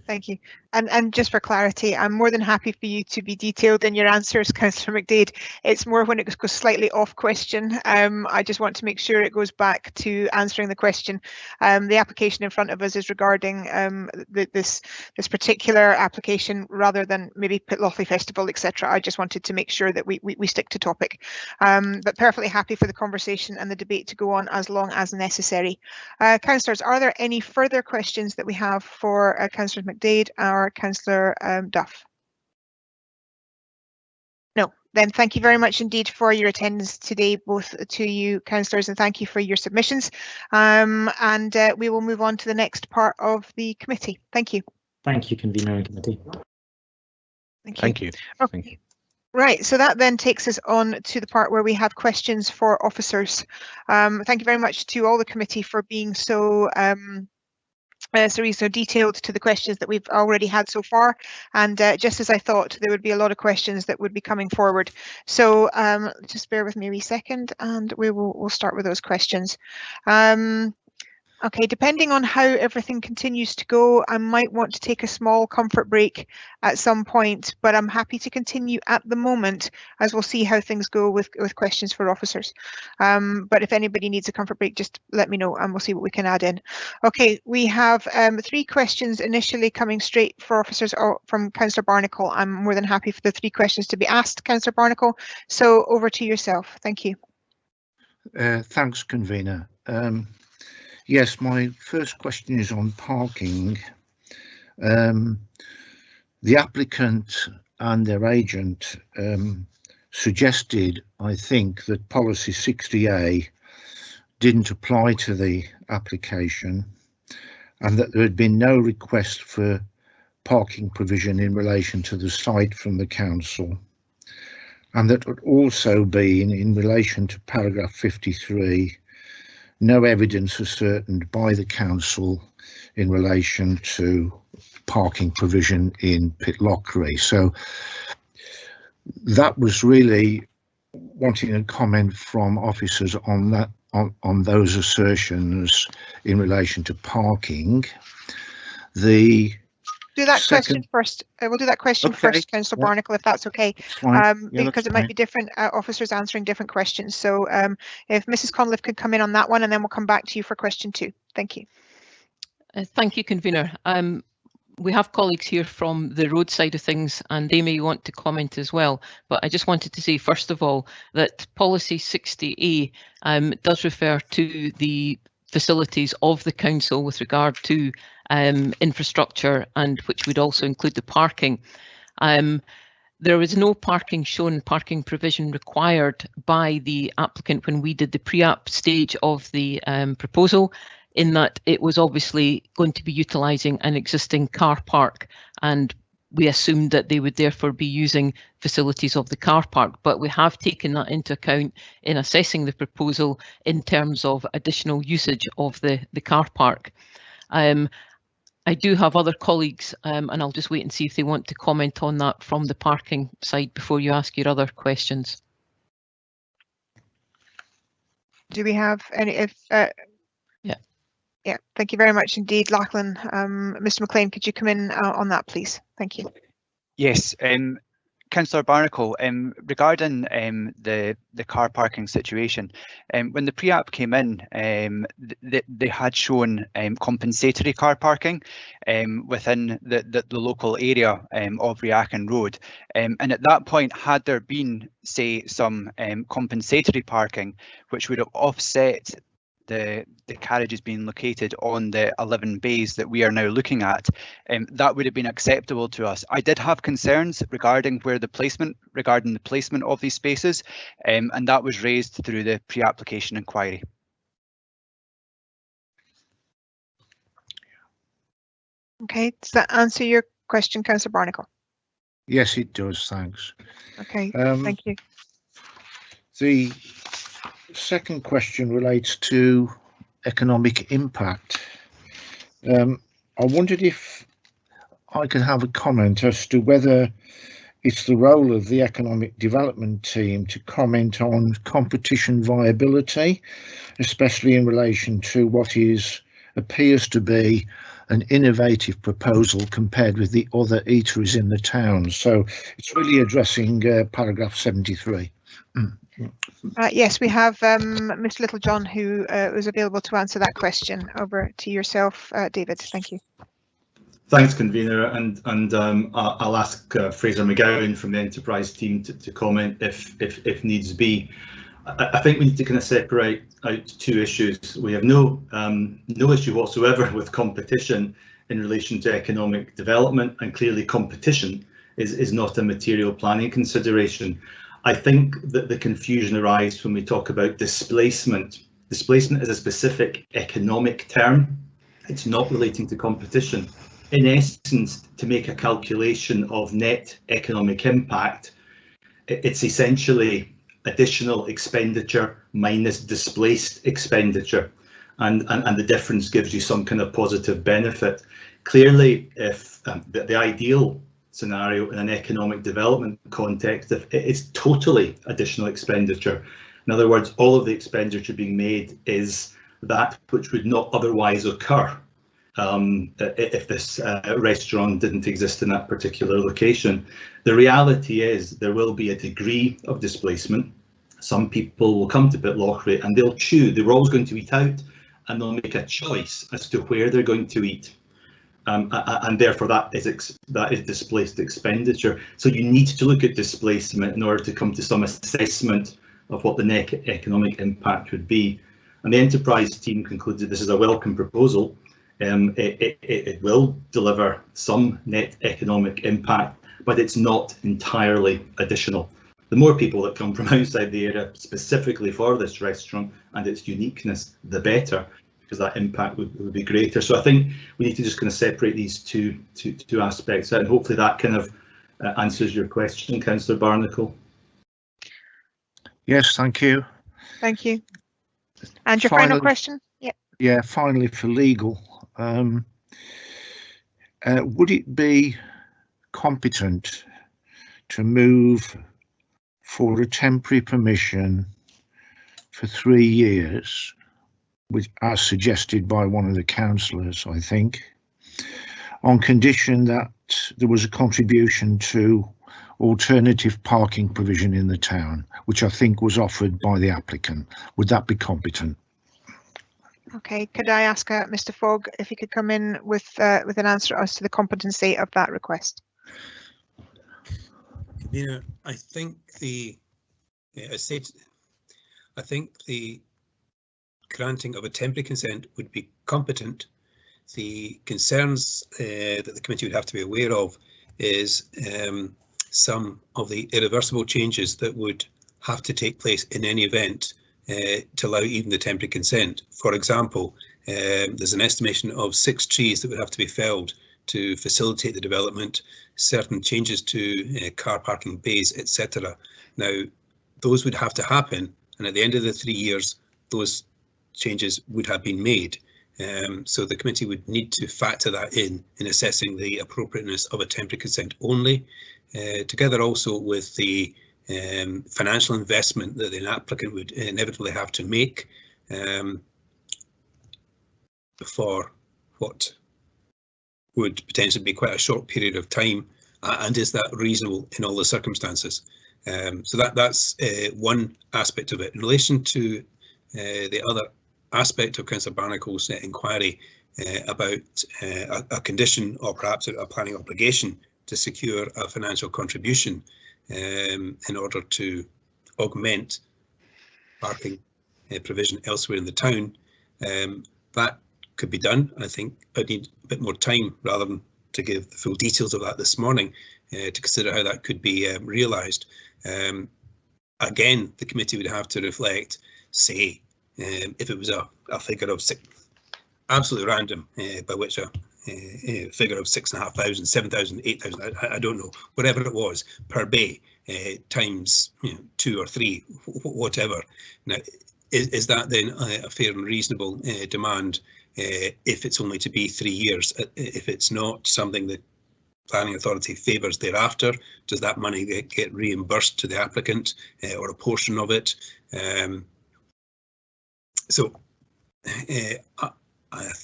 Thank you. And just for clarity, I'm more than happy for you to be detailed in your answers, Councillor McDade. It's more when it goes slightly off question. I just want to make sure it goes back to answering the question. The application in front of us is regarding this particular application rather than maybe Pitlochry Festival, etc. I just wanted to make sure that we stick to topic. But perfectly happy for the conversation and the debate to go on as long as necessary. Councillors, are there any further questions that we have for Councillor McDade or Councillor Duff? No, then thank you very much indeed for your attendance today, both to you councillors, and thank you for your submissions. We will move on to the next part of the committee. Thank you. Thank you, convener and committee. Thank you. Okay. Thank you. Right, so that then takes us on to the part where we have questions for officers. Thank you very much to all the committee for being so detailed to the questions that we've already had so far, and just as I thought, there would be a lot of questions that would be coming forward. So just bear with me a wee second, and we'll start with those questions. Okay, depending on how everything continues to go, I might want to take a small comfort break at some point, but I'm happy to continue at the moment, as we'll see how things go with questions for officers. But if anybody needs a comfort break, just let me know and we'll see what we can add in. Okay, we have 3 questions initially coming straight for officers from Councillor Barnacle. I'm more than happy for the 3 questions to be asked, Councillor Barnacle. So over to yourself. Thank you. Thanks, convener. Yes, my first question is on parking. The applicant and their agent suggested, I think, that policy 60A didn't apply to the application and that there had been no request for parking provision in relation to the site from the council, and that had also been, in relation to paragraph 53, no evidence ascertained by the council in relation to parking provision in Pitlochry. So that was really wanting a comment from officers on that, on those assertions in relation to parking. The do that question first. We'll do that question first, Councillor Barnacle, if that's okay, because it might be different officers answering different questions. So if Mrs. Conliffe could come in on that one, and then we'll come back to you for question 2. Thank you. Thank you, convener. We have colleagues here from the road side of things, and they may want to comment as well. But I just wanted to say, first of all, that policy 60A does refer to the facilities of the council with regard to infrastructure, and which would also include the parking. There was no parking provision required by the applicant when we did the pre-app stage of the proposal, in that it was obviously going to be utilising an existing car park, and we assumed that they would therefore be using facilities of the car park. But we have taken that into account in assessing the proposal in terms of additional usage of the car park. I do have other colleagues, and I'll just wait and see if they want to comment on that from the parking side before you ask your other questions. Do we have any? Yeah, thank you very much indeed, Lachlan. Mr. McLean, could you come in on that, please? Thank you. Yes, Councillor Barnacle, regarding the car parking situation, when the pre-app came in, they had shown compensatory car parking within the local area of Riachan Road, and at that point, had there been, say, some compensatory parking which would have offset the carriages being located on the 11 bays that we are now looking at, that would have been acceptable to us. I did have concerns regarding the placement of these spaces, and that was raised through the pre-application inquiry. Okay, does that answer your question, Councillor Barnacle? Yes, it does, thanks. Okay, thank you. The second question relates to economic impact. I wondered if I could have a comment as to whether it's the role of the economic development team to comment on competition viability, especially in relation to what appears to be an innovative proposal compared with the other eateries in the town. So it's really addressing paragraph 73. Yes, we have Mr. Littlejohn, who is available to answer that question. Over to yourself, David. Thank you. Thanks, convener, and I'll ask Fraser McGowan from the enterprise team to comment if needs be. I think we need to kind of separate out two issues. We have no issue whatsoever with competition in relation to economic development, and clearly competition is not a material planning consideration. I think that the confusion arises when we talk about displacement. Displacement is a specific economic term. It's not relating to competition. In essence, to make a calculation of net economic impact, it's essentially additional expenditure minus displaced expenditure, and the difference gives you some kind of positive benefit. Clearly, if the ideal scenario in an economic development context, if it is totally additional expenditure, in other words, all of the expenditure being made is that which would not otherwise occur if this restaurant didn't exist in that particular location. The reality is there will be a degree of displacement. Some people will come to Pitlochry and they'll choose. They're always going to eat out, and they'll make a choice as to where they're going to eat. And therefore that is displaced expenditure. So you need to look at displacement in order to come to some assessment of what the net economic impact would be. And the enterprise team concludes that this is a welcome proposal. It will deliver some net economic impact, but it's not entirely additional. The more people that come from outside the area specifically for this restaurant and its uniqueness, the better, because that impact would be greater. So I think we need to just kind of separate these two aspects out, and hopefully that kind of answers your question, Councillor Barnacle. Yes, thank you. Thank you. And your final question? Yeah. Yeah, finally for legal. Would it be competent to move for a temporary permission for 3 years, as suggested by one of the councillors, I think, on condition that there was a contribution to alternative parking provision in the town, which I think was offered by the applicant? Would that be competent? Okay, could I ask Mr. Fogg if he could come in with an answer as to the competency of that request? Yeah, I think the granting of a temporary consent would be competent. The concerns that the committee would have to be aware of is some of the irreversible changes that would have to take place in any event to allow even the temporary consent. For example, there's an estimation of 6 trees that would have to be felled to facilitate the development, certain changes to car parking bays, etc. Now, those would have to happen, and at the end of the 3 years, those changes would have been made. So the committee would need to factor that in assessing the appropriateness of a temporary consent only, together also with the financial investment that an applicant would inevitably have to make for what would potentially be quite a short period of time, and is that reasonable in all the circumstances? So that's one aspect of it. In relation to the other aspect of Councillor Barnacle's inquiry about a condition or perhaps a planning obligation to secure a financial contribution in order to augment parking provision elsewhere in the town, that could be done. I think I need a bit more time rather than to give the full details of that this morning to consider how that could be realised. Again, the committee would have to reflect, say, if it was a figure of absolutely random, by which a figure of 6,500, 7,000, 8,000, I don't know, whatever it was per bay, times 2 or 3, whatever. Now, is that then a fair and reasonable demand if it's only to be 3 years? If it's not something the planning authority favours thereafter, does that money get reimbursed to the applicant or a portion of it? I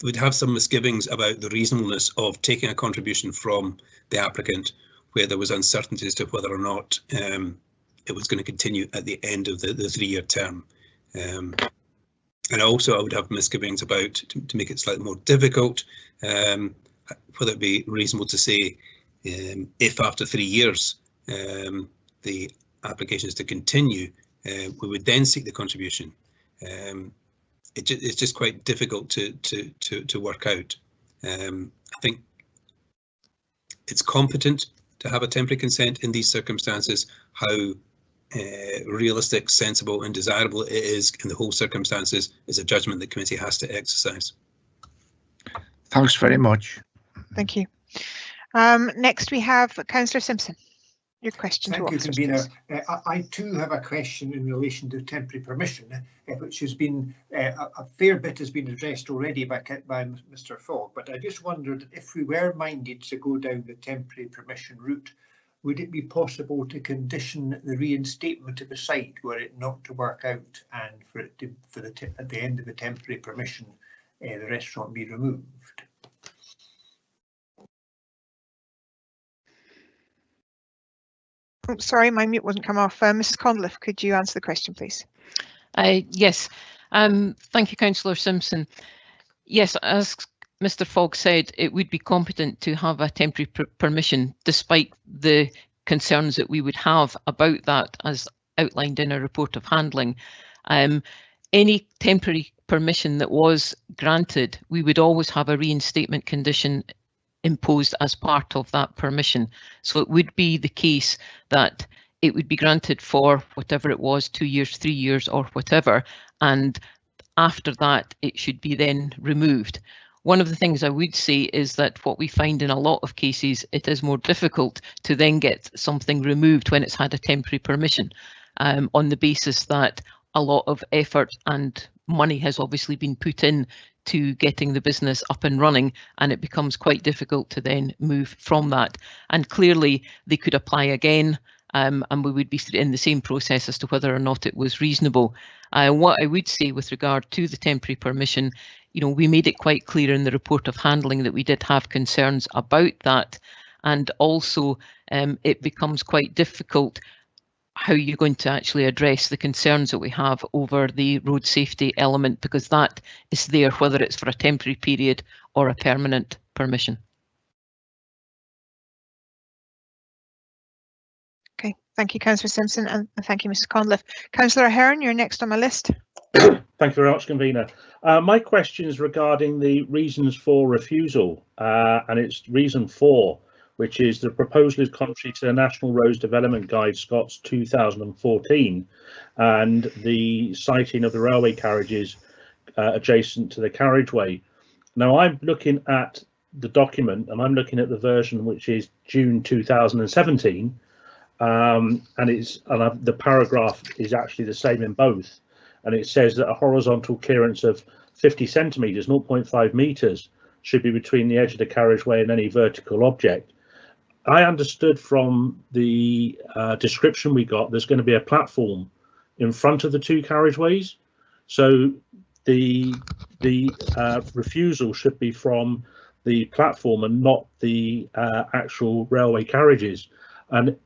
would have some misgivings about the reasonableness of taking a contribution from the applicant where there was uncertainty as to whether or not it was going to continue at the end of the 3-year term. And also I would have misgivings about, to make it slightly more difficult, whether it be reasonable to say if after 3 years the application is to continue, we would then seek the contribution. It's just quite difficult to work out. I think it's competent to have a temporary consent in these circumstances. How realistic, sensible and desirable it is in the whole circumstances is a judgment the committee has to exercise. Thanks very much. Thank you. Next we have Councillor Simpson. Your question. Thank you, Convener. I too have a question in relation to temporary permission, which has been a fair bit has been addressed already by Mr. Fogg, but I just wondered if we were minded to go down the temporary permission route, would it be possible to condition the reinstatement of the site were it not to work out, and for it to, at the end of the temporary permission, the restaurant be removed? Oh, sorry, my mute wasn't come off. Mrs. Conliffe, could you answer the question, please? Yes. Thank you, Councillor Simpson. Yes, as Mr. Fogg said, it would be competent to have a temporary permission, despite the concerns that we would have about that, as outlined in our report of handling. Any temporary permission that was granted, we would always have a reinstatement condition imposed as part of that permission. So it would be the case that it would be granted for whatever it was, 2 years, 3 years or whatever, and after that it should be then removed. One of the things I would say is that what we find in a lot of cases, it is more difficult to then get something removed when it's had a temporary permission, on the basis that a lot of effort and money has obviously been put in to getting the business up and running, and it becomes quite difficult to then move from that. And clearly they could apply again, and we would be in the same process as to whether or not it was reasonable. What I would say with regard to the temporary permission, we made it quite clear in the report of handling that we did have concerns about that, and also it becomes quite difficult how you're going to actually address the concerns that we have over the road safety element, because that is there whether it's for a temporary period or a permanent permission. Okay, thank you, Councillor Simpson, and thank you, Mrs. Conliffe. Councillor Ahern, you're next on my list. Thank you very much, Convener. My question is regarding the reasons for refusal, and it's reason 4, which is the proposal is contrary to the National Roads Development Guide Scots 2014 and the siting of the railway carriages adjacent to the carriageway. Now I'm looking at the document and I'm looking at the version which is June 2017, and the paragraph is actually the same in both, and it says that a horizontal clearance of 50 centimetres, 0.5 metres, should be between the edge of the carriageway and any vertical object. I understood from the description we got there's going to be a platform in front of the 2 carriageways, so the refusal should be from the platform and not the actual railway carriages. And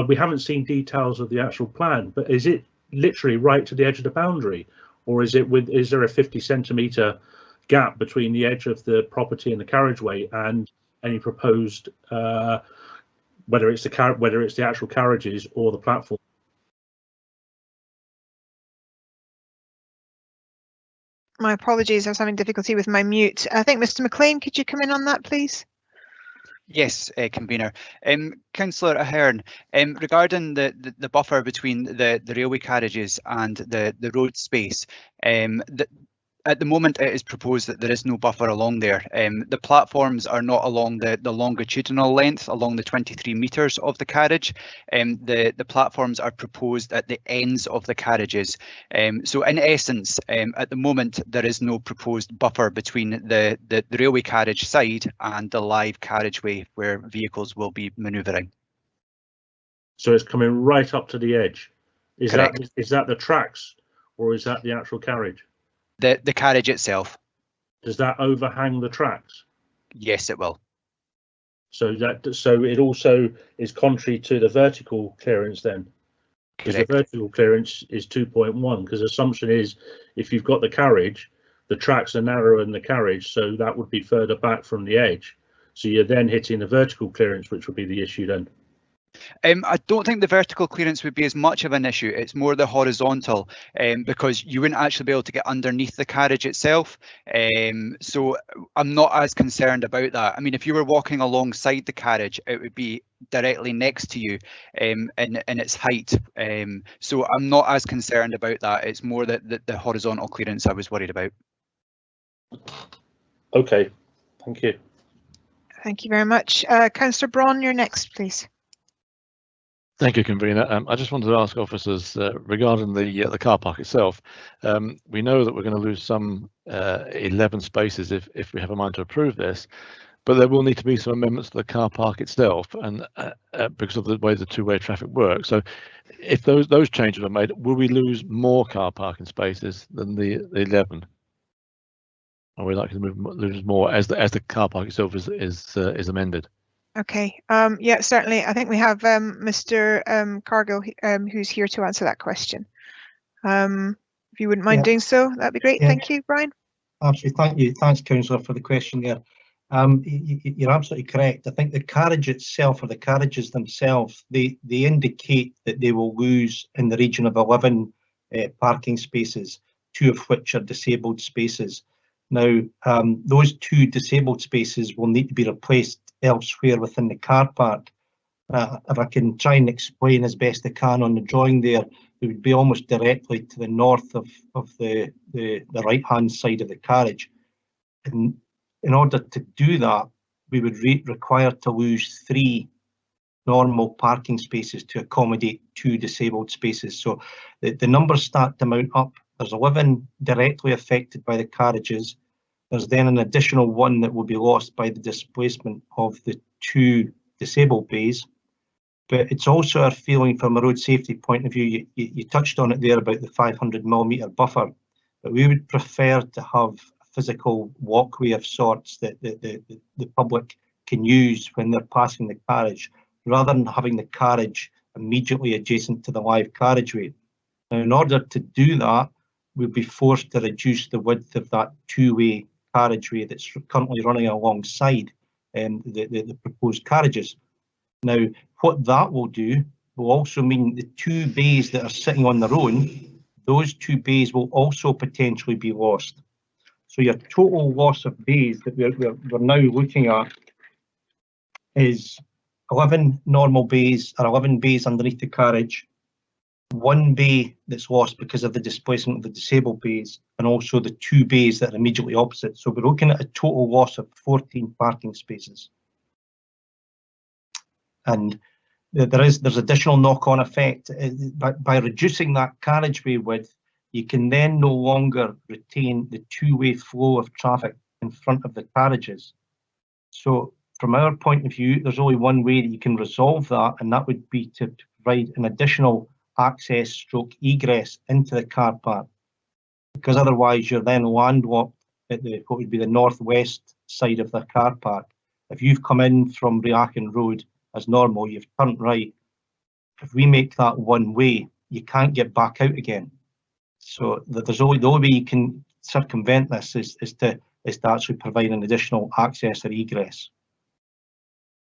we haven't seen details of the actual plan, but is it literally right to the edge of the boundary, or is there a 50 centimetre gap between the edge of the property and the carriageway and any proposed, whether it's the actual carriages or the platform? My apologies, I was having difficulty with my mute. I think Mr. McLean, could you come in on that, please? Yes, Convener. Councillor Ahern, regarding the buffer between the railway carriages and the road space, At the moment, it is proposed that there is no buffer along there. The platforms are not along the longitudinal length, along the 23 metres of the carriage. The platforms are proposed at the ends of the carriages. So in essence, at the moment, there is no proposed buffer between the railway carriage side and the live carriageway where vehicles will be manoeuvring. So it's coming right up to the edge. Is Correct. that the tracks, or is that the actual carriage? The carriage itself. Does that overhang the tracks? Yes, it will. So it also is contrary to the vertical clearance then, because the vertical clearance is 2.1. Because the assumption is if you've got the carriage, the tracks are narrower than the carriage, so that would be further back from the edge. So you're then hitting the vertical clearance, which would be the issue then. I don't think the vertical clearance would be as much of an issue. It's more the horizontal, because you wouldn't actually be able to get underneath the carriage itself. So I'm not as concerned about that. I mean, if you were walking alongside the carriage, it would be directly next to you in its height. So I'm not as concerned about that. It's more the horizontal clearance I was worried about. Okay, thank you. Thank you very much. Councillor Braun, you're next, please. Thank you, Convener. I just wanted to ask officers regarding the car park itself. We know that we're going to lose some 11 spaces if we have a mind to approve this, but there will need to be some amendments to the car park itself, and because of the way the two-way traffic works. So, if those changes are made, will we lose more car parking spaces than the 11? Are we likely to lose more as the car park itself is amended? Okay, yeah, certainly. I think we have Mr. Cargill who's here to answer that question. If you wouldn't mind doing so, that'd be great. Yeah. Thank you, Brian. Absolutely, thank you. Thanks, Councillor, for the question there. You're absolutely correct. I think the carriage itself, or the carriages themselves, they indicate that they will lose in the region of 11 parking spaces, 2 of which are disabled spaces. Now, those 2 disabled spaces will need to be replaced elsewhere within the car park. If I can try and explain as best I can on the drawing there, it would be almost directly to the north of the right-hand side of the carriage. And in order to do that, we would require to lose 3 normal parking spaces to accommodate 2 disabled spaces. So the numbers start to mount up. There's 11 directly affected by the carriages. There's then an additional 1 that will be lost by the displacement of the 2 disabled bays. But it's also our feeling from a road safety point of view, you touched on it there about the 500mm buffer, but we would prefer to have a physical walkway of sorts that the public can use when they're passing the carriage, rather than having the carriage immediately adjacent to the live carriageway. Now, in order to do that, we'll be forced to reduce the width of that 2-way carriageway that's currently running alongside the proposed carriages. Now, what that will do will also mean the 2 bays that are sitting on their own, those 2 bays will also potentially be lost. So your total loss of bays that we're now looking at is 11 normal bays, or 11 bays underneath the carriage, 1 bay that's lost because of the displacement of the disabled bays, and also the 2 bays that are immediately opposite. So we're looking at a total loss of 14 parking spaces. And there's additional knock-on effect. By reducing that carriageway width, you can then no longer retain the 2-way flow of traffic in front of the carriages. So from our point of view, there's only one way that you can resolve that, and that would be to provide an additional access stroke egress into the car park, because otherwise you're then landlocked at what would be the northwest side of the car park. If you've come in from Reachen Road as normal, you've turned right. If we make that one way, you can't get back out again. So the only way you can circumvent this is to actually provide an additional access or egress.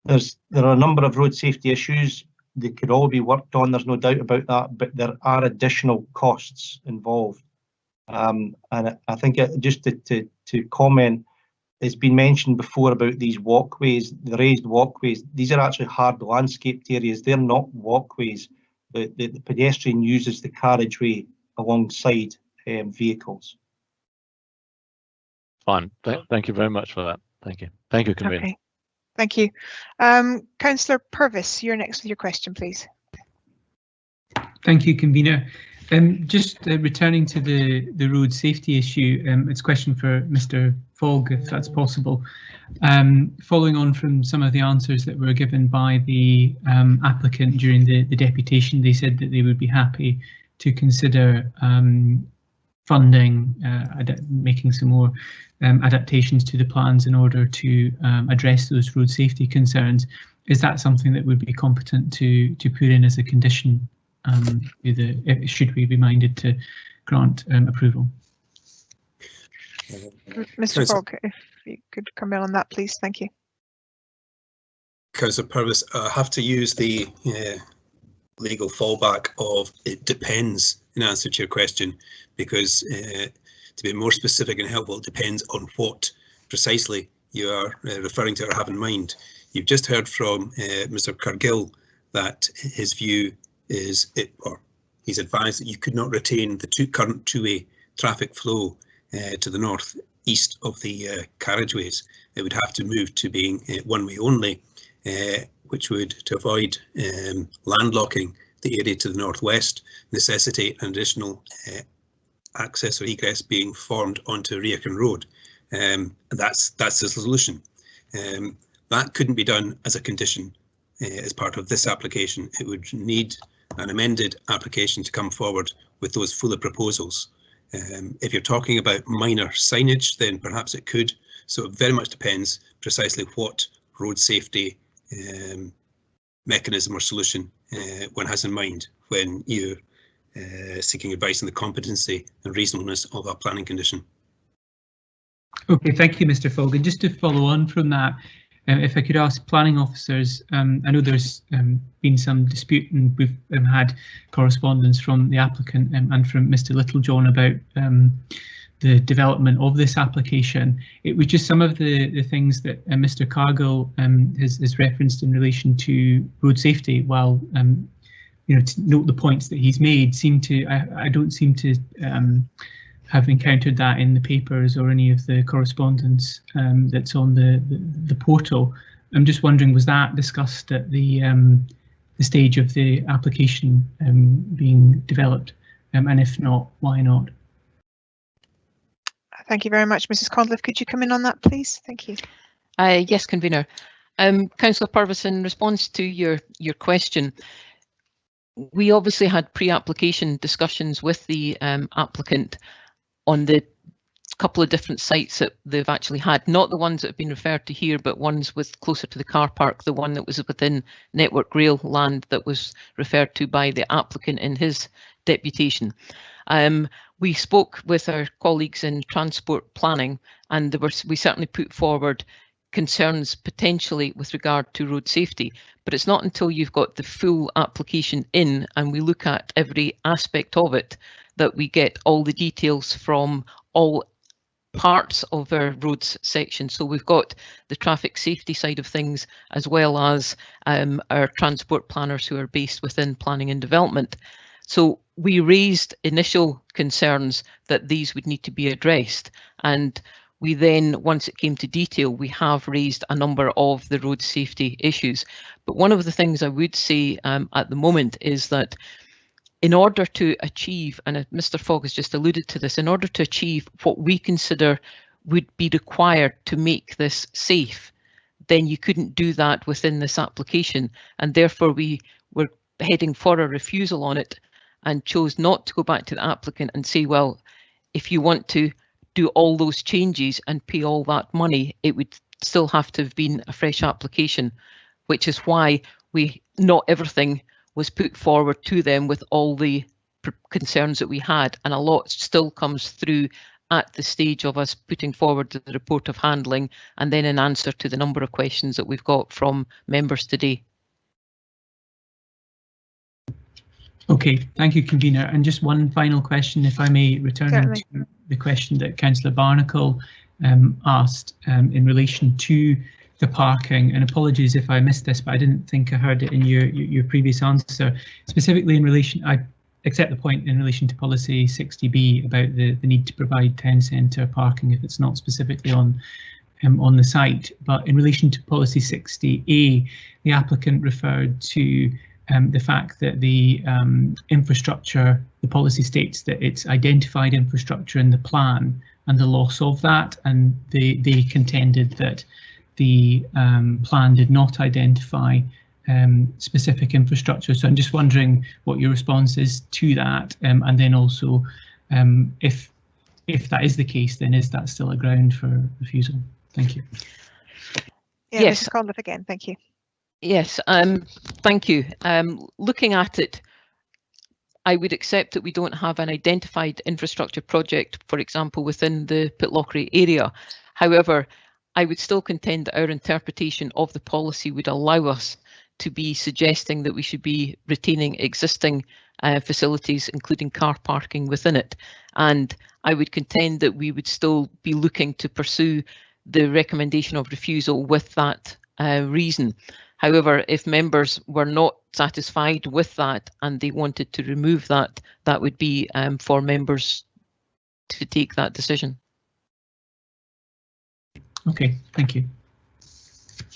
There are a number of road safety issues. They could all be worked on, there's no doubt about that, but there are additional costs involved. And I think just to comment, it's been mentioned before about these walkways, the raised walkways. These are actually hard landscaped areas. They're not walkways. The pedestrian uses the carriageway alongside vehicles. Fine. Thank you very much for that. Thank you. Thank you, Convener. Okay, thank you. Councillor Purvis, you're next with your question, please. Thank you, Convener. Just returning to the road safety issue, it's a question for Mr. Fogg, if that's possible. Following on from some of the answers that were given by the applicant during the deputation, they said that they would be happy to consider funding, making some more adaptations to the plans in order to address those road safety concerns. Is that something that would be competent to put in as a condition? Should we be minded to grant approval? Mr. Fogg, if you could come in on that, please. Thank you. Councillor Purvis, I have to use the legal fallback of it depends in answer to your question, because to be more specific and helpful, it depends on what precisely you are referring to or have in mind. You've just heard from Mr. Cargill that his view is he's advised that you could not retain the current two-way traffic flow to the north east of the carriageways. It would have to move to being one-way only, which would, to avoid landlocking the area to the northwest, necessitate an additional access or egress being formed onto Riachan Road. That's the solution. That couldn't be done as a condition as part of this application. It would need an amended application to come forward with those fuller proposals. If you're talking about minor signage, then perhaps it could. So it very much depends precisely what road safety mechanism or solution one has in mind when you're seeking advice on the competency and reasonableness of a planning condition. Okay, thank you, Mr. Fogg. And just to follow on from that, if I could ask planning officers, I know there's been some dispute and we've had correspondence from the applicant and from Mr. Littlejohn about the development of this application. It was just some of the things that Mr. Cargill has referenced in relation to road safety, while you know, to note the points that he's made, seem to, I don't seem to have encountered that in the papers or any of the correspondence that's on the portal. I'm just wondering, was that discussed at the stage of the application being developed? And if not, why not? Thank you very much, Mrs. Conliffe. Could you come in on that, please? Thank you. Yes, Convener. Councillor Purvis, in response to your question, we obviously had pre-application discussions with the applicant on the couple of different sites that they've actually had, not the ones that have been referred to here, but ones with closer to the car park, the one that was within Network Rail land that was referred to by the applicant in his deputation. We spoke with our colleagues in transport planning, and we certainly put forward concerns potentially with regard to road safety, but it's not until you've got the full application in and we look at every aspect of it that we get all the details from all parts of our roads section. So we've got the traffic safety side of things, as well as our transport planners who are based within planning and development. So we raised initial concerns that these would need to be addressed, and we then, once it came to detail, we have raised a number of the road safety issues. But one of the things I would say at the moment is that in order to achieve, and Mr. Fogg has just alluded to this, in order to achieve what we consider would be required to make this safe, then you couldn't do that within this application. And therefore we were heading for a refusal on it and chose not to go back to the applicant and say, well, if you want to do all those changes and pay all that money, it would still have to have been a fresh application, which is why not everything was put forward to them with all the concerns that we had, and a lot still comes through at the stage of us putting forward the report of handling and then in answer to the number of questions that we've got from members today. Okay, thank you, Convener. And just one final question, if I may return to the question that Councillor Barnacle asked in relation to the parking, and apologies if I missed this, but I didn't think I heard it in your previous answer. Specifically in relation, I accept the point in relation to policy 60B about the need to provide town centre parking if it's not specifically on the site. But in relation to policy 60A, the applicant referred to the fact that the infrastructure, the policy states that it's identified infrastructure in the plan and the loss of that, and they contended that the plan did not identify specific infrastructure. So I'm just wondering what your response is to that, and then also if that is the case, then is that still a ground for refusal? Thank you. Yeah, Yes. Mrs. Conliffe again, thank you. Yes, thank you. Looking at it, I would accept that we don't have an identified infrastructure project, for example, within the Pitlochry area. However, I would still contend that our interpretation of the policy would allow us to be suggesting that we should be retaining existing facilities, including car parking within it. And I would contend that we would still be looking to pursue the recommendation of refusal with that reason. However, if members were not satisfied with that and they wanted to remove that, that would be for members to take that decision. Okay, thank you.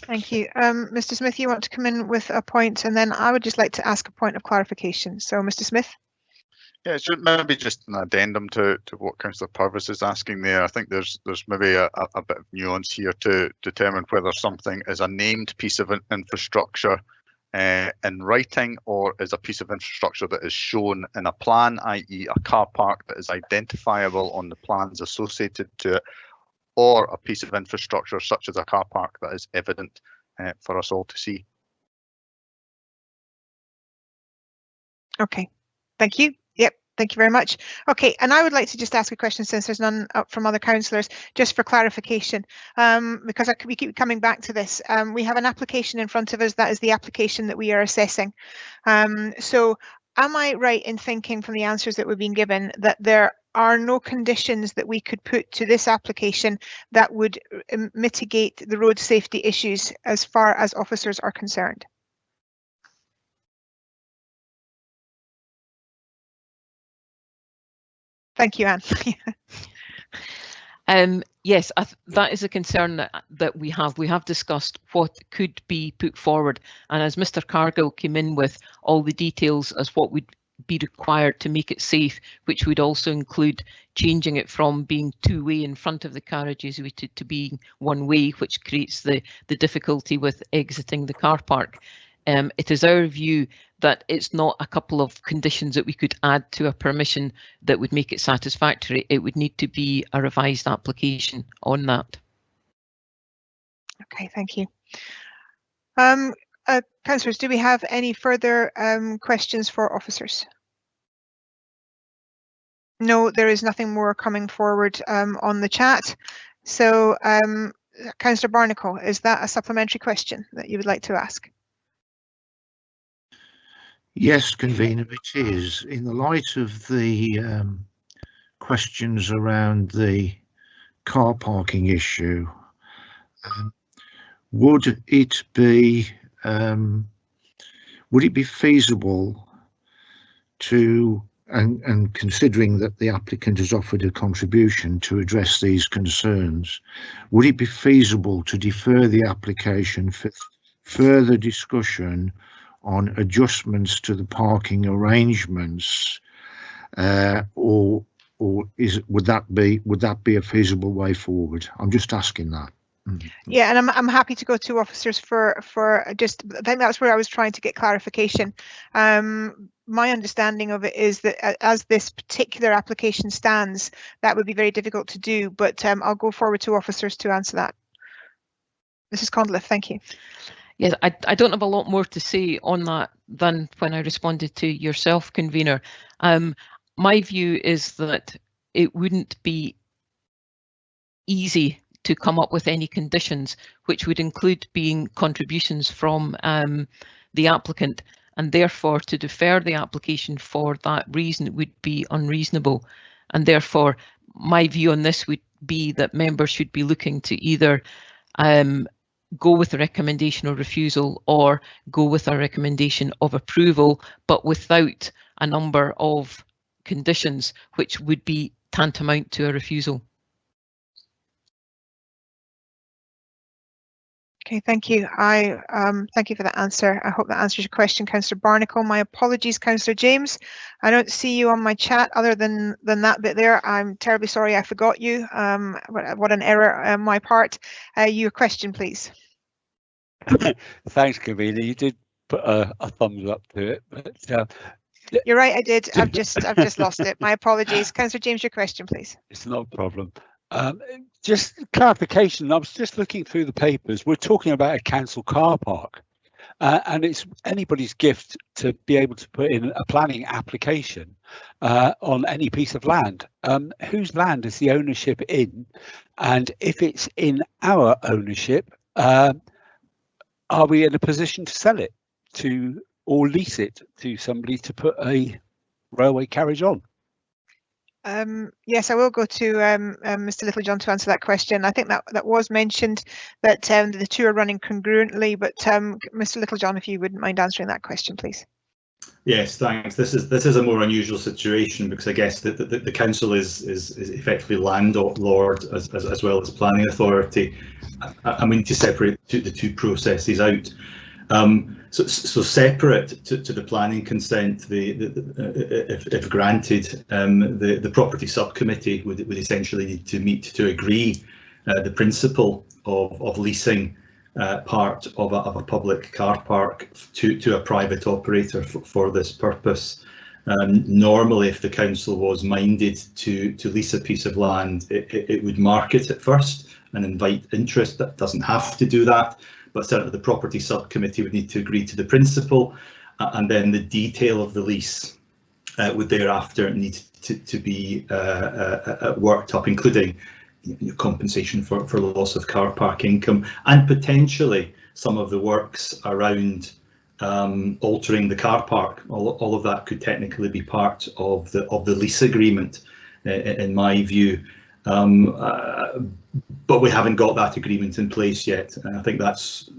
Thank you. Mr. Smith, you want to come in with a point, and then I would just like to ask a point of clarification. So, Mr. Smith. Yeah, it should maybe just an addendum to what Councillor Purvis is asking there. I think there's maybe a bit of nuance here to determine whether something is a named piece of infrastructure in writing, or is a piece of infrastructure that is shown in a plan, i.e. a car park that is identifiable on the plans associated to it, or a piece of infrastructure such as a car park that is evident for us all to see. Okay, thank you. Yep, thank you very much. Okay, and I would like to just ask a question, since there's none up from other councillors, just for clarification, because we keep coming back to this. We have an application in front of us. That is the application that we are assessing. So am I right in thinking from the answers that we're being given that there are no conditions that we could put to this application that would mitigate the road safety issues as far as officers are concerned? Thank you, Anne. Yes, that is a concern that we have. We have discussed what could be put forward, and as Mr. Cargill came in with all the details as what would be required to make it safe, which would also include changing it from being two-way in front of the carriages to being one-way, which creates the difficulty with exiting the car park. It is our view that it's not a couple of conditions that we could add to a permission that would make it satisfactory. It would need to be a revised application on that. Okay, thank you. Councillors, do we have any further questions for officers? No, there is nothing more coming forward on the chat. So, Councillor Barnacle, is that a supplementary question that you would like to ask? Yes, convener, it is. In the light of the questions around the car parking issue, would it be feasible to, and considering that the applicant has offered a contribution to address these concerns, would it be feasible to defer the application for further discussion on adjustments to the parking arrangements, or would that be a feasible way forward? I'm just asking that. Yeah, and I'm happy to go to officers for just, I think that's where I was trying to get clarification. My understanding of it is that as this particular application stands, that would be very difficult to do, but I'll go forward to officers to answer that. Mrs. Conliffe, thank you. Yes, I don't have a lot more to say on that than when I responded to yourself, convener. My view is that it wouldn't be easy to come up with any conditions, which would include being contributions from the applicant, and therefore to defer the application for that reason would be unreasonable. And therefore, my view on this would be that members should be looking to either go with a recommendation of refusal or go with a recommendation of approval, but without a number of conditions, which would be tantamount to a refusal. Okay, thank you. Thank you for that answer. I hope that answers your question, Councillor Barnacle. My apologies, Councillor James. I don't see you on my chat other than that bit there. I'm terribly sorry I forgot you. What an error on my part. Your question, please. Thanks, convener. You did put a thumbs up to it, but you're right, I did. I've just lost it. My apologies. Councillor James, your question, please. It's not a problem. Just clarification, I was just looking through the papers. We're talking about a council car park, and it's anybody's gift to be able to put in a planning application on any piece of land. Whose land is the ownership in? And if it's in our ownership, are we in a position to sell it to or lease it to somebody to put a railway carriage on? Yes, I will go to Mr. Littlejohn to answer that question. I think that was mentioned that the two are running congruently, but Mr. Littlejohn, if you wouldn't mind answering that question, please. Yes, thanks. This is a more unusual situation because I guess the council is effectively landlord as well as planning authority. And we need to separate the two processes out. So separate to the planning consent, if granted, the property subcommittee would essentially need to meet to agree the principle of leasing part of a public car park to a private operator for this purpose. Normally, if the council was minded to lease a piece of land, it would market it first and invite interest. That doesn't have to do that. But certainly the property subcommittee would need to agree to the principle, and then the detail of the lease would thereafter need to be worked up, including compensation for loss of car park income and potentially some of the works around altering the car park. All of that could technically be part of the lease agreement, in my view. But we haven't got that agreement in place yet, and I think that's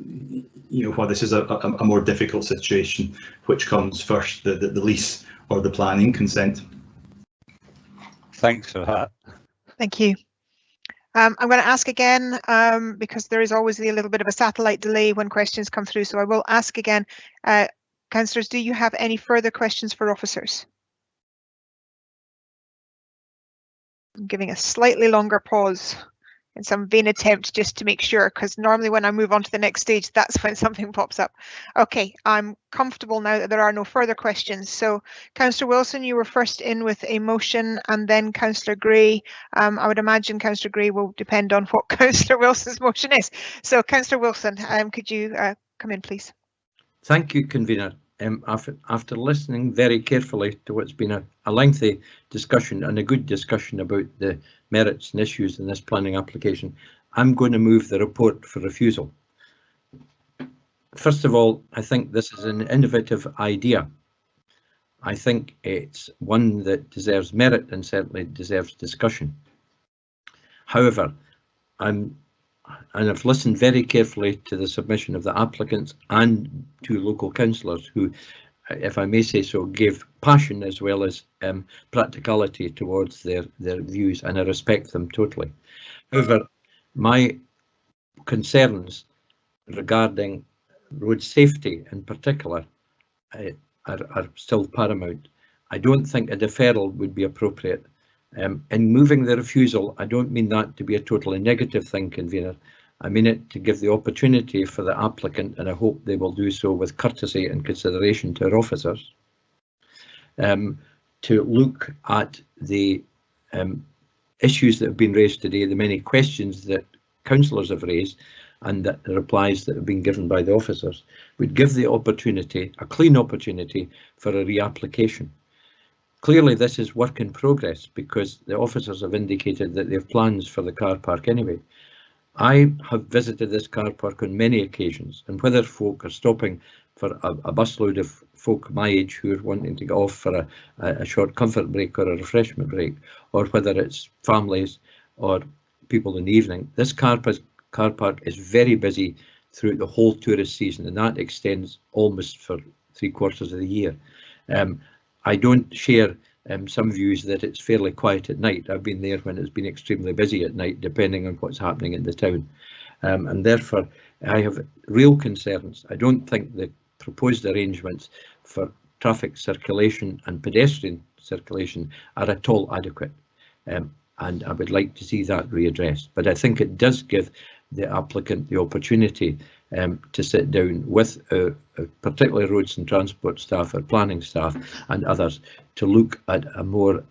why this is a more difficult situation. Which comes first, the lease or the planning consent? Thanks for that. Thank you. I'm going to ask again because there is always a little bit of a satellite delay when questions come through, so I will ask again. Councillors, do you have any further questions for officers? I'm giving a slightly longer pause in some vain attempt just to make sure, because normally when I move on to the next stage, that's when something pops up. Okay, I'm comfortable now that there are no further questions. So Councillor Wilson, you were first in with a motion, and then Councillor Gray. I would imagine Councillor Gray will depend on what Councillor Wilson's motion is. So Councillor Wilson, could you come in, please? Thank you, convener. After listening very carefully to what's been a lengthy discussion and a good discussion about the merits and issues in this planning application, I'm going to move the report for refusal. First of all, I think this is an innovative idea. I think it's one that deserves merit and certainly deserves discussion. However, I've listened very carefully to the submission of the applicants and to local councillors who, if I may say so, gave passion as well as practicality towards their views, and I respect them totally. However, my concerns regarding road safety in particular are still paramount. I don't think a deferral would be appropriate. In moving the refusal, I don't mean that to be a totally negative thing, convener. I mean it to give the opportunity for the applicant, and I hope they will do so with courtesy and consideration to our officers, to look at the issues that have been raised today, the many questions that councillors have raised, and the replies that have been given by the officers. Would give the opportunity, a clean opportunity, for a reapplication. Clearly this is work in progress because the officers have indicated that they have plans for the car park anyway. I have visited this car park on many occasions, and whether folk are stopping for a busload of folk my age who are wanting to get off for a short comfort break or a refreshment break, or whether it's families or people in the evening, this car park is very busy throughout the whole tourist season, and that extends almost for 3/4 of the year. I don't share some views that it's fairly quiet at night. I've been there when it's been extremely busy at night, depending on what's happening in the town. And therefore, I have real concerns. I don't think the proposed arrangements for traffic circulation and pedestrian circulation are at all adequate. And I would like to see that readdressed. But I think it does give the applicant the opportunity to sit down with particularly roads and transport staff or planning staff and others to look at a more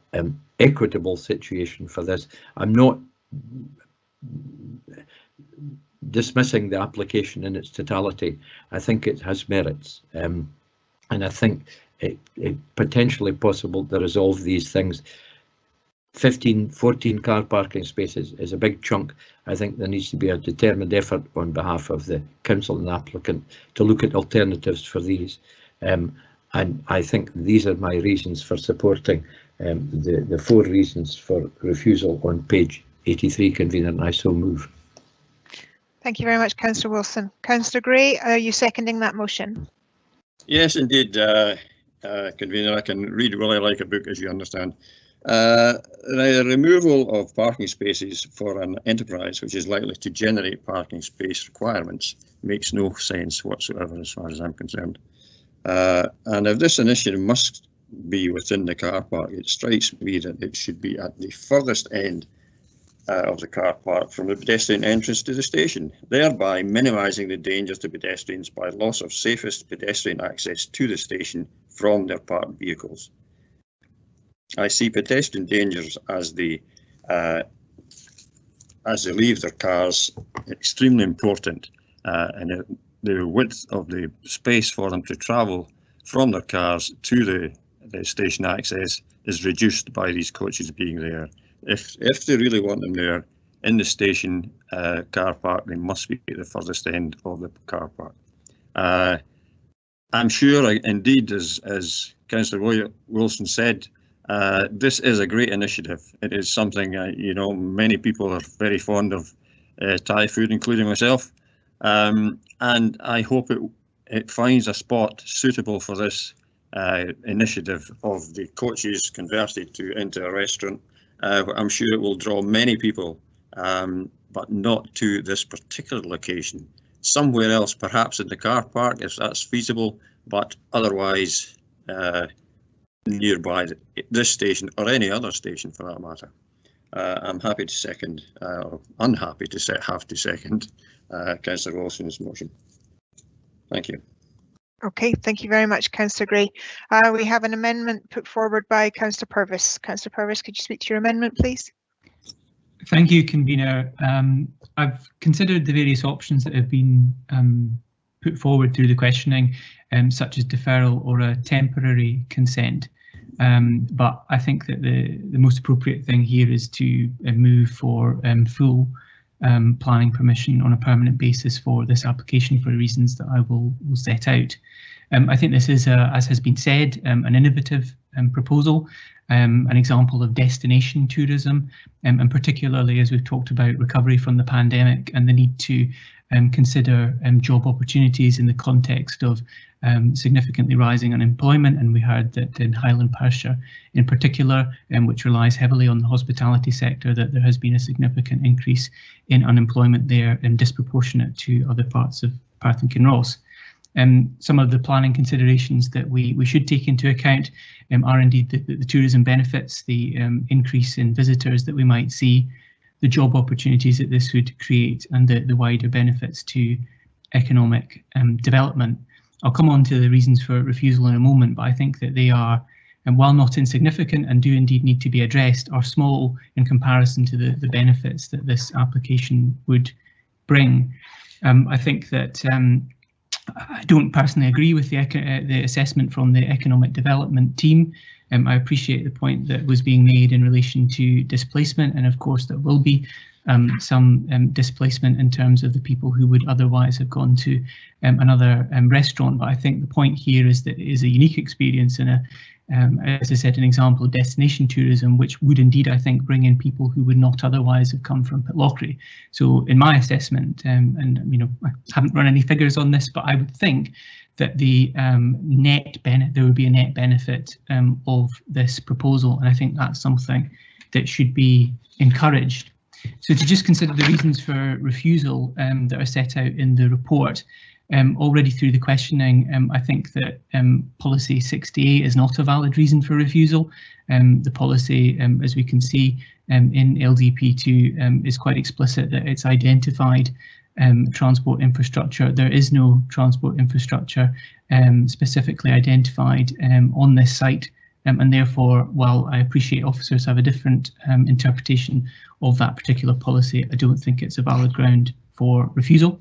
equitable situation for this. I'm not dismissing the application in its totality. I think it has merits, and I think it potentially possible to resolve these things. 15, 14 car parking spaces is a big chunk. I think there needs to be a determined effort on behalf of the council and the applicant to look at alternatives for these. And I think these are my reasons for supporting the 4 reasons for refusal on page 83, convener, and I so move. Thank you very much, Councillor Wilson. Councillor Gray, are you seconding that motion? Yes, indeed, convener. I can read really like a book, as you understand. The removal of parking spaces for an enterprise which is likely to generate parking space requirements makes no sense whatsoever as far as I'm concerned. And if this initiative must be within the car park, it strikes me that it should be at the furthest end of the car park from the pedestrian entrance to the station, thereby minimising the dangers to pedestrians by loss of safest pedestrian access to the station from their parked vehicles. I see pedestrian dangers as they leave their cars extremely important, and the width of the space for them to travel from their cars to the station access is reduced by these coaches being there. If they really want them there in the station car park, they must be at the furthest end of the car park. I'm sure, indeed, as Councillor Wilson said, this is a great initiative. It is something, you know, many people are very fond of Thai food, including myself, and I hope it finds a spot suitable for this initiative of the coaches converted into a restaurant. I'm sure it will draw many people, but not to this particular location. Somewhere else, perhaps in the car park, if that's feasible, but otherwise nearby this station or any other station for that matter. I'm happy to second, or unhappy to have to second Councillor Wilson's motion. Thank you. Okay, thank you very much, Councillor Gray. We have an amendment put forward by Councillor Purvis. Councillor Purvis, could you speak to your amendment, please? Thank you, convener. I've considered the various options that have been put forward through the questioning, such as deferral or a temporary consent. But I think that the most appropriate thing here is to move for full planning permission on a permanent basis for this application for reasons that I will set out. I think this is, as has been said, an innovative proposal, an example of destination tourism, and particularly as we've talked about recovery from the pandemic and the need to consider job opportunities in the context of significantly rising unemployment. And we heard that in Highland Perthshire in particular, which relies heavily on the hospitality sector, that there has been a significant increase in unemployment there and disproportionate to other parts of Perth and Kinross. Some of the planning considerations that we should take into account are indeed the tourism benefits, the increase in visitors that we might see, the job opportunities that this would create, and the wider benefits to economic development. I'll come on to the reasons for refusal in a moment, but I think that they are, and while not insignificant and do indeed need to be addressed, are small in comparison to the benefits that this application would bring. I think that I don't personally agree with the assessment from the economic development team. I appreciate the point that was being made in relation to displacement, and of course there will be some displacement in terms of the people who would otherwise have gone to another restaurant. But I think the point here is that it is a unique experience and as I said, an example of destination tourism, which would indeed, I think, bring in people who would not otherwise have come from Pitlochry. So in my assessment, and you know, I haven't run any figures on this, but I would think that the there would be a net benefit of this proposal, and I think that's something that should be encouraged. So to just consider the reasons for refusal that are set out in the report. Already through the questioning, I think that policy 68 is not a valid reason for refusal. The policy, as we can see in LDP2, is quite explicit that it's identified transport infrastructure. There is no transport infrastructure specifically identified on this site, and therefore, while I appreciate officers have a different interpretation of that particular policy, I don't think it's a valid ground for refusal.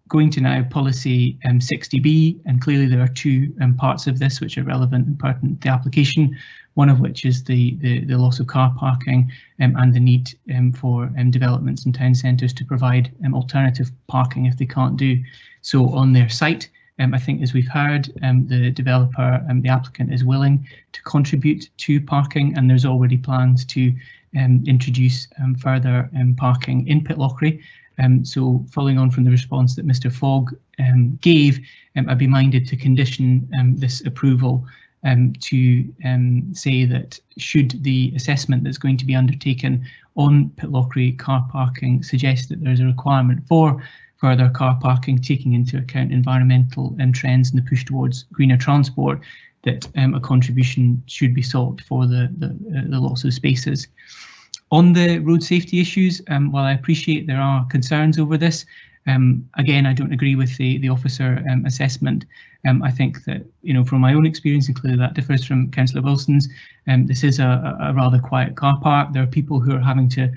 Going to now policy 60B, and clearly there are two parts of this which are relevant and pertinent to the application, one of which is the loss of car parking and the need for developments in town centres to provide alternative parking if they can't do so on their site. I think, as we've heard, the developer the applicant is willing to contribute to parking, and there's already plans to introduce further parking in Pitlochry. So following on from the response that Mr. Fogg gave, I'd be minded to condition this approval to say that should the assessment that's going to be undertaken on Pitlochry car parking suggest that there's a requirement for further car parking, taking into account environmental trends and the push towards greener transport, that a contribution should be sought for the loss of spaces. On the road safety issues, while I appreciate there are concerns over this, again, I don't agree with the officer assessment. I think that, you know, from my own experience, and clearly that differs from Councillor Wilson's, this is a rather quiet car park. There are people who are having to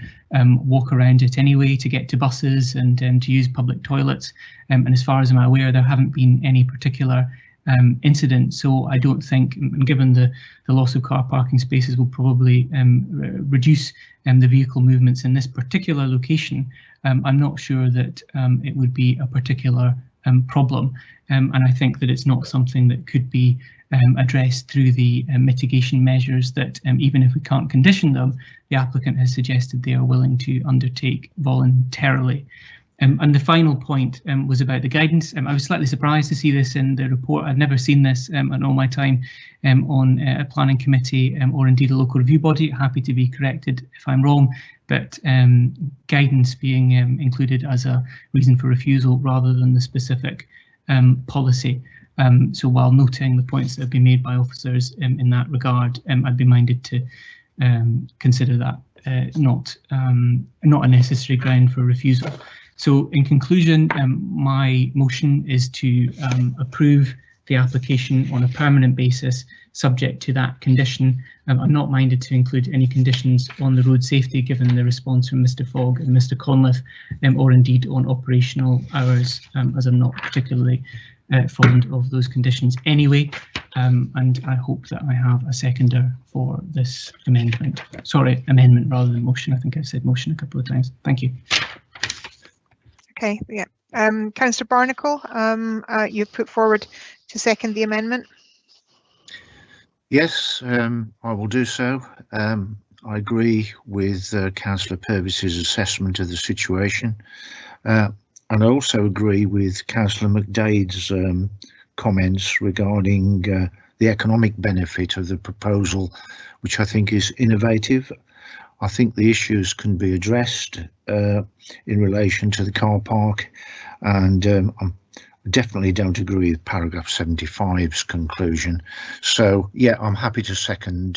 walk around it anyway to get to buses and to use public toilets. And as far as I'm aware, there haven't been any particular incident. So I don't think, and given the loss of car parking spaces will probably reduce the vehicle movements in this particular location, I'm not sure that it would be a particular problem. And I think that it's not something that could be addressed through the mitigation measures that, even if we can't condition them, the applicant has suggested they are willing to undertake voluntarily. And the final point was about the guidance. I was slightly surprised to see this in the report. I'd never seen this in all my time on a planning committee or indeed a local review body. Happy to be corrected if I'm wrong, but guidance being included as a reason for refusal rather than the specific policy. So while noting the points that have been made by officers in that regard, I'd be minded to consider that not a necessary ground for refusal. So in conclusion, my motion is to approve the application on a permanent basis, subject to that condition. I'm not minded to include any conditions on the road safety, given the response from Mr. Fogg and Mr. Conliffe, or indeed on operational hours, as I'm not particularly fond of those conditions anyway. And I hope that I have a seconder for this amendment. Sorry, amendment rather than motion. I think I've said motion a couple of times. Thank you. Okay, yeah. Councillor Barnacle, you've put forward to second the amendment. Yes, I will do so. I agree with Councillor Purvis's assessment of the situation, and I also agree with Councillor McDade's comments regarding the economic benefit of the proposal, which I think is innovative. I think the issues can be addressed in relation to the car park, and I definitely don't agree with paragraph 75's conclusion. So yeah, I'm happy to second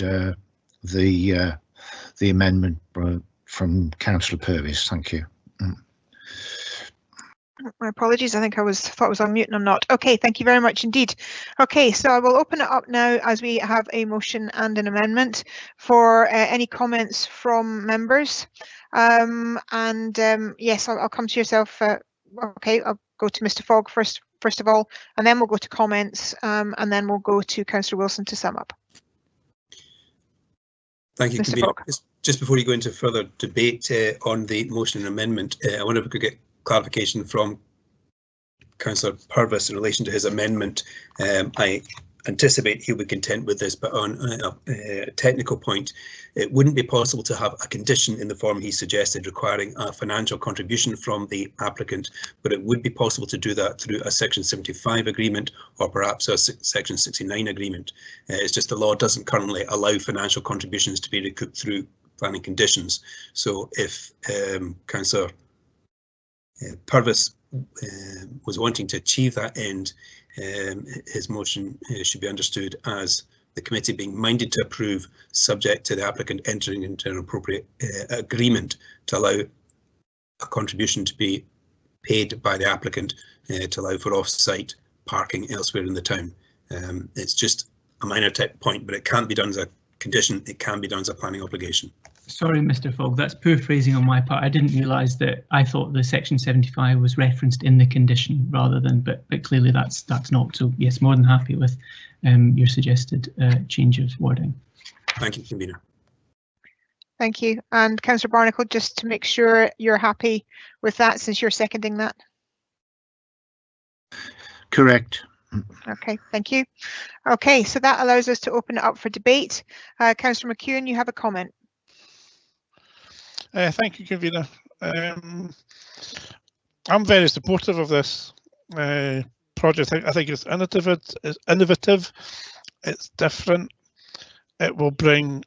the amendment from Councillor Purvis. Thank you. My apologies, I think I thought I was on mute and I'm not. Okay, thank you very much indeed. Okay, so I will open it up now as we have a motion and an amendment for any comments from members. Yes, I'll come to yourself. Okay, I'll go to Mr. Fogg first of all, and then we'll go to comments, and then we'll go to Councillor Wilson to sum up. Thank you, Mr. Fogg. just before you go into further debate on the motion and amendment, I wonder if we could get clarification from Councillor Purvis in relation to his amendment. I anticipate he'll be content with this, but on a technical point, it wouldn't be possible to have a condition in the form he suggested requiring a financial contribution from the applicant, but it would be possible to do that through a Section 75 agreement or perhaps a Section 69 agreement. It's just the law doesn't currently allow financial contributions to be recouped through planning conditions. So if Councillor Purvis was wanting to achieve that end, his motion should be understood as the committee being minded to approve, subject to the applicant entering into an appropriate agreement to allow a contribution to be paid by the applicant to allow for off-site parking elsewhere in the town. It's just a minor point, but it can't be done as a condition, it can be done as a planning obligation. Sorry, Mr. Fogg, that's poor phrasing on my part. I didn't realise that. I thought the Section 75 was referenced in the condition rather than, but clearly that's not. So yes, more than happy with your suggested change of wording. Thank you, Convener. Thank you. And Councillor Barnacle, just to make sure you're happy with that since you're seconding that. Correct. Okay, thank you. Okay, so that allows us to open it up for debate. Councillor McEwen, you have a comment. Thank you, Convener. I'm very supportive of this project. I think it's innovative, it's different. It will bring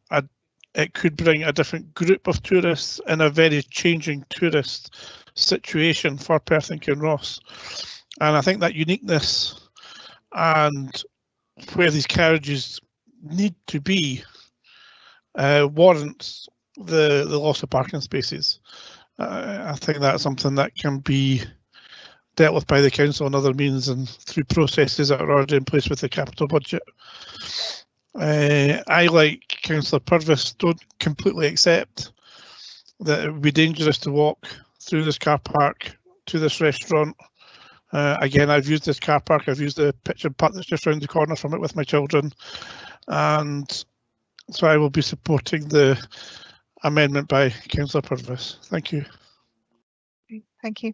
it could bring a different group of tourists in a very changing tourist situation for Perth and Kinross. And I think that uniqueness and where these carriages need to be warrants the loss of parking spaces. I think that's something that can be dealt with by the council on other means and through processes that are already in place with the capital budget. I, like Councillor Purvis, don't completely accept that it would be dangerous to walk through this car park to this restaurant. Again, I've used this car park, I've used the picture park that's just around the corner from it with my children, and so I will be supporting the amendment by Councillor Purvis. Thank you. Thank you.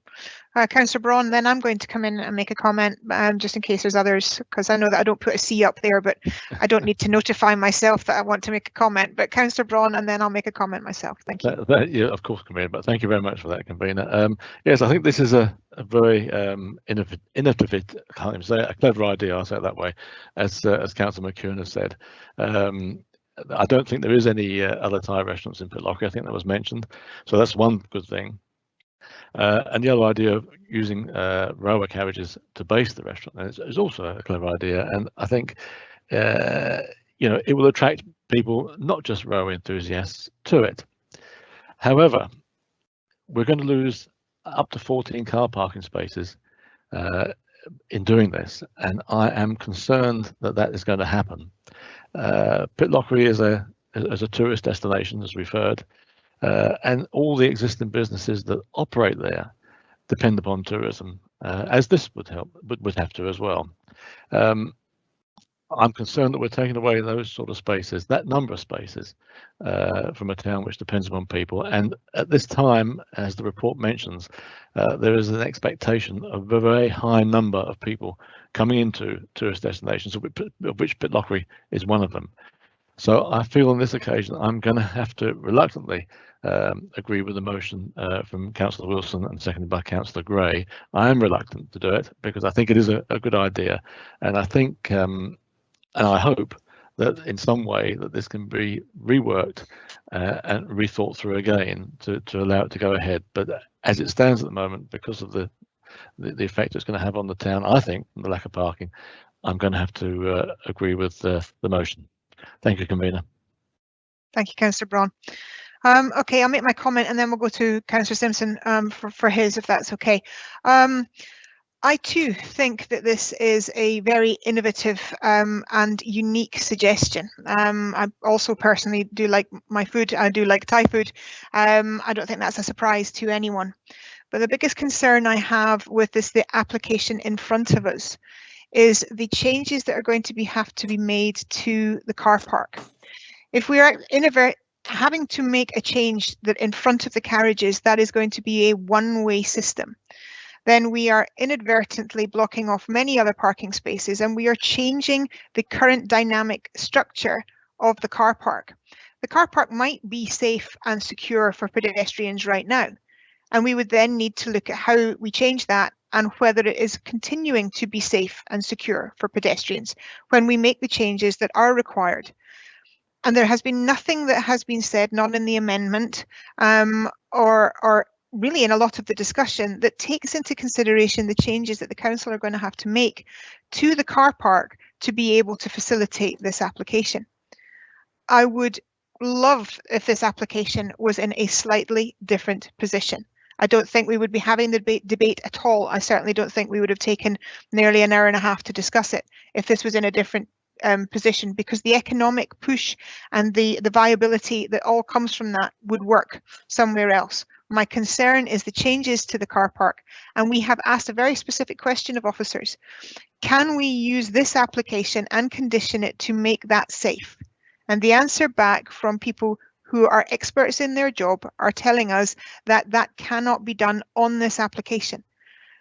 Councillor Braun, then I'm going to come in and make a comment just in case there's others, because I know that I don't put a C up there, but I don't need to notify myself that I want to make a comment. But Councillor Braun, and then I'll make a comment myself. Thank you. Yeah, of course, Convener, but thank you very much for that, Convener. Yes, I think this is a very innovative, I can't even say it, a clever idea, I'll say it that way, as Councillor McEwen has said. I don't think there is any other Thai restaurants in Pitlochry. I think that was mentioned, so that's one good thing. And the other idea of using railway carriages to base the restaurant is also a clever idea, and I think you know, it will attract people, not just railway enthusiasts, to it. However, we're going to lose up to 14 car parking spaces in doing this, and I am concerned that that is going to happen. Pitlochry is a tourist destination, as we've heard, and all the existing businesses that operate there depend upon tourism, as this would have to as well. I'm concerned that we're taking away those sort of spaces, that number of spaces, from a town which depends upon people. And at this time, as the report mentions, there is an expectation of a very high number of people coming into tourist destinations, of which Pitlochry is one of them. So I feel on this occasion I'm going to have to reluctantly agree with the motion from Councillor Wilson and seconded by Councillor Gray. I am reluctant to do it because I think it is a good idea, and I think and I hope that in some way that this can be reworked and rethought through again to allow it to go ahead. But as it stands at the moment, because of the effect it's going to have on the town, I think, and the lack of parking, I'm going to have to agree with the motion. Thank you, Convener. Thank you, Councillor Braun. Okay, I'll make my comment and then we'll go to Councillor Simpson for his, if that's okay. I too think that this is a very innovative and unique suggestion. I also personally do like my food. I do like Thai food. I don't think that's a surprise to anyone. But the biggest concern I have with this, the application in front of us, is the changes that are going to have to be made to the car park. If we are having to make a change that in front of the carriages, that is going to be a one-way system, then we are inadvertently blocking off many other parking spaces, and we are changing the current dynamic structure of the car park. The car park might be safe and secure for pedestrians right now, and we would then need to look at how we change that and whether it is continuing to be safe and secure for pedestrians when we make the changes that are required. And there has been nothing that has been said, not in the amendment or really in a lot of the discussion, that takes into consideration the changes that the council are going to have to make to the car park to be able to facilitate this application. I would love if this application was in a slightly different position. I don't think we would be having the debate at all. I certainly don't think we would have taken nearly an hour and a half to discuss it if this was in a different position, because the economic push and the viability that all comes from that would work somewhere else. My concern is the changes to the car park, and we have asked a very specific question of officers. Can we use this application and condition it to make that safe? And the answer back from people who are experts in their job are telling us that that cannot be done on this application.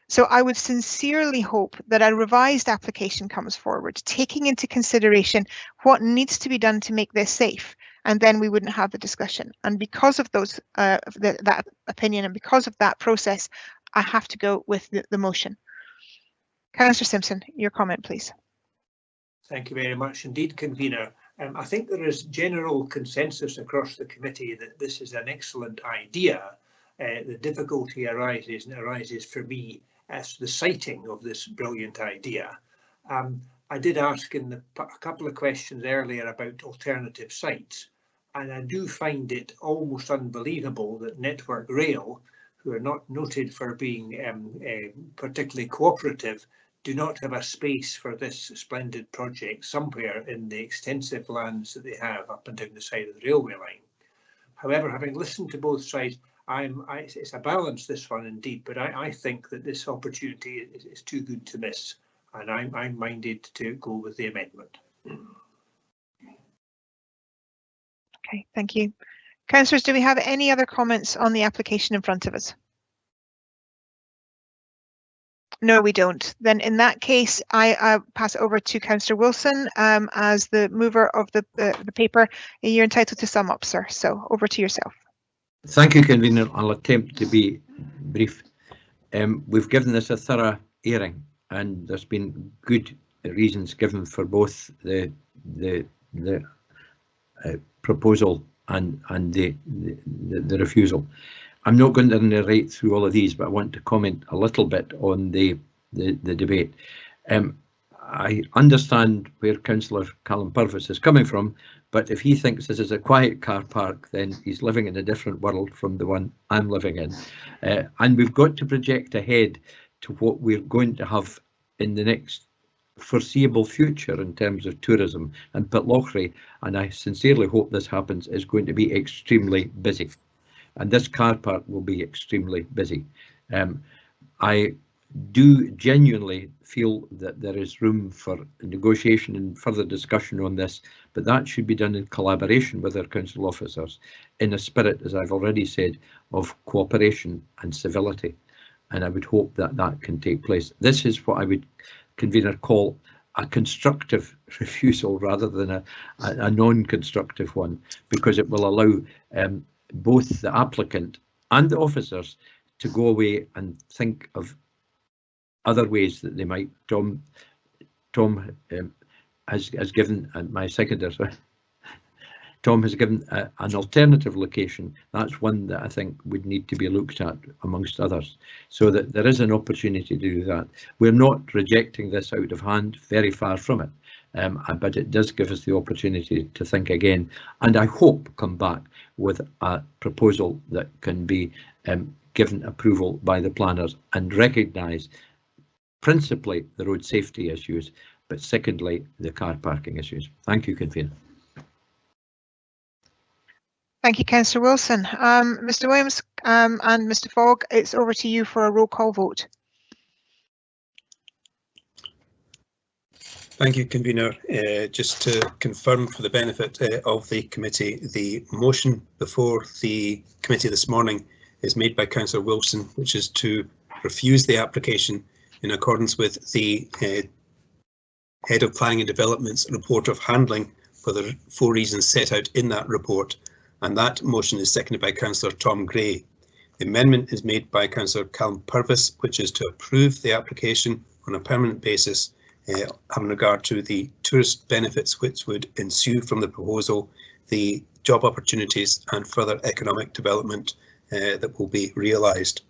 So I would sincerely hope that a revised application comes forward, taking into consideration what needs to be done to make this safe, and then we wouldn't have the discussion. And because of those, that opinion, and because of that process, I have to go with the motion. Councillor Simpson, your comment, please. Thank you very much indeed, convener. I think there is general consensus across the committee that this is an excellent idea. The difficulty arises, and it arises for me, as the citing of this brilliant idea. I did ask in a couple of questions earlier about alternative sites, and I do find it almost unbelievable that Network Rail, who are not noted for being particularly cooperative, do not have a space for this splendid project somewhere in the extensive lands that they have up and down the side of the railway line. However, having listened to both sides, it's a balance, this one indeed, but I think that this opportunity is too good to miss, and I'm minded to go with the amendment. Okay, thank you. Councillors, do we have any other comments on the application in front of us? No, we don't. Then in that case, I pass it over to Councillor Wilson as the mover of the paper. You're entitled to sum up, sir. So over to yourself. Thank you, convener. I'll attempt to be brief. We've given this a thorough airing, and there's been good reasons given for both the proposal and the refusal. I'm not going to narrate through all of these, but I want to comment a little bit on the debate. I understand where Councillor Callum Purvis is coming from, but if he thinks this is a quiet car park, then he's living in a different world from the one I'm living in. And we've got to project ahead to what we're going to have in the next foreseeable future in terms of tourism. And Pitlochry, and I sincerely hope this happens, is going to be extremely busy. And this car park will be extremely busy. I do genuinely feel that there is room for negotiation and further discussion on this, but that should be done in collaboration with our council officers in a spirit, as I've already said, of cooperation and civility. And I would hope that that can take place. This is what I would, convener, call a constructive refusal rather than a non-constructive one, because it will allow both the applicant and the officers to go away and think of other ways that they might. Tom has given, and my seconder, sorry, Tom has given an alternative location. That's one that I think would need to be looked at amongst others, so that there is an opportunity to do that. We're not rejecting this out of hand, very far from it, but it does give us the opportunity to think again, and I hope come back with a proposal that can be given approval by the planners and recognise principally the road safety issues, but secondly the car parking issues. Thank you, convener. Thank you, Councillor Wilson. Mr. Williams and Mr. Fogg, it's over to you for a roll call vote. Thank you, Convener. Just to confirm for the benefit of the committee, the motion before the committee this morning is made by Councillor Wilson, which is to refuse the application in accordance with the Head of Planning and Development's report of handling for the 4 reasons set out in that report, and that motion is seconded by Councillor Tom Gray. The amendment is made by Councillor Callum Purvis, which is to approve the application on a permanent basis, having regard to the tourist benefits which would ensue from the proposal, the job opportunities and further economic development that will be realised.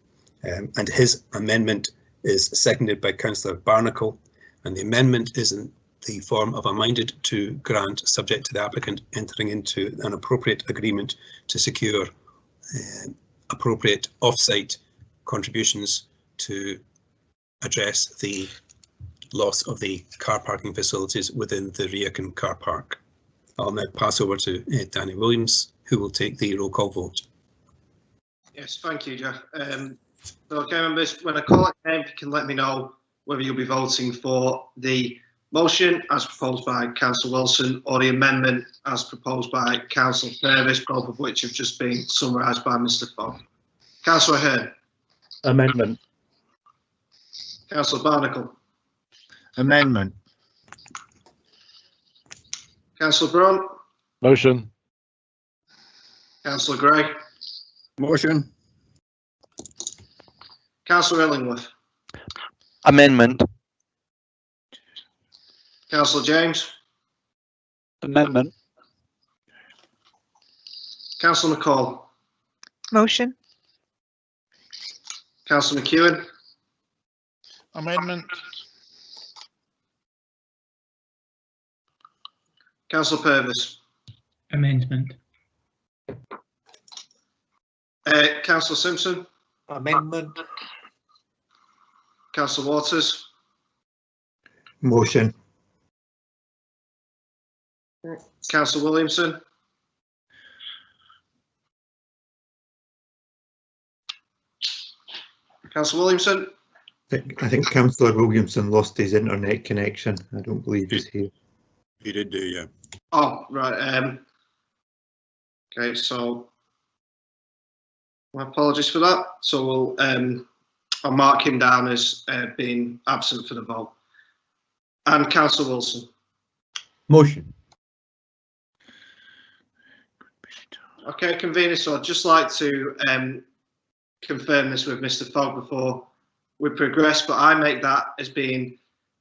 And his amendment is seconded by Councillor Barnacle, and the amendment is in the form of a minded to grant, subject to the applicant entering into an appropriate agreement to secure appropriate off-site contributions to address the loss of the car parking facilities within the Riacon car park. I'll now pass over to Danny Williams, who will take the roll call vote. Yes, thank you, Jeff. So, okay, members, when I call it name, you can let me know whether you'll be voting for the motion as proposed by Councillor Wilson or the amendment as proposed by Councillor Purvis, both of which have just been summarised by Mr. Fogg. Councillor Hearn. Amendment. Councillor Barnacle. Amendment. Councillor Brown. Motion. Councillor Gray. Motion. Councillor Illingworth. Amendment. Councillor James. Amendment. Councillor McCall. Motion. Councillor McEwen. Amendment. Councillor Purvis. Amendment. Councillor Simpson. Amendment. Councillor Waters. Motion. Councillor Williamson. Councillor Williamson. I think Councillor Williamson lost his internet connection. I don't believe he's here. He did do, yeah. Oh, right. Okay, so my apologies for that. So we'll I'll mark him down as being absent for the vote. And Councillor Wilson. Motion. Okay, convener. So I'd just like to confirm this with Mr. Fogg before we progress, but I make that as being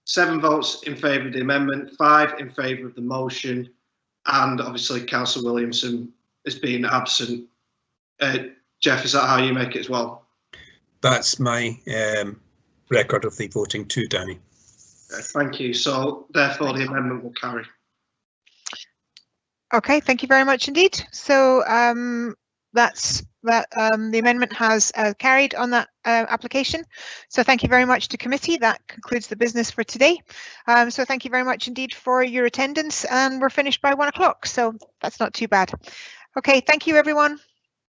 7 votes in favour of the amendment, 5 in favour of the motion, and obviously Councillor Williamson is being absent. Jeff, is that how you make it as well? That's my record of the voting too, Danny. Thank you. So therefore the amendment will carry. Okay, thank you very much indeed. So the amendment has carried on that application. So thank you very much to committee. That concludes the business for today. So thank you very much indeed for your attendance, and we're finished by 1 o'clock. So that's not too bad. Okay, thank you everyone.